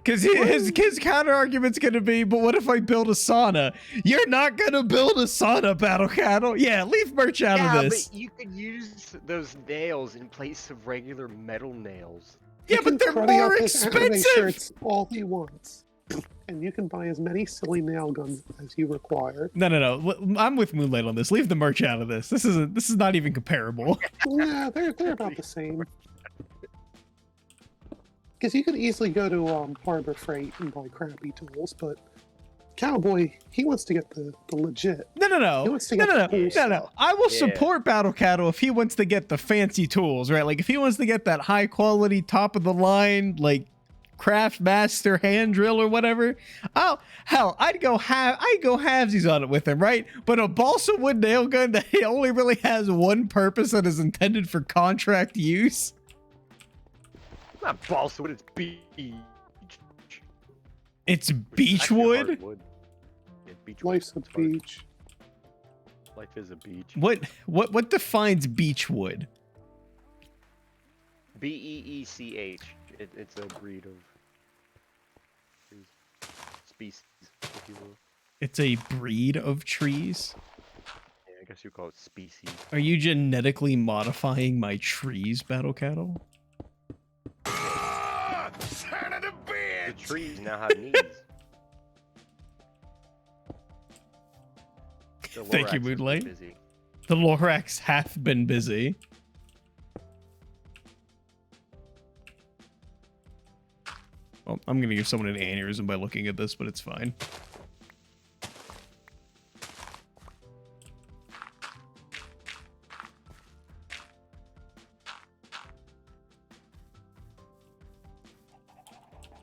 Because his counter argument's gonna be, but what if I build a sauna? You're not gonna build a sauna, Battle Cattle. Yeah, leave merch out of this. But you could use those nails in place of regular metal nails. Yeah, He but can they're cruddy more up his anime expensive. shirts all he wants. And you can buy as many silly nail guns as you require. No. I'm with Moonlight on this. Leave the merch out of this. This is not even comparable. Yeah, they're about the same. Because you could easily go to Harbor Freight and buy crappy tools, but Cowboy, he wants to get the legit. He No. wants to get the cool stuff. I will Yeah. support Battle Cattle if he wants to get the fancy tools, right? Like if he wants to get that high quality, top of the line, like Craft Master hand drill or whatever. Oh hell, I'd go halvesies on it with him, right? But a balsa wood nail gun that only really has one purpose and is intended for contract use. Not balsa wood, it's beech. It's Actually beechwood. hardwood. Yeah, beechwood. Life's a It's hard. beach. Life is a beach. What defines beechwood? Beech. It's a breed of species, if you will. It's a breed of trees. Yeah, I guess you call it species. Are you genetically modifying my trees, Battle Cattle? The trees now have needs. The Thank you, Lorax has been Moonlight. busy. The Lorax hath been busy. Well, I'm gonna give someone an aneurysm by looking at this, but it's fine.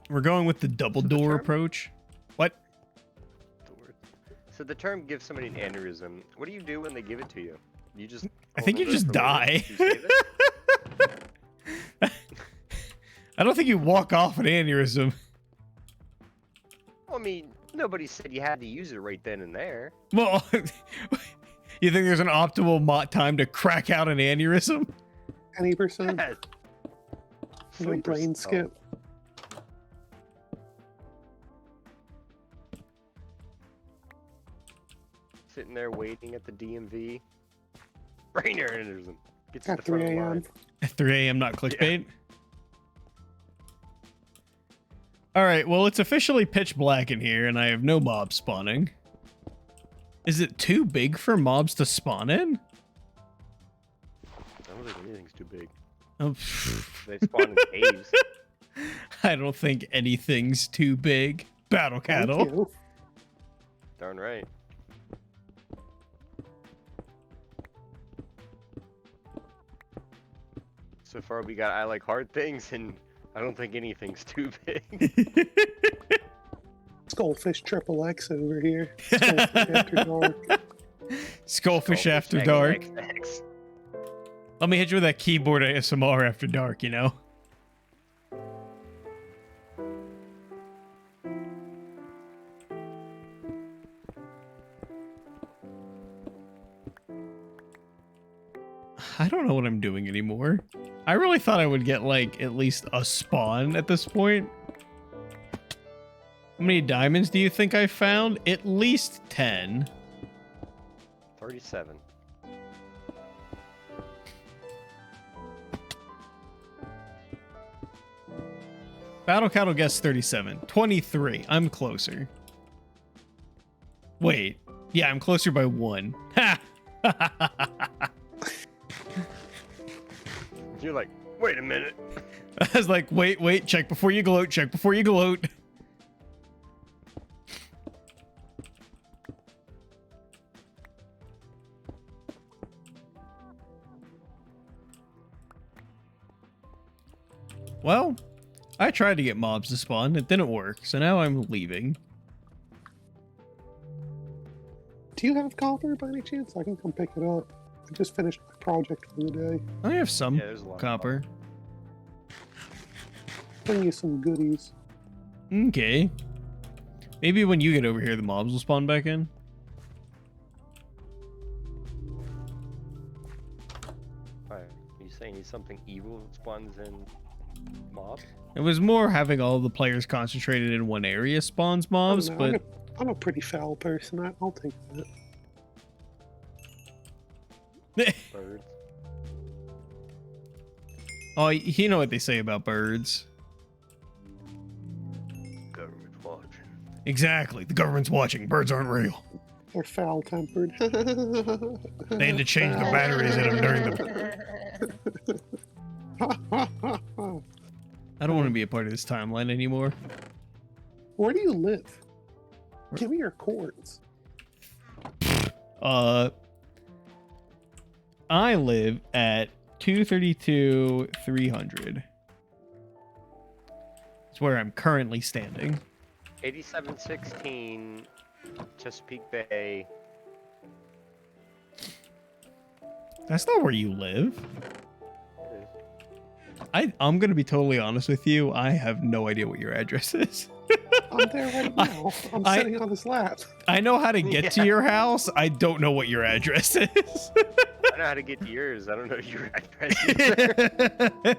We're going with the double So the door term- approach. What? The word. So the term gives somebody an aneurysm. What do you do when they give it to you? You just. I think you hold it just for later? die. You save it? I don't think you walk off an aneurysm. Well, I mean, nobody said you had to use it right then and there. Well, you think there's an optimal time to crack out an aneurysm? Any percent? Yes. No Sleepers- brain oh, skip. Sitting there waiting at the DMV. Brain aneurysm. Gets to At the front 3 of the a.m. line. At 3 a.m. not clickbait. All right, well, it's officially pitch black in here, and I have no mobs spawning. Is it too big for mobs to spawn in? I don't think anything's too big. Oh, They spawn in caves. I don't think anything's too big. Battle Thank cattle. you. Darn right. So far we got I like hard things and I don't think anything's too big. Skullfish XXX over here. Skullfish After Dark. Skullfish after dark. XXX. Let me hit you with that keyboard ASMR after dark, you know? I don't know what I'm doing anymore. I really thought I would get, like, at least a spawn at this point. How many diamonds do you think I found? At least 10. 37. Battle Cattle guessed 37. 23. I'm closer. Wait. Yeah, I'm closer by 1. Ha! You're like, wait a minute. I was like, wait, check before you gloat, check before you gloat. Well, I tried to get mobs to spawn. It didn't work, so now I'm leaving. Do you have copper by any chance? I can come pick it up. I just finished my project for the day. I have some Yeah, there's a lot of copper. Bring you some goodies. Okay. Maybe when you get over here, the mobs will spawn back in. Alright, are you saying something evil spawns in mobs? It was more having all the players concentrated in one area spawns I mobs, don't know, but I'm a pretty foul person. I'll take that. Birds. oh, you know what they say about birds. Government watching. Exactly. The government's watching. Birds aren't real. They're foul tempered. They had to change the batteries in them during the. I don't want to be a part of this timeline anymore. Where do you live? Give me your coords. I live at 232 300. It's where I'm currently standing. 8716 Chesapeake Bay. That's not where you live. I'm gonna be totally honest with you. I have no idea what your address is. I'm there right now. I'm sitting on this lap. I know how to get to your house. I don't know what your address is. I know how to get to yours. I don't know your address either.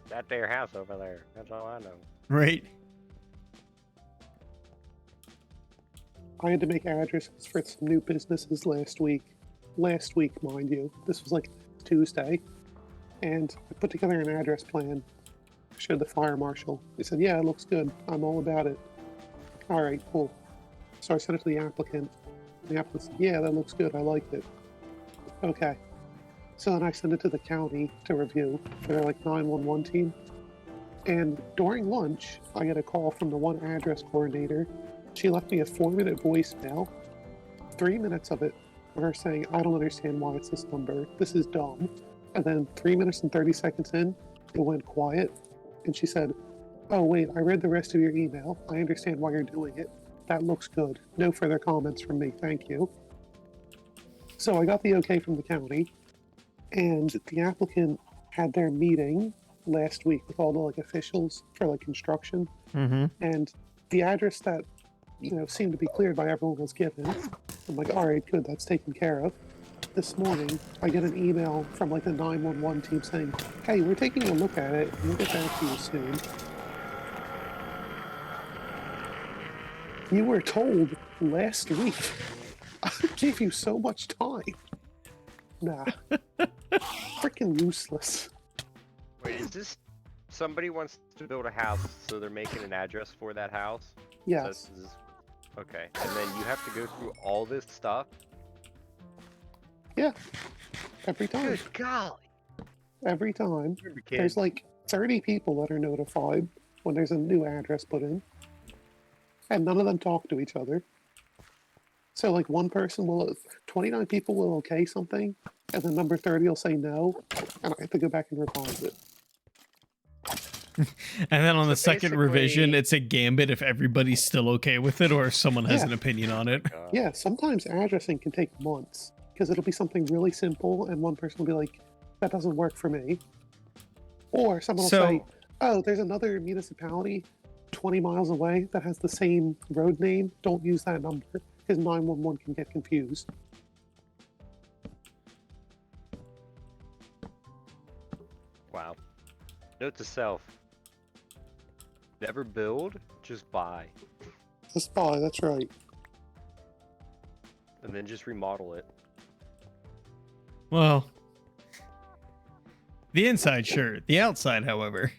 That there house over there. That's all I know. Right. I had to make addresses for some new businesses last week. Last week, mind you. This was like Tuesday. And I put together an address plan. Showed the fire marshal. He said, yeah, it looks good. I'm all about it. All right, cool. So I sent it to the applicant. The applicant said, yeah, that looks good. I liked it. Okay. So then I sent it to the county to review for their like 911 team. And during lunch, I get a call from the one address coordinator. She left me a 4-minute voicemail. 3 minutes of it were her saying, I don't understand why it's this number. This is dumb. And then 3 minutes and 30 seconds in, it went quiet. And she said, oh, wait, I read the rest of your email. I understand why you're doing it. That looks good. No further comments from me. Thank you. So I got the okay from the county. And the applicant had their meeting last week with all the like officials for like construction. Mm-hmm. And the address that, seemed to be cleared by everyone was given. I'm like, all right, good, that's taken care of. This morning, I get an email from like the 911 team saying, hey, we're taking a look at it, and we'll get back to you soon. You were told last week. I gave you so much time. Nah. Freaking useless. Wait, is this somebody wants to build a house, so they're making an address for that house? Yes. Okay, and then you have to go through all this stuff? Yeah. Every time. Good golly. Every time. Remember, There's kids. like 30 people that are notified when there's a new address put in. And none of them talk to each other. So like 29 people will okay something, and then number 30 will say no, and I have to go back and revise it. And then on the So second revision, basically- it's a gambit if everybody's still okay with it or if someone has Yeah. an opinion on it. Yeah, sometimes addressing can take months, because it'll be something really simple, and one person will be like, that doesn't work for me. Or someone will say, oh, there's another municipality 20 miles away that has the same road name. Don't use that number, because 911 can get confused. Wow. Note to self. Never build, just buy. The spy, that's right. And then just remodel it. Well, the inside, sure. The outside, however.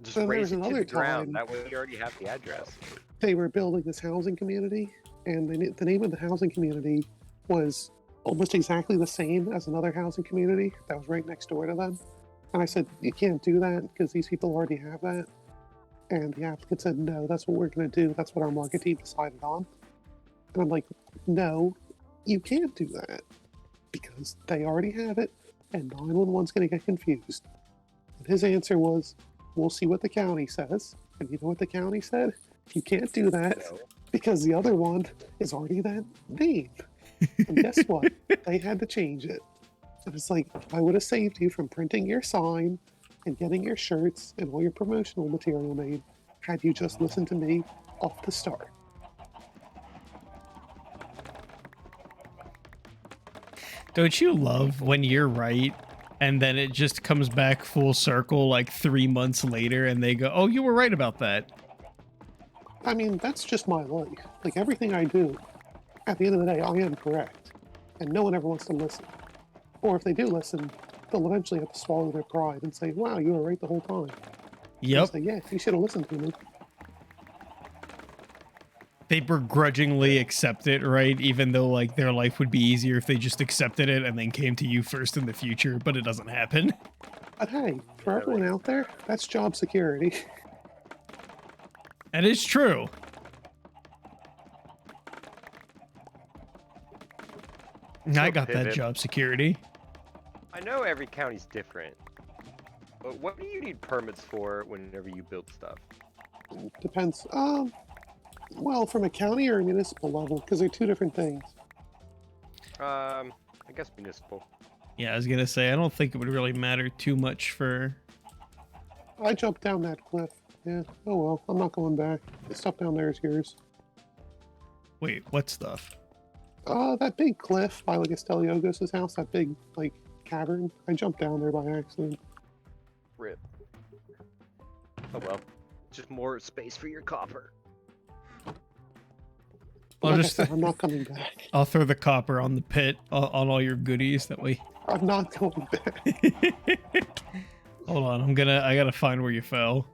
Just Then raise there's it to another the ground. time- That way you already have the address. They were building this housing community, and the name of the housing community was almost exactly the same as another housing community that was right next door to them. And I said, you can't do that because these people already have that. And the applicant said, no, that's what we're going to do. That's what our market team decided on. And I'm like, no, you can't do that because they already have it, and 911's going to get confused. And his answer was, we'll see what the county says. And you know what the county said? You can't do that No. because the other one is already that name. And guess what? They had to change it. And it's like, I would have saved you from printing your sign and getting your shirts and all your promotional material made had you just listened to me off the start. Don't you love when you're right and then it just comes back full circle like 3 months later and they go, oh, you were right about that? I mean, that's just my life. Like, everything I do, at the end of the day, I am correct. And no one ever wants to listen. Or if they do listen, they'll eventually have to swallow their pride and say, wow, you were right the whole time. Yep. Say, yeah, you should have listened to me. they begrudgingly accept it, right? Even though like their life would be easier if they just accepted it and then came to you first in the future, but it doesn't happen. But hey, for Yeah, everyone out there, that's job security. That is true. I got that pivot. job security. I know every county's different, but what do you need permits for whenever you build stuff? Depends. Well, from a county or a municipal level, because they're two different things. I guess municipal. Yeah, I was gonna say I don't think it would really matter too much for. I jumped down that cliff. Yeah. Oh well, I'm not going back. The stuff down there is yours. Wait, what stuff? That big cliff by like Esteliogos' house, that big like cavern. I jumped down there by accident. Rip. Oh well. Just more space for your copper. I'll Like just. I said, I'm not coming back. I'll throw the copper on the pit on all your goodies. That way. I'm not going back. Hold on, I gotta find where you fell.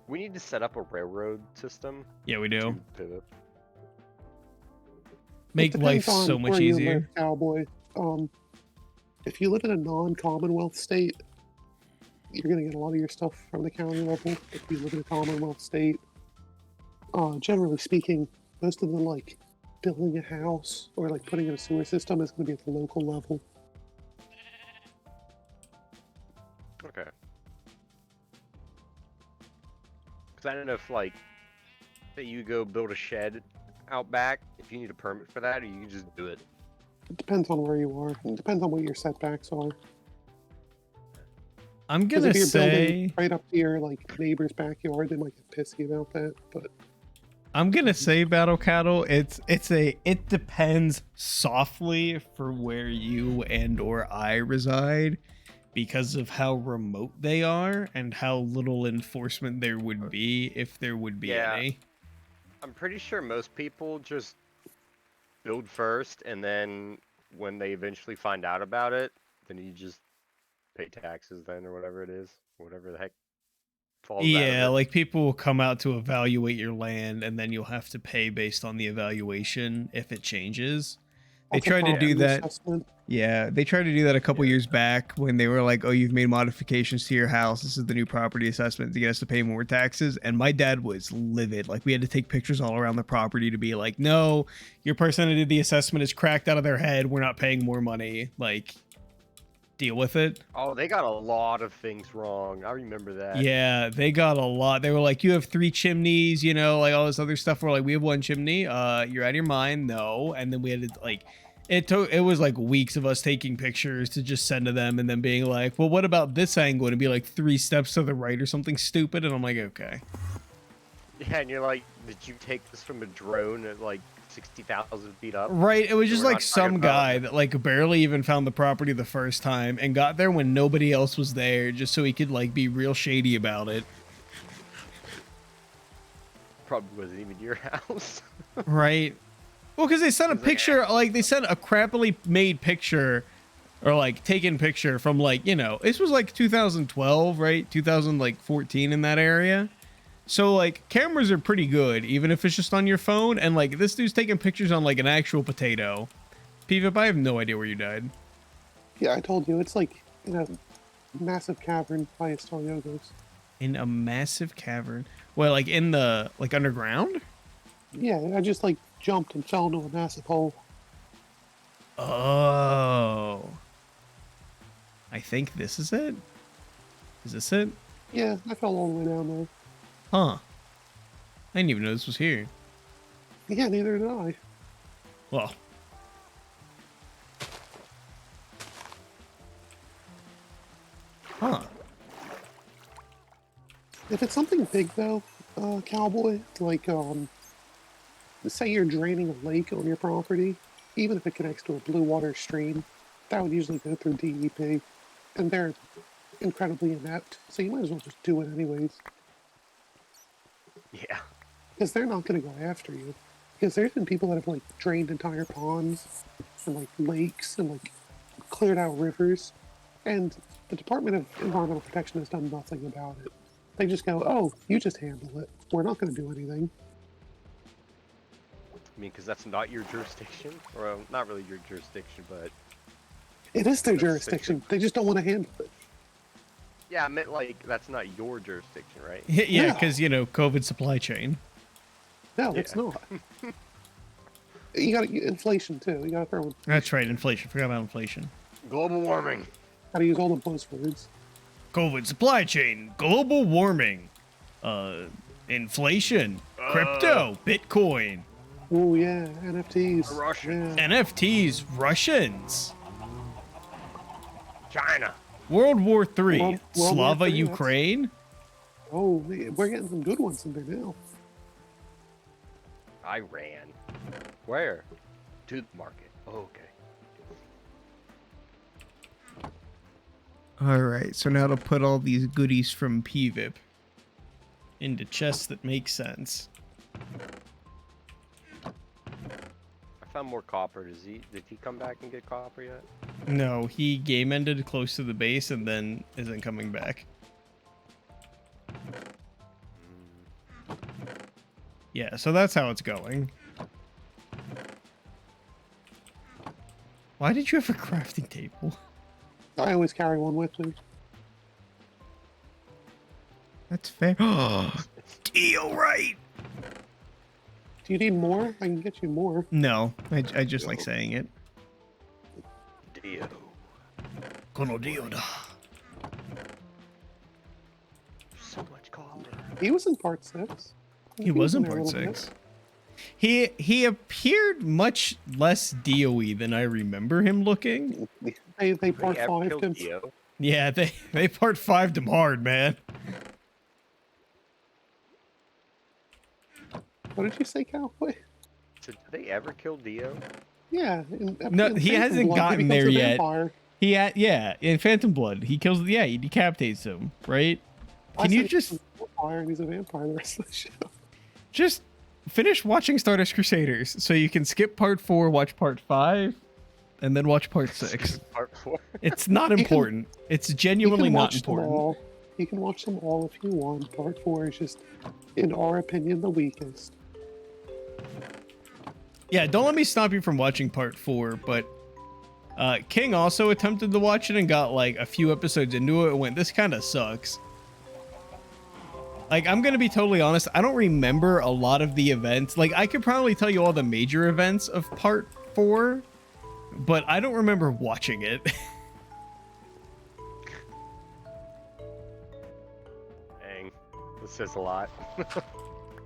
We need to set up a railroad system. Yeah, we do. To pivot. Make life Depends on so much where you easier. live, cowboy. If you live in a non-Commonwealth state, you're gonna get a lot of your stuff from the county level. If you live in a Commonwealth state, generally speaking, most of the like building a house or like putting in a sewer system is gonna be at the local level. Okay. Because I don't know if like that you go build a shed out back, if you need a permit for that, or you can just do it. It depends on where you are. It depends on what your setbacks are. I'm Because gonna if you're say. building right up to your like neighbor's backyard, they might get pissy about that. But I'm gonna say Battle Cattle. It depends softly for where you and or I reside, because of how remote they are and how little enforcement there would be if there would be Yeah. any. I'm pretty sure most people just build first, and then when they eventually find out about it, then you just pay taxes then, or whatever it is, whatever the heck falls out Yeah, of it. like people will come out to evaluate your land, and then you'll have to pay based on the evaluation if it changes. They that's a tried to do property that. assessment. Yeah, they tried to do that a couple years back when they were like, "Oh, you've made modifications to your house. This is the new property assessment to get us to pay more taxes." And my dad was livid. Like we had to take pictures all around the property to be like, "No, your person that did the assessment is cracked out of their head. We're not paying more money. Like, deal with it." Oh, they got a lot of things wrong. I remember that. Yeah, they got a lot. They were like, "You have 3 chimneys, you know, like all this other stuff." We're like, "We have 1 chimney. You're out of your mind." No. And then we had to like it was like weeks of us taking pictures to just send to them and then being like, "Well, what about this angle?" And it'd be like 3 steps to the right or something stupid, and I'm like, "Okay." Yeah, and you're like, did you take this from a drone at like 60,000 feet up? Right, it was just We're like not talking some about- guy that like barely even found the property the first time and got there when nobody else was there just so he could like be real shady about it. Probably wasn't even your house. Right. Well, because they sent a He's like, picture, like they sent a crappily made picture or like taken picture from like, you know, this was like 2012, right? 2014 in that area. So like cameras are pretty good, even if it's just on your phone. And like this dude's taking pictures on like an actual potato. Pivip, I have no idea where you died. Yeah, I told you it's like in a massive cavern by Esteliogos. In a massive cavern. Well, like in the like underground? Yeah, I just like jumped and fell into a massive hole. Oh. I think this is it. Is this it? Yeah, I fell all the way down there. Huh. I didn't even know this was here. Yeah, neither did I. Well. Huh. If it's something big though, cowboy, like say you're draining a lake on your property, even if it connects to a blue water stream, that would usually go through DEP, and they're incredibly inept, so you might as well just do it anyways, Yeah. because they're not going to go after you. Because there's been people that have like drained entire ponds and like lakes and like cleared out rivers, and the Department of Environmental Protection has done nothing about it. They just go, "Oh, you just handle it. We're not going to do anything." I mean, because that's not your jurisdiction, or not really your jurisdiction, but It is their That's jurisdiction. They just don't want to handle it. yeah, I meant like that's not your jurisdiction, right? Yeah, No. because you know, COVID supply chain. No, Yeah. it's not. You got inflation too. You got to throw in. That's right, inflation. Forgot about inflation. Global warming. Got to use all the buzzwords. COVID supply chain, global warming, inflation, crypto, Bitcoin, Oh yeah, NFTs. Russian. Yeah. NFTs, Russians, China. World War III, World War Slava, III, that's- Ukraine. Oh, we're getting some good ones in there now. Iran. Where? To the market. Oh, okay. All right, so now to put all these goodies from PVIP into chests that make sense. I found more copper. Did he come back and get copper yet? No, he game ended close to the base and then isn't coming back. Yeah, so that's how it's going. Why did you have a crafting table? I always carry one with me. That's fair. Deal right. Do you need more? I can get you more. No, I just like saying it. Dio. Kono Dioda. So much copper. He was in part 6. He was in there a part little bit. 6. He appeared much less DOE than I remember him looking. They Did part he ever 5'd kill him. Dio? Yeah, they part 5'd him hard, man. What did you say, Cowboy? So did they ever kill Dio? Yeah. No, in he Phantom hasn't Blood, gotten he becomes there a yet. vampire. He had, yeah, in Phantom Blood, he kills, yeah, he decapitates him, right? Can you just He's a vampire and he's a vampire the rest of the show. just finish watching Stardust Crusaders so you can skip part 4, watch part 5, and then watch part 6. Part 4. It's not can- important. It's You genuinely can not watch them important. all. You can watch them all if you want. Part 4 is just, in our opinion, the weakest. Yeah, don't let me stop you from watching part 4, but King also attempted to watch it and got like a few episodes into it and went, this kind of sucks. Like, I'm gonna be totally honest, I don't remember a lot of the events. Like, I could probably tell you all the major events of part 4, but I don't remember watching it. Dang. This says a lot.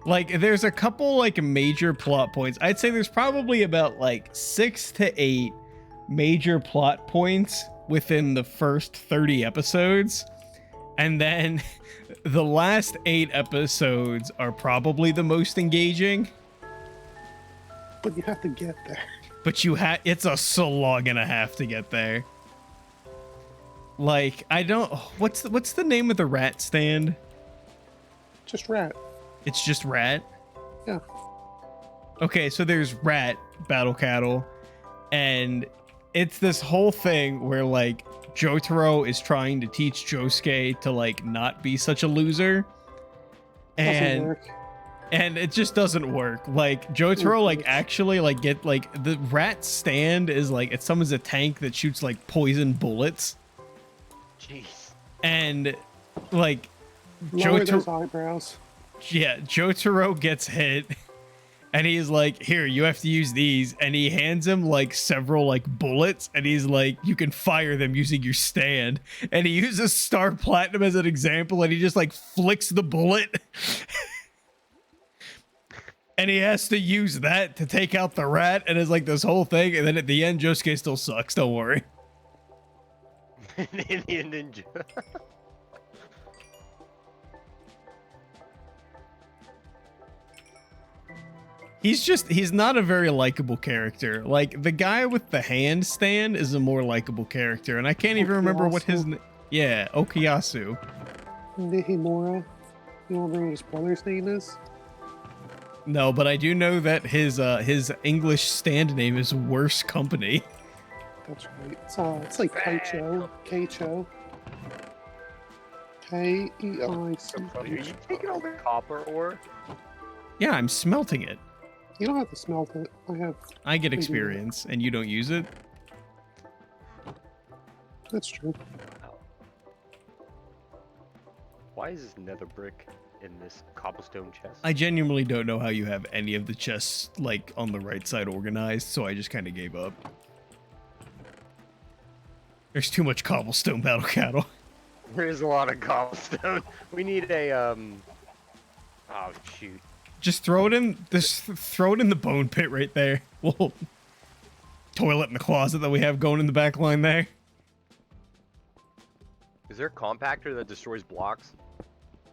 Like, there's a couple like major plot points. I'd say there's probably about like 6 to 8 major plot points within the first 30 episodes. And then the last 8 episodes are probably the most engaging. But you have to get there. But it's a slog and a half to get there. Like, I don't, what's the name of the rat stand? Just rat. It's just rat. Yeah. Okay, so there's rat battle cattle, and it's this whole thing where like Jotaro is trying to teach Josuke to like not be such a loser, Doesn't and work. it just doesn't work. Like Jotaro like actually like get like the rat stand is like it summons a tank that shoots like poison bullets, Jeez. and like Lower Jotaro. those eyebrows. Yeah, Jotaro gets hit, and he's like, here, you have to use these, and he hands him like several like bullets, and he's like, you can fire them using your stand, and he uses Star Platinum as an example, and he just like flicks the bullet, and he has to use that to take out the rat, and it's like this whole thing, and then at the end, Josuke still sucks, don't worry. Indian ninja. He's not a very likable character. Like, the guy with the handstand is a more likable character, and I can't even remember what his name. Yeah, Okuyasu. Nihimura. You don't remember what his brother's name is? No, but I do know that his English stand name is Worse Company. That's right. It's like Keicho. Keicho. K-E-I-C-H. Are you taking all the copper ore? Yeah, I'm smelting it. You don't have to smelt it. I get do that. experience, and you don't use it. That's true. Wow. Why is this nether brick in this cobblestone chest? I genuinely don't know how you have any of the chests, like, on the right side organized, so I just kind of gave up. There's too much cobblestone, Battle Cattle. There is a lot of cobblestone. We need a, Oh, shoot. Just throw it in, throw it in the bone pit right there. We'll toilet in the closet that we have going in the back line there. Is there a compactor that destroys blocks?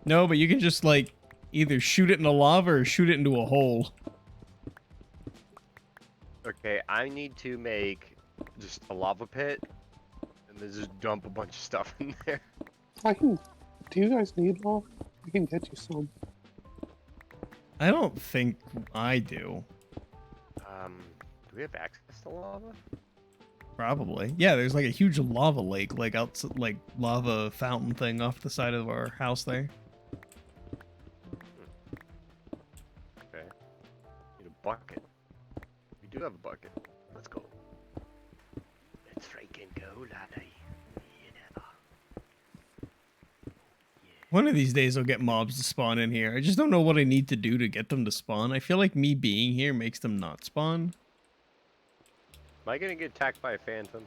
No, but you can just, like, either shoot it in the lava or shoot it into a hole. Okay, I need to make just a lava pit and then just dump a bunch of stuff in there. Do you guys need lava? I can get you some. I don't think I do. Do we have access to lava? Probably. Yeah, there's like a huge lava lake, like outside, like lava fountain thing off the side of our house there. Okay. Need a bucket. We do have a bucket. Let's go. Let's freaking go, laddie. One of these days I'll get mobs to spawn in here. I just don't know what I need to do to get them to spawn. I feel like me being here makes them not spawn. Am I gonna get attacked by a phantom?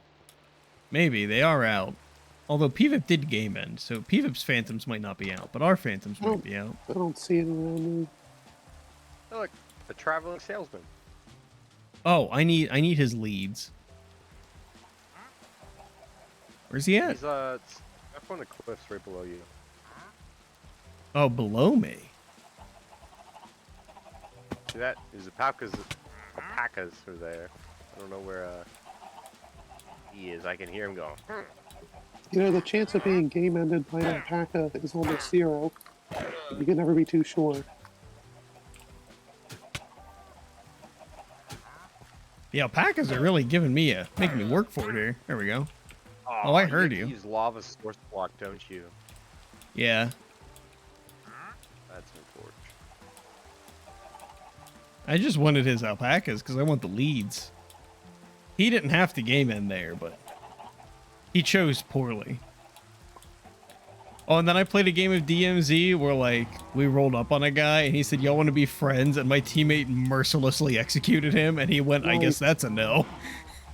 Maybe, they are out. Although PVIP did game end, so PVIP's phantoms might not be out, but our phantoms might be out. I don't see it around me. Oh, look, a traveling salesman. Oh, I need his leads. Where's he at? He's up on the cliffs right below you. Oh, below me. See that? There's alpacas are there. I don't know where he is. I can hear him go. You know, the chance of being game ended by an alpaca is almost 0. You can never be too sure. The alpacas are really making me work for it here. There we go. Oh, I heard you. Use lava source block, don't you? Yeah. That's unfortunate. I just wanted his alpacas because I want the leads. He didn't have to game in there, but he chose poorly. Oh, and then I played a game of DMZ where, like, we rolled up on a guy and he said, y'all want to be friends? And my teammate mercilessly executed him and he went, I guess that's a no.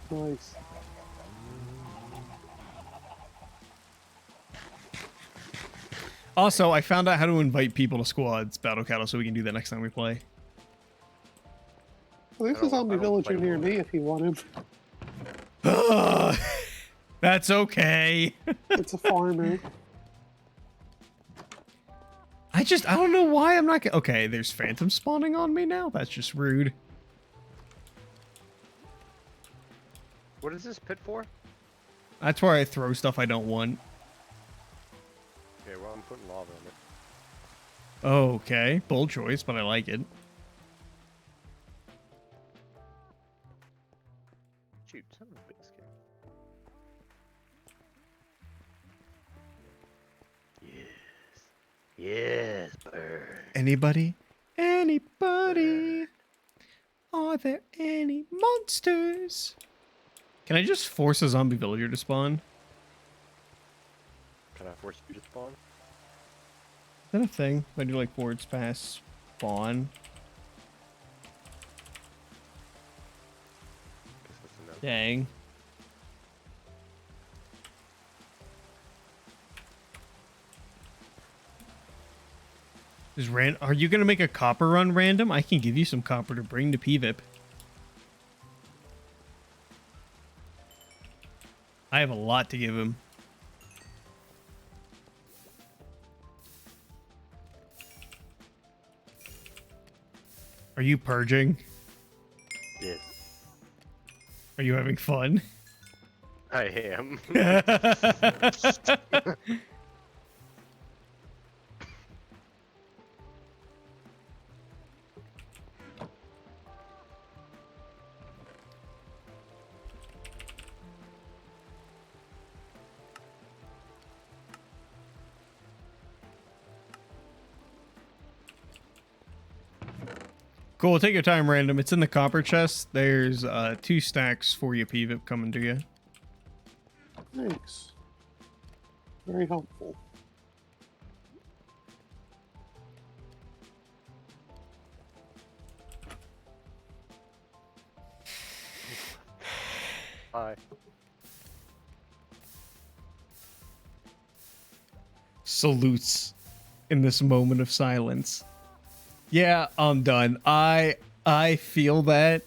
Nice. Also, I found out how to invite people to squads, Battle Cattle, so we can do that next time we play. Well, there's a zombie villager near me if you want him. That's okay. It's a farmer. I don't know why I'm not okay, there's phantoms spawning on me now? That's just rude. What is this pit for? That's where I throw stuff I don't want. Okay, well, I'm putting lava in it. Okay, bold choice, but I like it. Shoot, son of a biscuit. Yes. Yes, bird. Anybody? Anybody? Are there any monsters? Can I just force a zombie villager to spawn? Can I force you to spawn? Is that a thing? I do like forwards pass spawn. Guess that's a no. Dang. Are you gonna make a copper run random? I can give you some copper to bring to PVIP. I have a lot to give him. Are you purging? Yes. Are you having fun? I am. Cool, take your time, random. It's in the copper chest. There's 2 stacks for you, PVIP, coming to you. Thanks. Very helpful. Bye. Salutes in this moment of silence. Yeah, I'm done. I feel that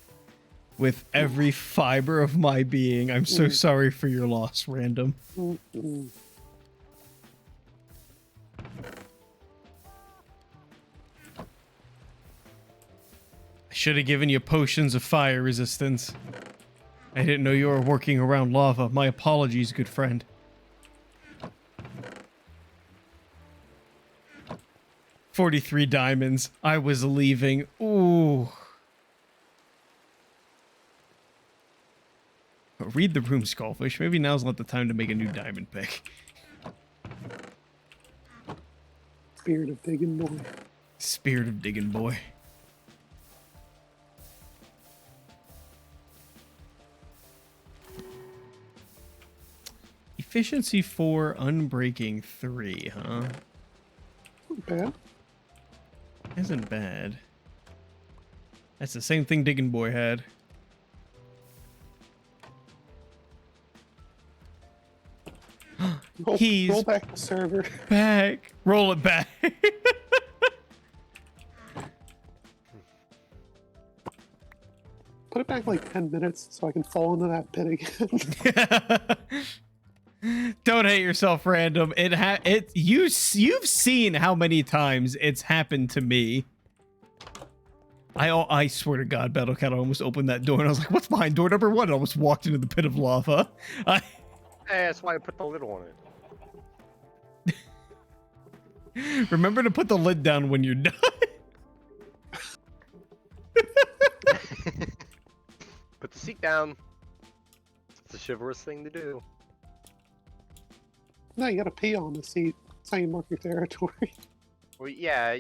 with every fiber of my being. I'm so sorry for your loss, random. Mm-mm. I should have given you potions of fire resistance. I didn't know you were working around lava. My apologies, good friend. $43 diamonds. I was leaving. Ooh. Read the room, Skullfish. Maybe now's not the time to make a new diamond pick. Spirit of digging boy. Spirit of digging boy. Efficiency 4, unbreaking 3, huh? Not bad. Isn't bad. That's the same thing Diggin' Boy had. He's roll back the server. back. Roll it back. Put it back like 10 minutes so I can fall into that pit again. Don't hate yourself, random. You've seen how many times it's happened to me. I swear to God, Battlecat, I almost opened that door and I was like, "What's behind door number 1?" I almost walked into the pit of lava. Hey, that's why I put the lid on it. Remember to put the lid down when you're done. Put the seat down. It's a chivalrous thing to do. No, you gotta pee on the seat. That's how you mark your territory. Well, yeah,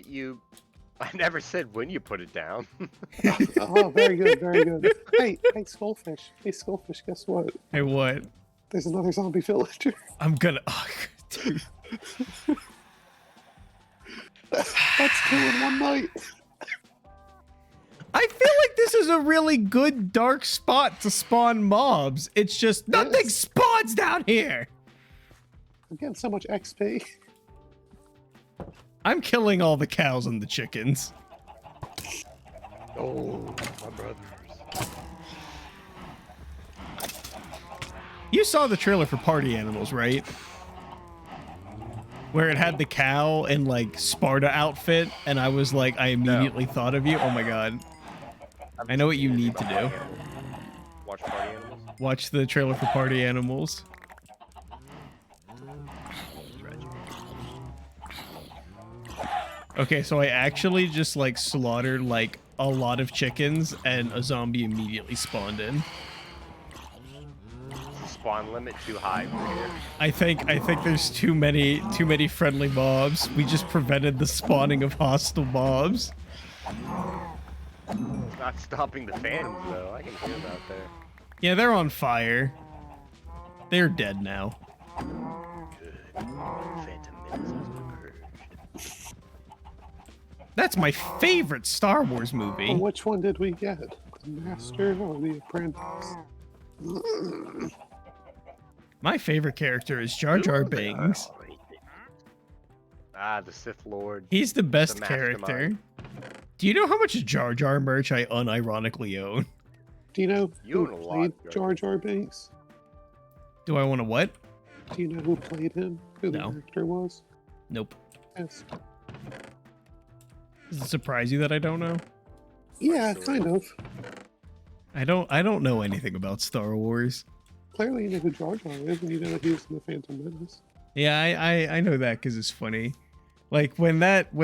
I never said when you put it down. Oh, very good, very good. Hey, Skullfish. Hey, Skullfish, guess what? Hey, what? There's another zombie villager. I'm gonna... Oh, dude. That's 2 in one night. I feel like this is a really good dark spot to spawn mobs. It's just nothing spawns down here. I'm getting so much XP. I'm killing all the cows and the chickens. Oh, my brothers. You saw the trailer for Party Animals, right? Where it had the cow in like Sparta outfit, and I was like, I immediately thought of you. Oh my God. I know what you need to do. Watch Party Animals. Watch the trailer for Party Animals. Okay, so I actually just like slaughtered like a lot of chickens and a zombie immediately spawned in. Spawn limit too high for here. I think there's too many friendly mobs. We just prevented the spawning of hostile mobs. It's not stopping the phantoms though. I can hear them out there. Yeah, they're on fire. They're dead now. Good. Phantom menaces are purged. That's my favorite Star Wars movie. Well, which one did we get? The Master or the Apprentice? My favorite character is Jar Jar Binks. Ah, the Sith Lord. He's the best The character. mastermind. Do you know how much Jar Jar merch I unironically own? Do you know You who own a played lot, Jar Jar Binks? Do I want to what? Do you know who played him? Who the No. actor was? Nope. Yes. Does it surprise you that I don't know? Yeah, so- kind of. I don't know anything about Star Wars. Clearly you know who Jar Jar is, and you know that he was in the Phantom Menace. Yeah, I know that because it's funny. Like when that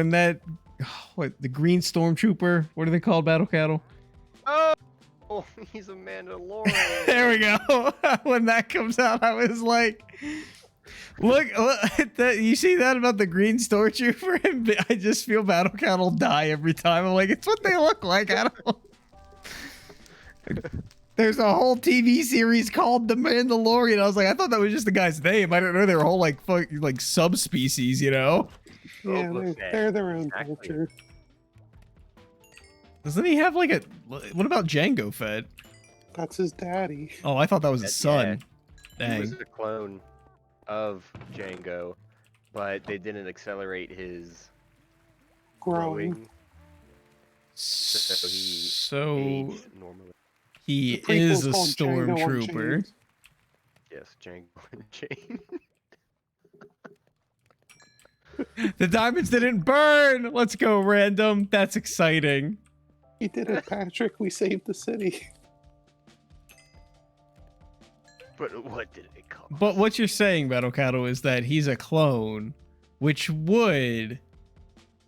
what the Green Stormtrooper? What are they called? Battle Cattle. Oh, he's a Mandalorian. There we go. When that comes out, I was like, Look, you see that about the green stormtrooper? I just feel Battle Cat will die every time. I'm like, it's what they look like. I don't. There's a whole TV series called The Mandalorian. I was like, I thought that was just the guy's name. I didn't know they were whole like subspecies, you know? Yeah, they're their own culture. Doesn't he have like a? What about Jango Fett? That's his daddy. Oh, I thought that was his son. He Dang. was a clone of Django, but they didn't accelerate his growing. So he aged normally. He is a stormtrooper. Yes, Django Unchained. The diamonds didn't burn. Let's go, random. That's exciting. He did it, Patrick. We saved the city. But what did it cost? But what you're saying, Battle Cattle, is that he's a clone, which would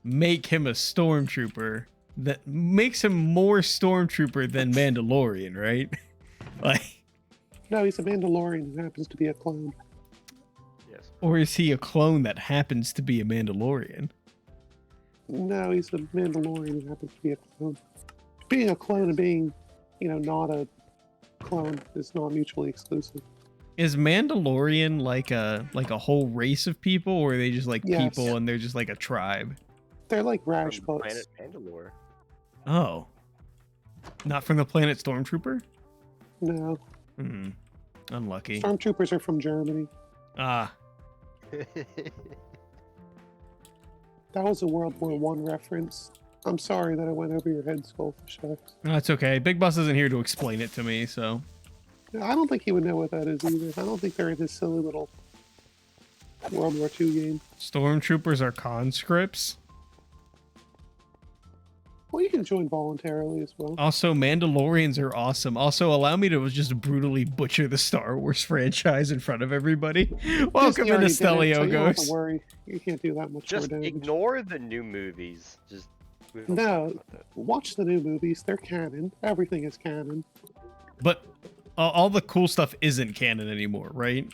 make him a stormtrooper. That makes him more stormtrooper than Mandalorian, right? Like, no, he's a Mandalorian who happens to be a clone. Yes. Or is he a clone that happens to be a Mandalorian? No, he's a Mandalorian who happens to be a clone. Being a clone and being, not a clone is not mutually exclusive. Is Mandalorian like a whole race of people, or are they just like people and they're just like a tribe? They're like From Rajputs. Planet Mandalore. Oh. Not from the planet Stormtrooper? No. Hmm. Unlucky. Stormtroopers are from Germany. Ah. That was a World War I reference. I'm sorry that I went over your head, SkullfishX. That's okay. Big Boss isn't here to explain it to me, so. I don't think he would know what that is either. I don't think they're in his silly little World War II game. Stormtroopers are conscripts. Well, you can join voluntarily as well. Also, Mandalorians are awesome. Also, allow me to just brutally butcher the Star Wars franchise in front of everybody. Welcome to Stelio, so you don't have Ghost. to worry. You can't do that much Just more damage. ignore the new movies. No, watch the new movies. They're canon. Everything is canon. But all the cool stuff isn't canon anymore, right?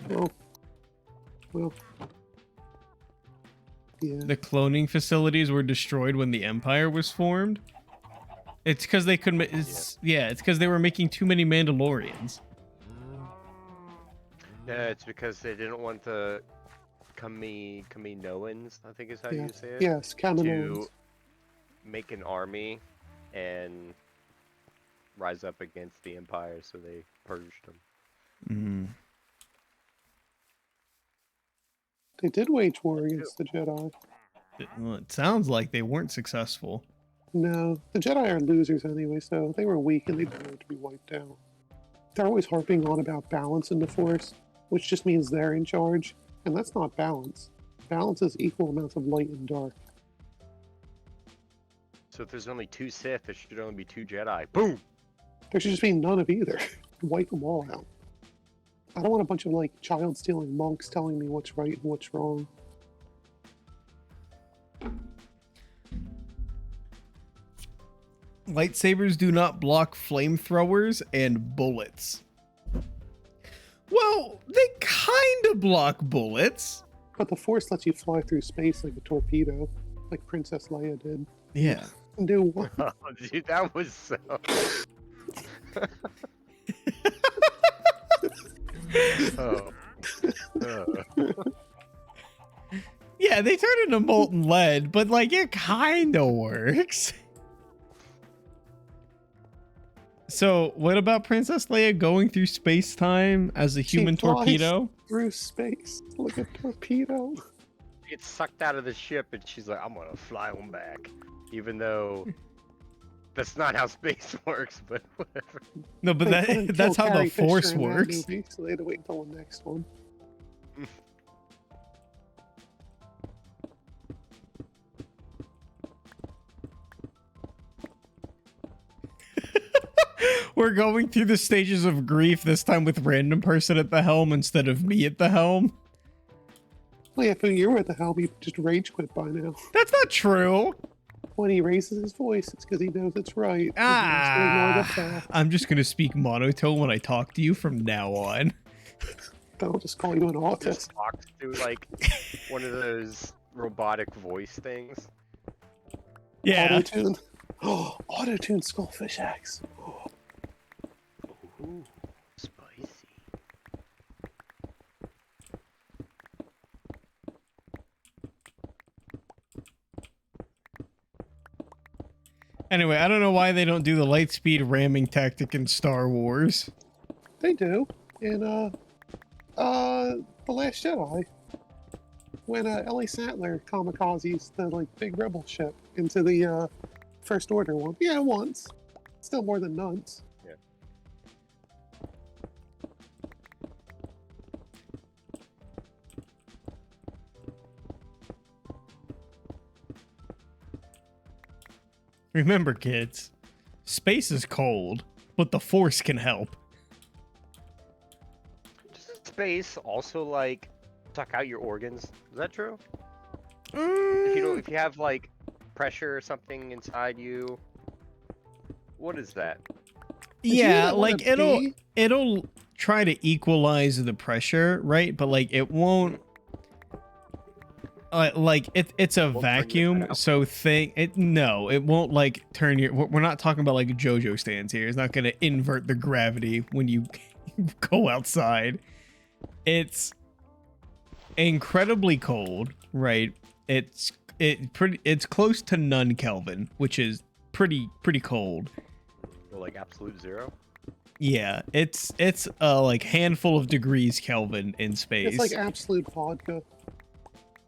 Well, yeah. The cloning facilities were destroyed when the Empire was formed. It's because they couldn't. It's because they were making too many Mandalorians. No, it's because they didn't want the Kaminoans, I think is how you say it. Yes, Kaminoans. To make an army and rise up against the Empire, so they purged them. Mm. They did wage war against the Jedi. Well, it sounds like they weren't successful. No, the Jedi are losers anyway, so they were weak and they deserved to be wiped out. They're always harping on about balance in the Force, which just means they're in charge, and that's not balance. Balance is equal amounts of light and dark. So if there's only 2 Sith, there should only be 2 Jedi. Boom! There should just be none of either. Wipe them all out. I don't want a bunch of child-stealing monks telling me what's right and what's wrong. Lightsabers do not block flamethrowers and bullets. Well, they kind of block bullets. But the Force lets you fly through space like a torpedo, like Princess Leia did. Yeah. Do what? Oh, dude, that was so... oh. Yeah, they turn into molten lead, but it kind of works. So, what about Princess Leia going through space-time as a human torpedo? Through space, like a torpedo. Gets sucked out of the ship, and she's like, "I'm gonna fly on back," even though that's not how space works. But whatever. No, but that's how the Force works. Movie, so they had to wait until the next one. We're going through the stages of grief, this time with random person at the helm instead of me at the helm. Well, yeah, if you were at the helm, he'd just rage quit by now. That's not true. When he raises his voice, it's because he knows it's right. I'm just going to speak monotone when I talk to you from now on. They'll just call you an Just autist. talks to like one of those robotic voice things. Yeah. Auto-tune. Oh, auto-tune SkullfishX. Oh, Ooh, spicy. Anyway, I don't know why they don't do the light speed ramming tactic in Star Wars. they do. In The Last Jedi. When Ellie Sattler kamikazes the like big rebel ship into the First Order one. Yeah, once. Still more than once. Yeah. Remember, kids, space is cold, but the Force can help. Does space also like suck out your organs? Is that true? If you have like pressure or something inside you, what is that? Yeah, that like wanna it'll try to equalize the pressure, right? But like it won't. Like it's a Won't turn you vacuum, inside out? so no, it won't like turn your. We're not talking about like JoJo stands here. It's not gonna invert the gravity when you go outside. It's incredibly cold, right? It's close to none Kelvin, which is pretty cold. Or like absolute zero? Yeah, it's like handful of degrees Kelvin in space. It's like absolute vodka.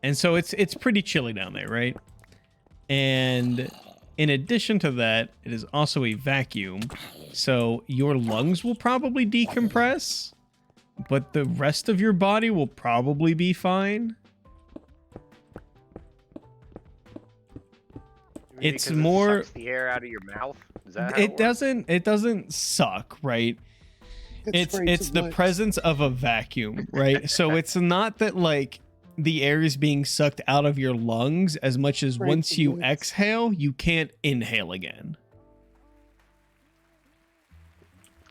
And so it's pretty chilly down there, right? And in addition to that, it is also a vacuum. So your lungs will probably decompress, but the rest of your body will probably be fine. You mean It's because more- it sucks the air out of your mouth. Is that how It works? doesn't suck, right? It's scrapes the and licks. presence of a vacuum, right? So it's not that like the air is being sucked out of your lungs as much as Scrapes once and you licks. exhale, you can't inhale again.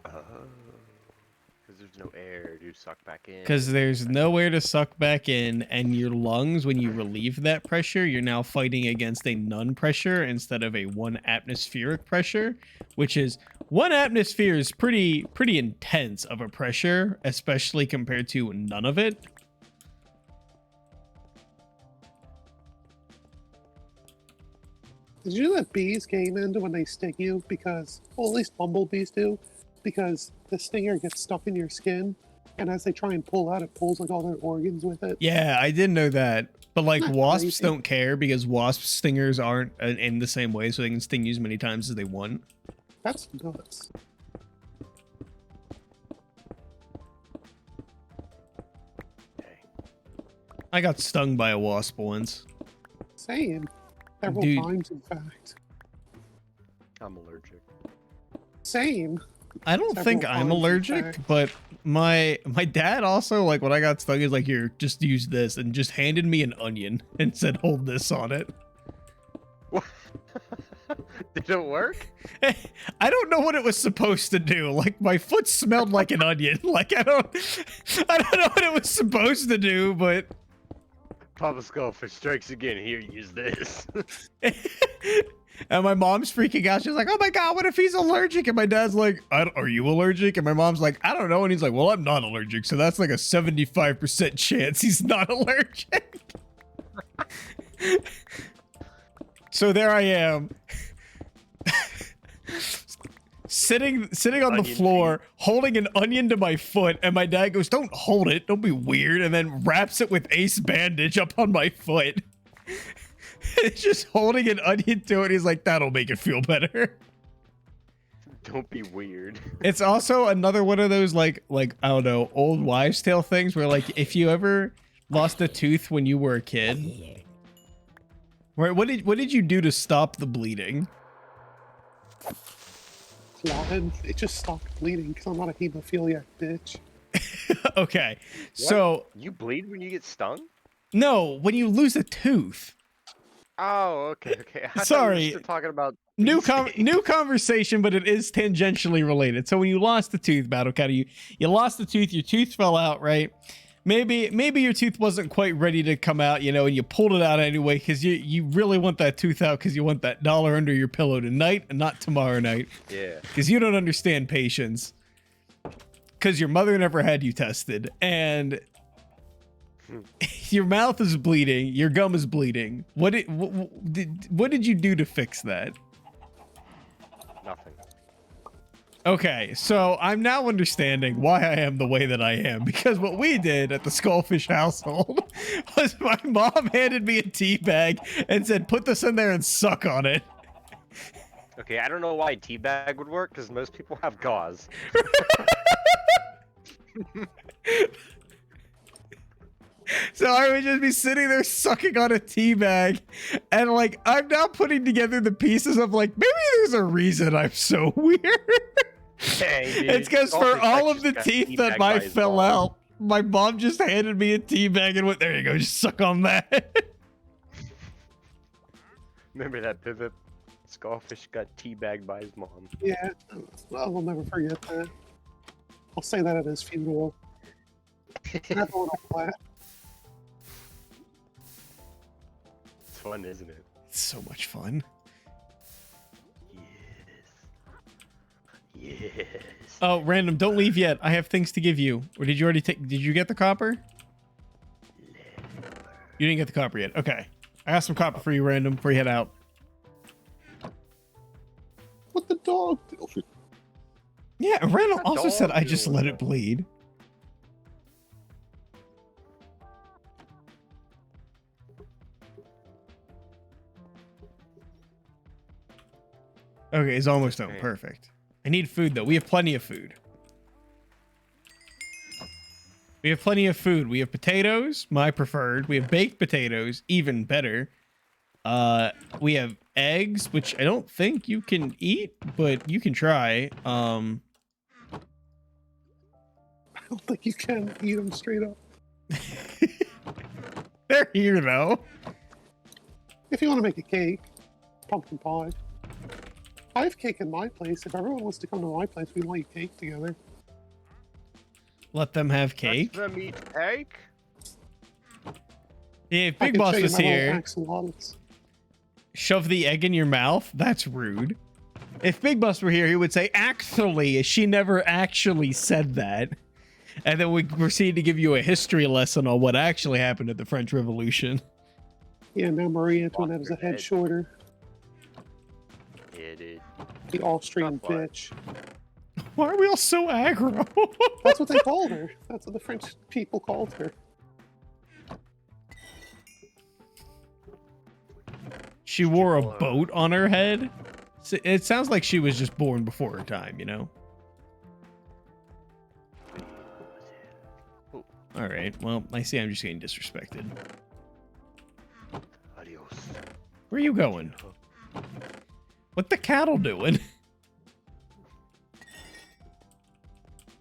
Because there's no air to suck back in. Because there's nowhere to suck back in, and your lungs, when you relieve that pressure, you're now fighting against a none pressure instead of a 1 atmospheric pressure, which is 1 atmosphere is pretty intense of a pressure, especially compared to none of it. Did you know that bees game into when they sting you? Because, well, at least bumblebees do. Because the stinger gets stuck in your skin, and as they try and pull out, it pulls like all their organs with it. Yeah, I didn't know that. But like Not wasps crazy. don't care because wasp stingers aren't in the same way, so they can sting you as many times as they want. That's nuts. Okay. I got stung by a wasp once. Same. Several Dude. times, in fact. I'm allergic. Same. I don't Several think times, I'm in allergic, fact. but my dad also, like, when I got stung, is like, here, just use this, and just handed me an onion and said, hold this on it. What? Did it work? I don't know what it was supposed to do. Like, my foot smelled like an onion. Like, I don't know what it was supposed to do, but Papa Skullfish strikes again. Here, use this. and my mom's freaking out. She's like, oh my God, what if he's allergic? And my dad's like, are you allergic? And my mom's like, I don't know. And he's like, well, I'm not allergic. So that's like a 75% chance he's not allergic. So there I am. Sitting on the Onion floor, holding an onion to my foot, and my dad goes, don't hold it, don't be weird, and then wraps it with ace bandage up on my foot. It's just holding an onion to it. He's like, that'll make it feel better. Don't be weird. It's also another one of those like I don't know, old wives' tale things where like if you ever lost a tooth when you were a kid, right? What did you do to stop the bleeding? Clotted. It just stopped bleeding because I'm not a hemophiliac bitch. Okay, so You bleed when you get stung? no, when you lose a tooth. Oh, okay, okay. I thought we were Sorry. still talking about New feasting. new conversation, but it is tangentially related. So when you lost the tooth, Battle Cat, you lost the tooth, your tooth fell out, right? Maybe your tooth wasn't quite ready to come out, you know, and you pulled it out anyway because you really want that tooth out because you want that dollar under your pillow tonight and not tomorrow night. Yeah. Because you don't understand patience. Because your mother never had you tested, and your mouth is bleeding, your gum is bleeding. What did you do to fix that? Nothing. Okay, so I'm now understanding why I am the way that I am, because what we did at the Skullfish household was my mom handed me a tea bag and said, put this in there and suck on it. Okay, I don't know why teabag would work because most people have gauze. So I would just be sitting there sucking on a tea bag, and like I'm now putting together the pieces of like maybe there's a reason I'm so weird. Hey, dude, It's because for Skullfish all X of the just got teeth that teabagged by might his fell mom. out, my mom just handed me a tea bag and went, there you go, just suck on that. Remember that pivot? Skullfish got teabagged by his mom. Yeah, I'll never forget that. I'll say that at his funeral. Have a little flat. It's fun, isn't it? It's so much fun. Yes. Yes. Oh, random, don't leave yet. I have things to give you. Or did you already take? Did you get the copper? You didn't get the copper yet. Okay, I got some copper for you, random, before you head out. What the dog do? Yeah, Randall That also said dog I just doing let that? it bleed. Okay, it's almost done. Okay. Perfect. I need food though. We have plenty of food. We have plenty of food. We have potatoes, my preferred. We have baked potatoes, even better. We have eggs, which I don't think you can eat, but you can try. I don't think you can eat them straight up. They're here though. If you want to make a cake, pumpkin pie. I have cake in my place. If everyone wants to come to my place, we will eat cake together. Let them have cake. Let them eat cake. Yeah, if I Big can Boss show you was my little here, axolotls. shove the egg in your mouth? That's rude. If Big Boss were here, he would say, actually, she never actually said that. And then we proceed to give you a history lesson on what actually happened at the French Revolution. Yeah, now Marie Antoinette is a Walk your head head. shorter. Yeah, dude. The Austrian Not far. bitch. Why are we all so aggro? That's what they called her. That's what the French people called her. She wore a People are- boat on her head? So it sounds like she was just born before her time, you know? All right, well, I see I'm just getting disrespected. Adios. Where are you going? What the cattle doing?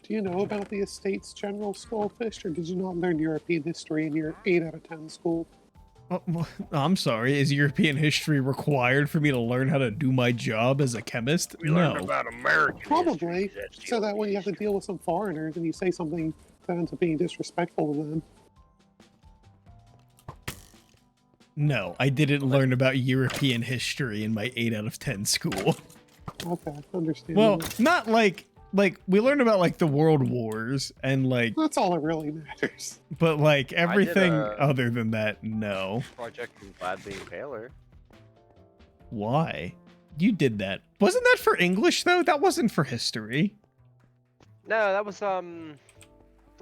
Do you know about the Estates General Skullfish, or did you not learn European history in your 8 out of 10 school? Oh, I'm sorry. Is European history required for me to learn how to do my job as a chemist? We learned No. about American Probably, history, that's so that when you have to geology. deal with some foreigners and you say something that ends up being disrespectful to them. No, I didn't learn about European history in my 8 out of 10 school. Okay, understand. Well, not like we learned about like the world wars and like, That's all that really matters. but like everything a- other than that, no. Project from Glad Being Paler. Why? You did that. Wasn't that for English though? That wasn't for history. No, that was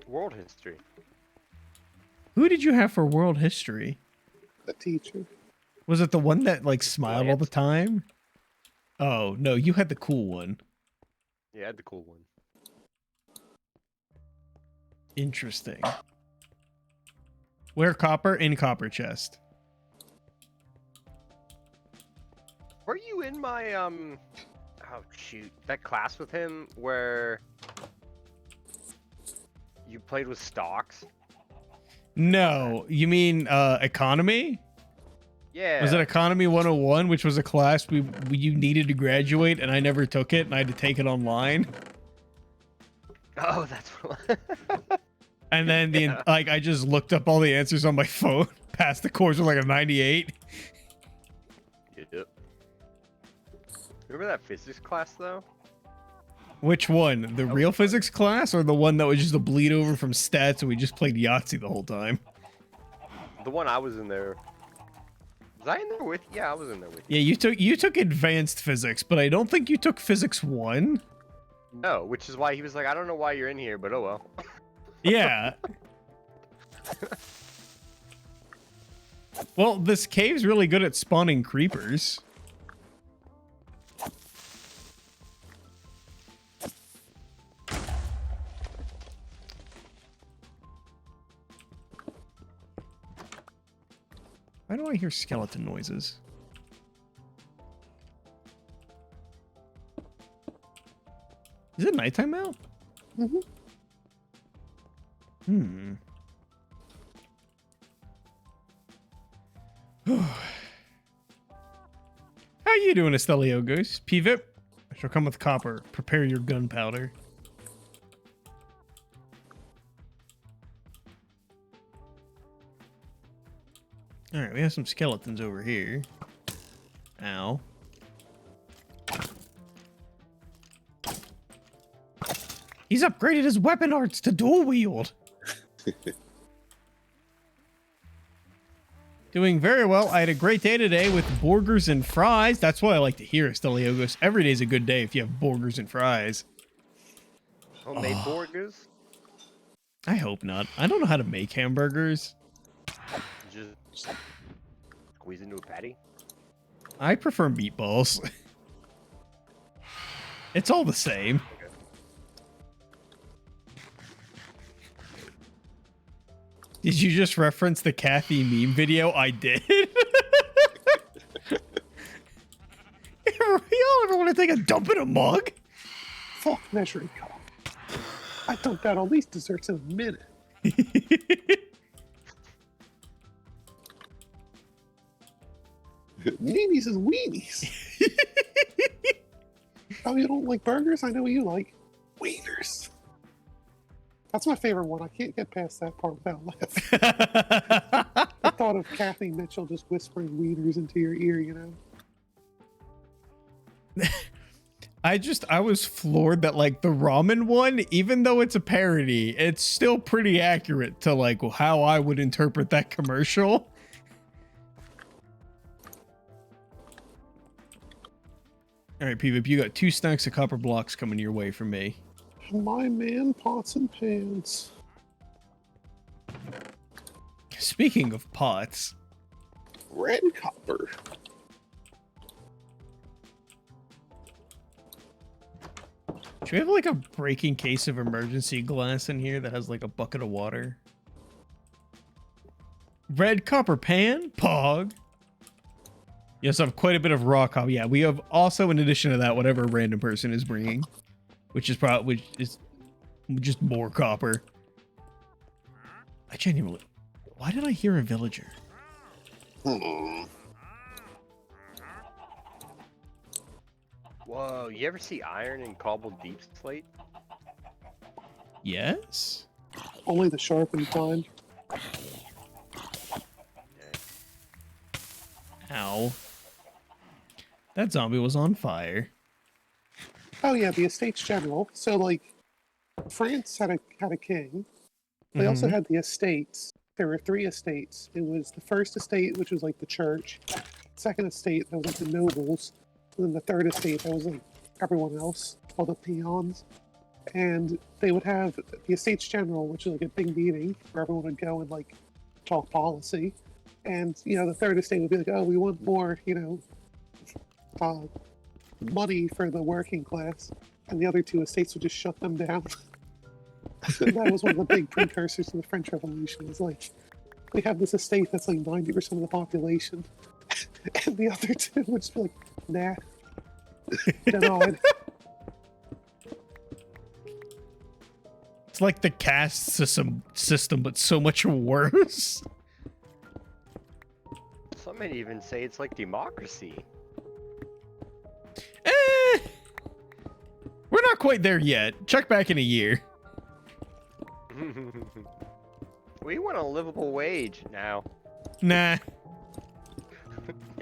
world history. Who did you have for world history? The teacher. Was it the one that like smiled all the Lance. time? Oh, no, you had the cool one. Yeah, I had the cool one. Interesting. Where copper? In copper chest. Were you in my oh shoot, that class with him where you played with stocks? No, you mean economy? Yeah. Was it Economy 101, which was a class you needed to graduate, and I never took it, and I had to take it online. Oh, that's what. And then I just looked up all the answers on my phone, passed the course with like a 98. Yep. Remember that physics class though? Which one? The real physics class, or the one that was just a bleed over from stats and we just played Yahtzee the whole time? The one I was in there. Was I in there with? Yeah, I was in there with you. Yeah, you took advanced physics, but I don't think you took physics 1. No, which is why he was like, I don't know why you're in here, but oh well. Yeah. Well, this cave's really good at spawning creepers. Why do I hear skeleton noises? Is it nighttime out? Mm-hmm. Hmm. How you doing, Esteliogos? PVIP? I shall come with copper. Prepare your gunpowder. Alright, we have some skeletons over here. Ow. He's upgraded his weapon arts to dual wield. Doing very well. I had a great day today with burgers and fries. That's what I like to hear, Esteliogos. Every day's a good day if you have burgers and fries. Homemade burgers? I hope not. I don't know how to make hamburgers. Just squeeze into a patty? I prefer meatballs. It's all the same. Did you just reference the Kathy meme video? I did. Y'all ever want to take a dump in a mug? Fuck measuring cup. I dumped out all these desserts in a minute. Meanies and weenies. Oh, you don't like burgers? I know what you like. Wieners. That's my favorite one. I can't get past that part without laughing. I thought of Kathy Mitchell just whispering wieners into your ear, you know? I was floored that like the ramen one, even though it's a parody, it's still pretty accurate to like how I would interpret that commercial. All right, PVP, you got 2 stacks of copper blocks coming your way from me. My man, pots and pans. Speaking of pots. Red copper. Should we have like a breaking case of emergency glass in here that has like a bucket of water? Red copper pan? Pog. Yes, I have quite a bit of raw copper. Yeah, we have also, in addition to that, whatever a random person is bringing. Which is just more copper. I genuinely... Why did I hear a villager? Whoa, you ever see iron and cobbled deep slate? Yes? Only the sharpened kind. Ow. That zombie was on fire. Oh yeah, the Estates General. So like, France had a king. They also had the estates. There were 3 estates. It was the first estate, which was like the church. Second estate, that was like the nobles. And then the third estate, that was like everyone else, all the peons. And they would have the Estates General, which is like a big meeting where everyone would go and like talk policy. And, you know, the third estate would be like, oh, we want more, you know, money for the working class. And the other 2 estates would just shut them down. That was one of the big precursors to the French Revolution. It's like, we have this estate that's like 90% of the population. And the other 2 would just be like, nah. Denied. It's like the caste system, but so much worse. Some might even say it's like democracy. We're not quite there yet. Check back in a year. We want a livable wage now. Nah.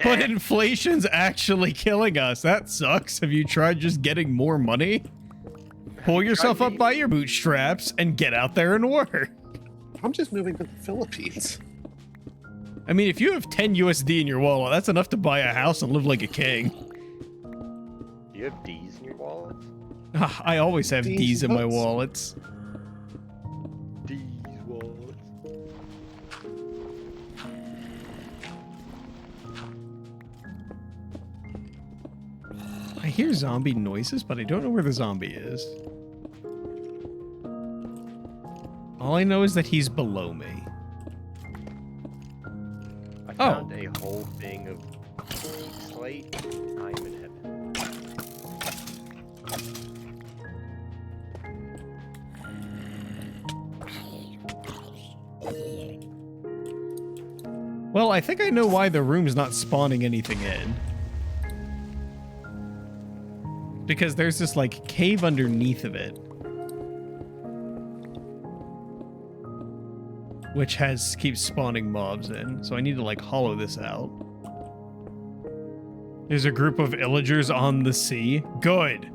But inflation's actually killing us. That sucks. Have you tried just getting more money? Pull yourself up by your bootstraps and get out there and work. I'm just moving to the Philippines. I mean, if you have 10 USD in your wallet, that's enough to buy a house and live like a king. Do you have D's in your wallet? I always have D's in my nuts. wallets. D's wallet. I hear zombie noises, but I don't know where the zombie is. All I know is that he's below me. I found a whole thing of deep slate. I'm in heaven. Well, I think I know why the room's not spawning anything in. Because there's this, like, cave underneath of it. Which keeps spawning mobs in. So I need to, like, hollow this out. There's a group of villagers on the sea. Good.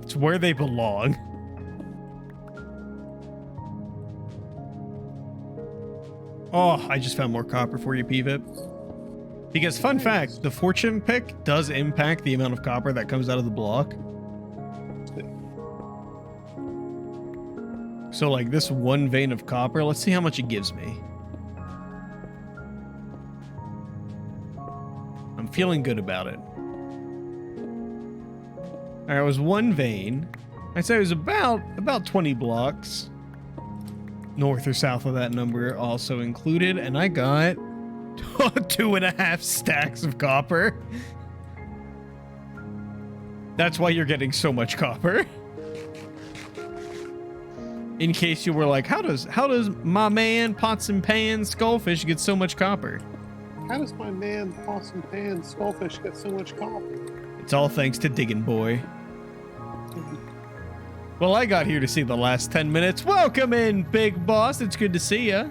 It's where they belong. Oh, I just found more copper for you, PVIP. Because, fun fact, the fortune pick does impact the amount of copper that comes out of the block. So, like, this one vein of copper, let's see how much it gives me. I'm feeling good about it. Alright, it was one vein. I'd say it was about 20 blocks. North or south of that number also included, and I got 2.5 stacks of copper. That's why you're getting so much copper. In case you were like, how does my man Pots and Pans Skullfish get so much copper? How does my man Pots and Pans Skullfish get so much copper? It's all thanks to Diggin' Boy. Well, I got here to see the last 10 minutes. Welcome in, Big Boss. It's good to see ya.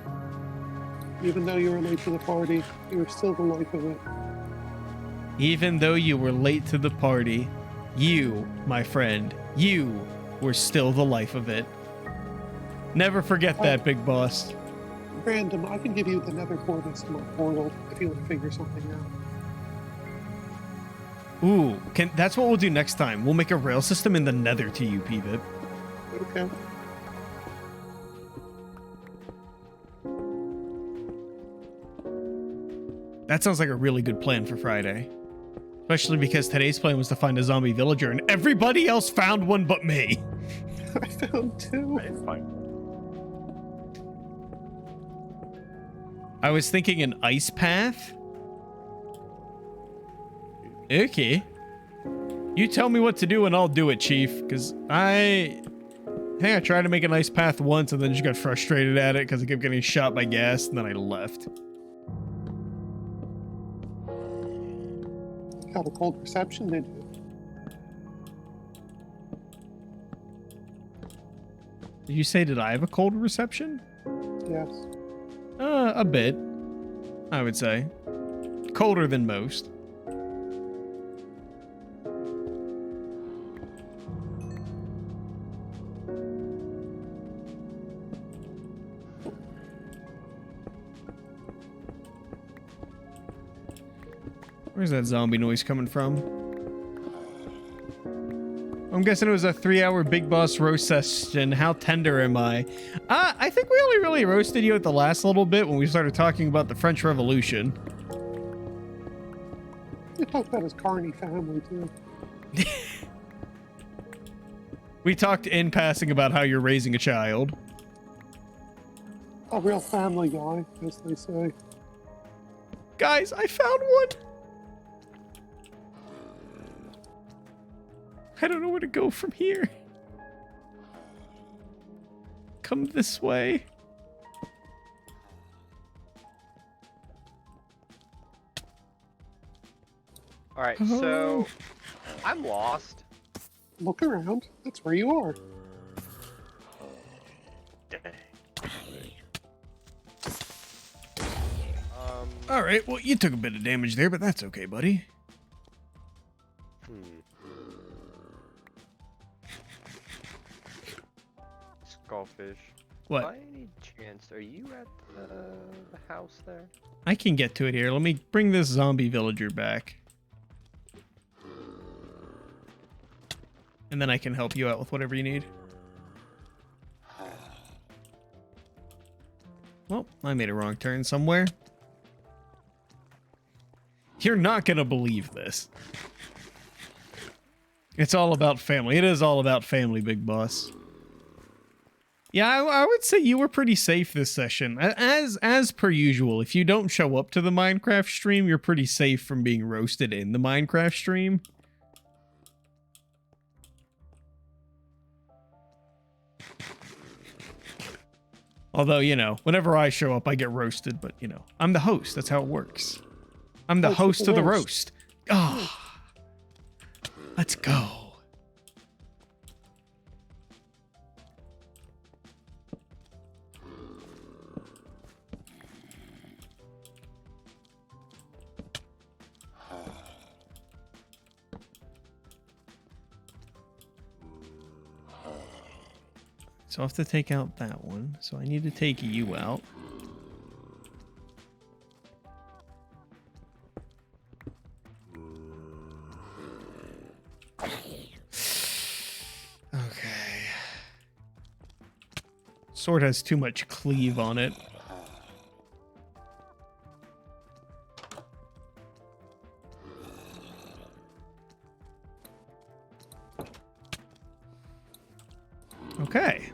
Even though you were late to the party, you were still the life of it. Even though you were late to the party, you, my friend, you were still the life of it. Never forget that, Big Boss. Random, I can give you the nether coordinates to my portal if you want to figure something out. Ooh, that's what we'll do next time. We'll make a rail system in the nether to you, PVIP. Okay. That sounds like a really good plan for Friday. Especially because today's plan was to find a zombie villager, and everybody else found one but me. I found 2. I didn't find. I was thinking an ice path. Okay. You tell me what to do and I'll do it, Chief. Because I think I tried to make an ice path once and then just got frustrated at it because I kept getting shot by gas and then I left. Got a cold reception, did you? Did you say, did I have a cold reception? Yes. A bit, I would say. Colder than most. Where's that zombie noise coming from? I'm guessing it was a 3-hour Big Boss roast session. How tender am I? I think we only really roasted you at the last little bit when we started talking about the French Revolution. We talked about his Carney family, too. We talked in passing about how you're raising a child. A real family guy, as they say. Guys, I found one! I don't know where to go from here. Come this way. All right, so I'm lost. Look around. That's where you are. All right, well, you took a bit of damage there, but that's okay, buddy. Skullfish. What? By any chance, are you at the house there? I can get to it here. Let me bring this zombie villager back. And then I can help you out with whatever you need. Well, I made a wrong turn somewhere. You're not gonna believe this. It's all about family. It is all about family, Big Boss. Yeah, I would say you were pretty safe this session. As per usual, if you don't show up to the Minecraft stream, you're pretty safe from being roasted in the Minecraft stream. Although, you know, whenever I show up, I get roasted, but, you know, I'm the host. That's how it works. I'm the host of the roast. Ah, let's go. So I have to take out that one. So I need to take you out. Okay. Sword has too much cleave on it. Okay.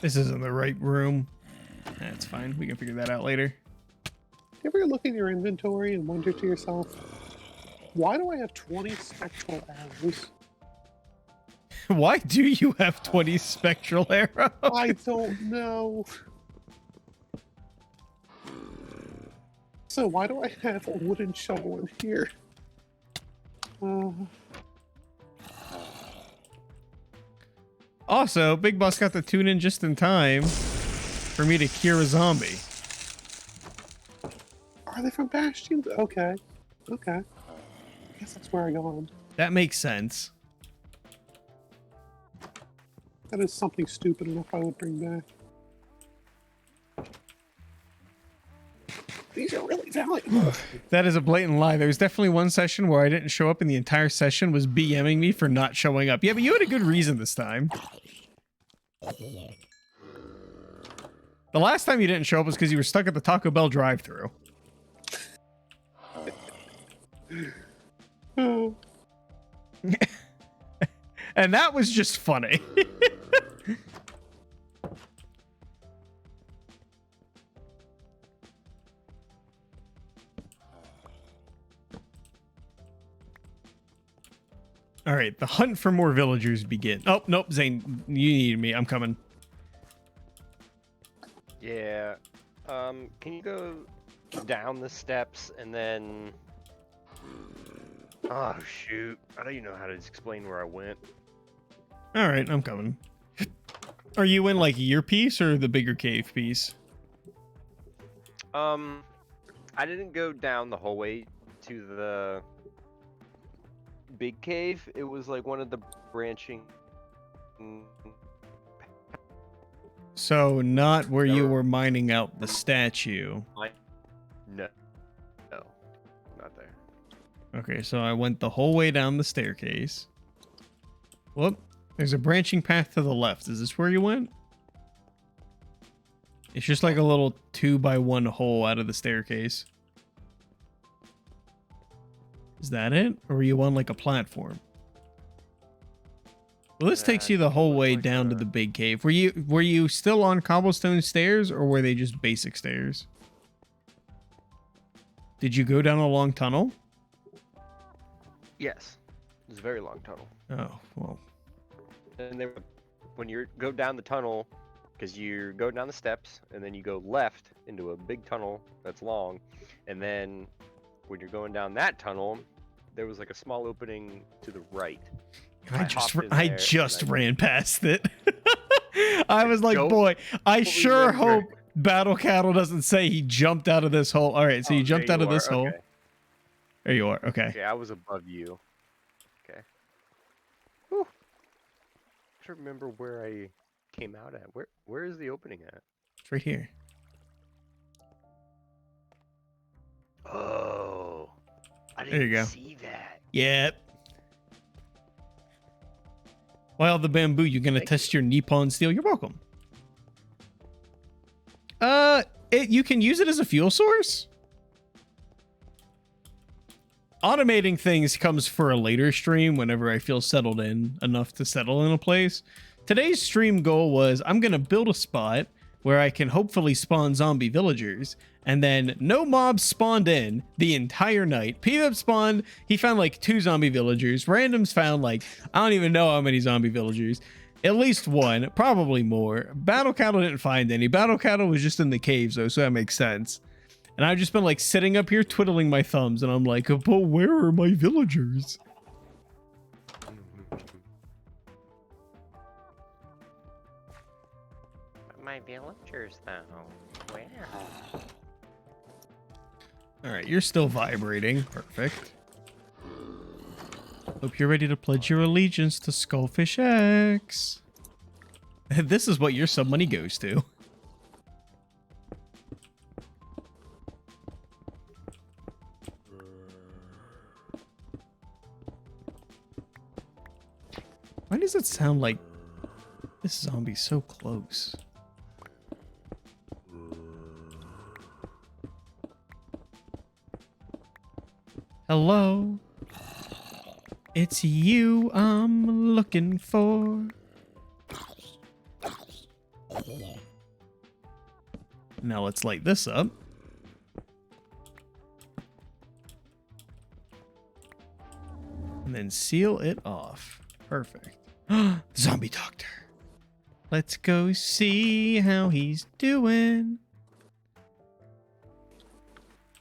This isn't the right room. That's fine. We can figure that out later. You ever look in your inventory and wonder to yourself, why do I have 20 spectral arrows? Why do you have 20 spectral arrows? I don't know. So why do I have a wooden shovel in here? Also, Big Boss got the tune in just in time for me to cure a zombie. Are they from Bastion? Okay. Okay. I guess that's where I go on. That makes sense. That is something stupid enough I would bring back. These are really valuable. That is a blatant lie. There was definitely one session where I didn't show up and the entire session was BMing me for not showing up. Yeah, but you had a good reason this time. The last time you didn't show up was because you were stuck at the Taco Bell drive-thru. And that was just funny. All right, the hunt for more villagers begin. Oh, nope, Zane, you need me. I'm coming. Yeah. Can you go down the steps and then... Oh, shoot. I don't even know how to explain where I went. All right, I'm coming. Are you in, like, your piece or the bigger cave piece? I didn't go down the whole way to the big cave. It was, like, one of the branching... So, not where you were mining out the statue. No. No. Not there. Okay, so I went the whole way down the staircase. Whoop. There's a branching path to the left. Is this where you went? It's just like a little 2x1 hole out of the staircase. Is that it? Or were you on like a platform? Well, this takes you the whole way down to the big cave. Were you still on cobblestone stairs or were they just basic stairs? Did you go down a long tunnel? Yes. It was a very long tunnel. Oh, well. And they were when you go down the tunnel, because you go down the steps and then you go left into a big tunnel that's long, and then when you're going down that tunnel, there was like a small opening to the right. I just ran past it. I was like, don't boy, I sure remember. hope Battle Cattle doesn't say he jumped out of this hole. All right, so you jumped out of this hole. Okay. There you are. Okay. Okay, I was above you. Okay. Whew. I should remember where I came out at. Where is the opening at? It's right here. Oh. I There you didn't go. see that. Yep. Well, the bamboo, you're gonna test your Nippon steel. You're welcome. You can use it as a fuel source. Automating things comes for a later stream whenever I feel settled in enough to settle in a place. Today's stream goal was I'm gonna build a spot where I can hopefully spawn zombie villagers, and then no mobs spawned in the entire night. PvP spawned, he found like 2 zombie villagers. Randoms found like, I don't even know how many zombie villagers. At least 1, probably more. Battle Cattle didn't find any. Battle Cattle was just in the caves though, so that makes sense. And I've just been like sitting up here twiddling my thumbs, and I'm like, but where are my villagers? My villagers, though. Where? All right, you're still vibrating. Perfect. Hope you're ready to pledge your allegiance to SkullfishX. This is what your sub money goes to. Why does it sound like this zombie's so close? Hello? It's you I'm looking for. Now let's light this up. And then seal it off. Perfect. Zombie doctor. Let's go see how he's doing.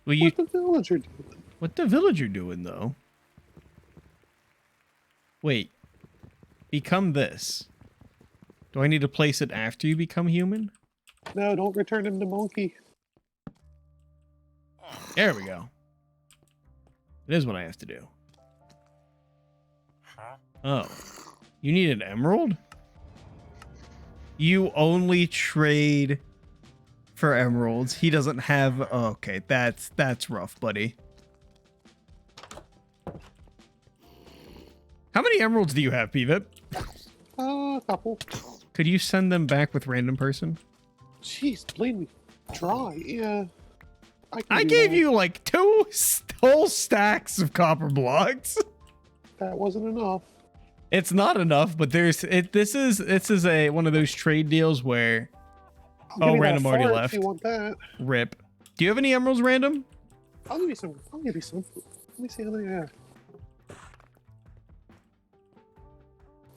Will you... What the villager doing? What the villager doing, though? Wait. Become this. Do I need to place it after you become human? No, don't return him to monkey. There we go. It is what I have to do. Oh. You need an emerald? You only trade for emeralds. He doesn't have... Oh, okay, that's rough, buddy. How many emeralds do you have, PvP? A couple. Could you send them back with random person? Jeez, bleed me dry. Yeah. I gave you like 2 whole stacks of copper blocks. That wasn't enough. It's not enough, but this is a one of those trade deals where I'll random already left. If you want that. Rip. Do you have any emeralds, random? I'll give you some. Let me see how many I have.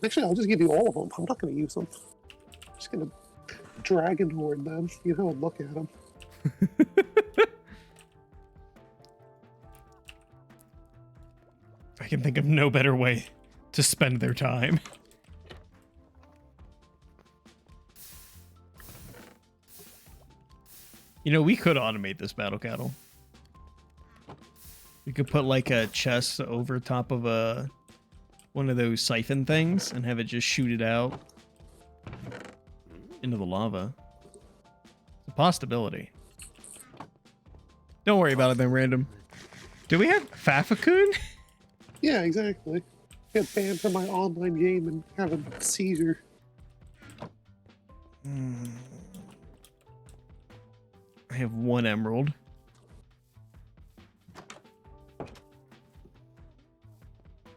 Actually, I'll just give you all of them. I'm not going to use them. I'm just going to dragon horde them. You know, and look at them. I can think of no better way to spend their time. You know, we could automate this battle cattle. We could put like a chest over top of one of those siphon things and have it just shoot it out into the lava. It's a possibility. Don't worry about it then, random. Do we have Fafakun? Yeah, exactly. Get banned from my online game and have a seizure. I have 1 emerald.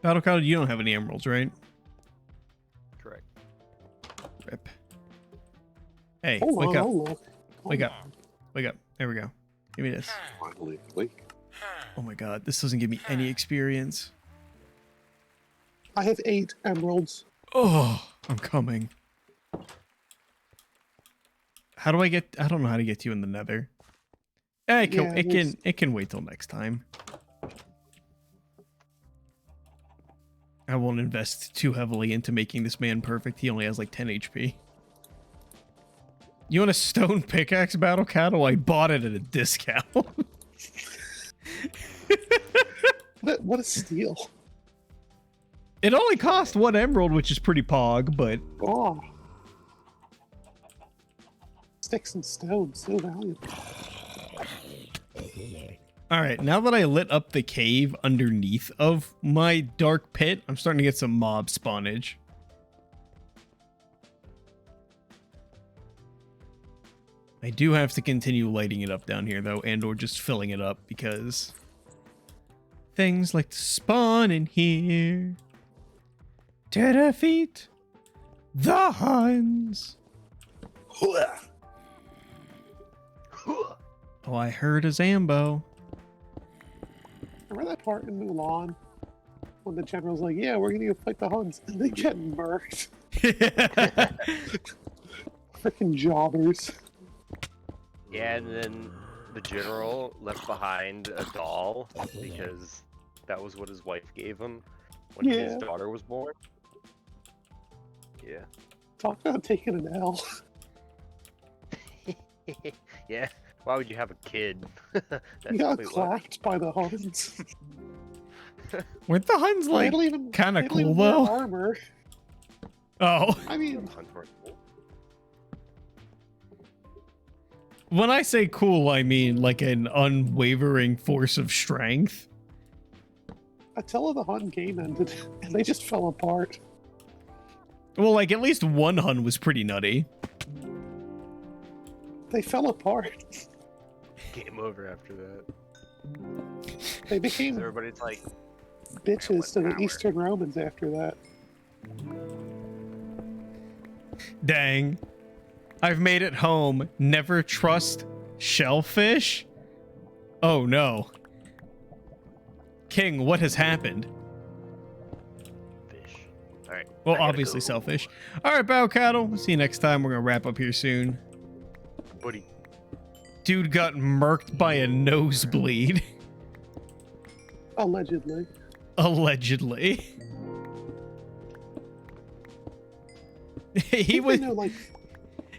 Battle Cloud, you don't have any emeralds, right? Correct. Rip. Hey, Hold wake on, up. hold on. Wake up. Wake up. There we go. Give me this. Finally, wake. Oh my god, this doesn't give me any experience. I have 8 emeralds. Oh, I'm coming. How do I get? I don't know how to get to you in the Nether. It can wait till next time. I won't invest too heavily into making this man perfect. He only has like 10 HP. You want a stone pickaxe, Battle Cattle? I bought it at a discount. What a steal. It only cost 1 emerald, which is pretty pog, but... Oh. Sticks and stones, so valuable. Alright, now that I lit up the cave underneath of my dark pit, I'm starting to get some mob spawnage. I do have to continue lighting it up down here, though, and or just filling it up, because things like to spawn in here to defeat the Huns. Oh, I heard a Zambo. Remember that part in Mulan when the general's like, yeah, we're gonna go fight the Huns, and they get murked. Freaking jobbers. Yeah, and then the general left behind a doll because that was what his wife gave him when his daughter was born. Yeah. Talk about taking an L. Yeah. Why would you have a kid? He got clapped by the Huns. Weren't the Huns like kind of cool though? Armor. Oh. I mean, when I say cool, I mean like an unwavering force of strength. Until the Hun game ended, and they just fell apart. Well, like at least one Hun was pretty nutty. They fell apart. Game over after that. They became Everybody's like bitches to the Eastern Romans after that. Dang. I've made it home. Never trust shellfish? Oh no. King, what has happened? fish. Alright. Well, obviously selfish. Alright, Bow Cattle. See you next time. We're gonna wrap up here soon. Buddy. Dude got murked by a nosebleed. Allegedly. Allegedly.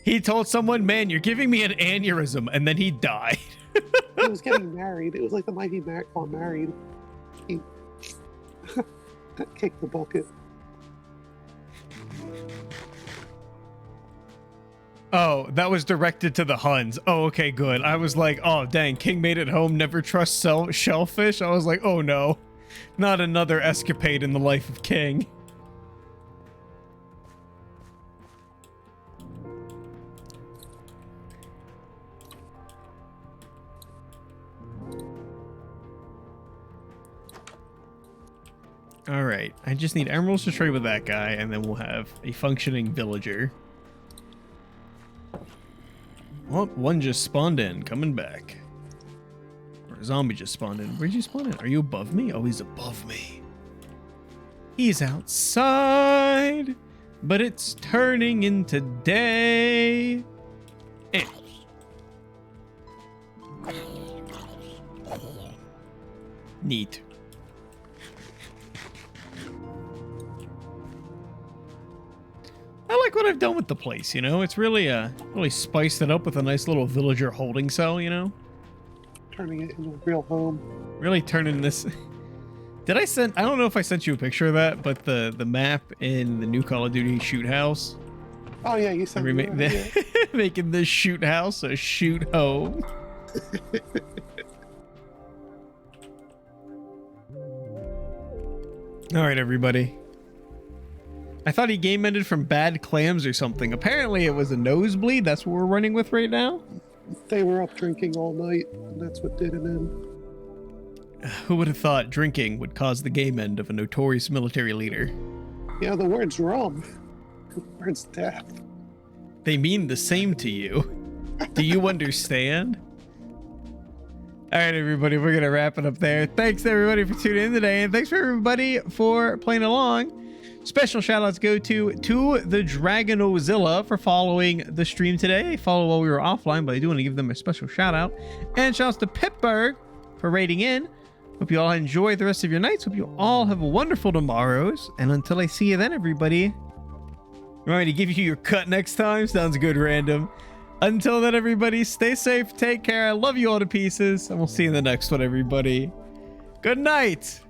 He told someone, man, you're giving me an aneurysm, and then he died. He was getting married. It was like the night he got married. He kicked the bucket. Oh, that was directed to the Huns. Oh, okay, good. I was like, oh, dang, King made it home, never trust shellfish. I was like, oh no, not another escapade in the life of King. All right, I just need emeralds to trade with that guy, and then we'll have a functioning villager. Well, one just spawned in, coming back. Or a zombie just spawned in. Where'd you spawn in? Are you above me? Oh, he's above me. He's outside, but it's turning into day. Eh. Neat. I like what I've done with the place, you know? It's really really spiced it up with a nice little villager holding cell, you know? Turning it into a real home. Really turning this... Did I send... I don't know if I sent you a picture of that, but the map in the new Call of Duty shoot house. Oh yeah, you sent me that, yeah. Making this shoot house a shoot home. Alright, everybody. I thought he game ended from bad clams or something. Apparently it was a nosebleed. That's what we're running with right now. They were up drinking all night, and that's what did it in. Who would have thought drinking would cause the game end of a notorious military leader? Yeah, the word's rum. The word's death. They mean the same to you. Do you understand? All right, everybody, we're going to wrap it up there. Thanks, everybody, for tuning in today, and thanks for everybody for playing along. Special shout outs go to the Dragonozilla for following the stream today. Follow while we were offline, but I do want to give them a special shout out. And shout outs to Pittsburgh for rating in. Hope you all enjoy the rest of your nights. Hope you all have wonderful tomorrows. And until I see you then, everybody, you want me to give you your cut next time? Sounds good, random. Until then, everybody, stay safe, take care. I love you all to pieces, and we'll see you in the next one, everybody. Good night.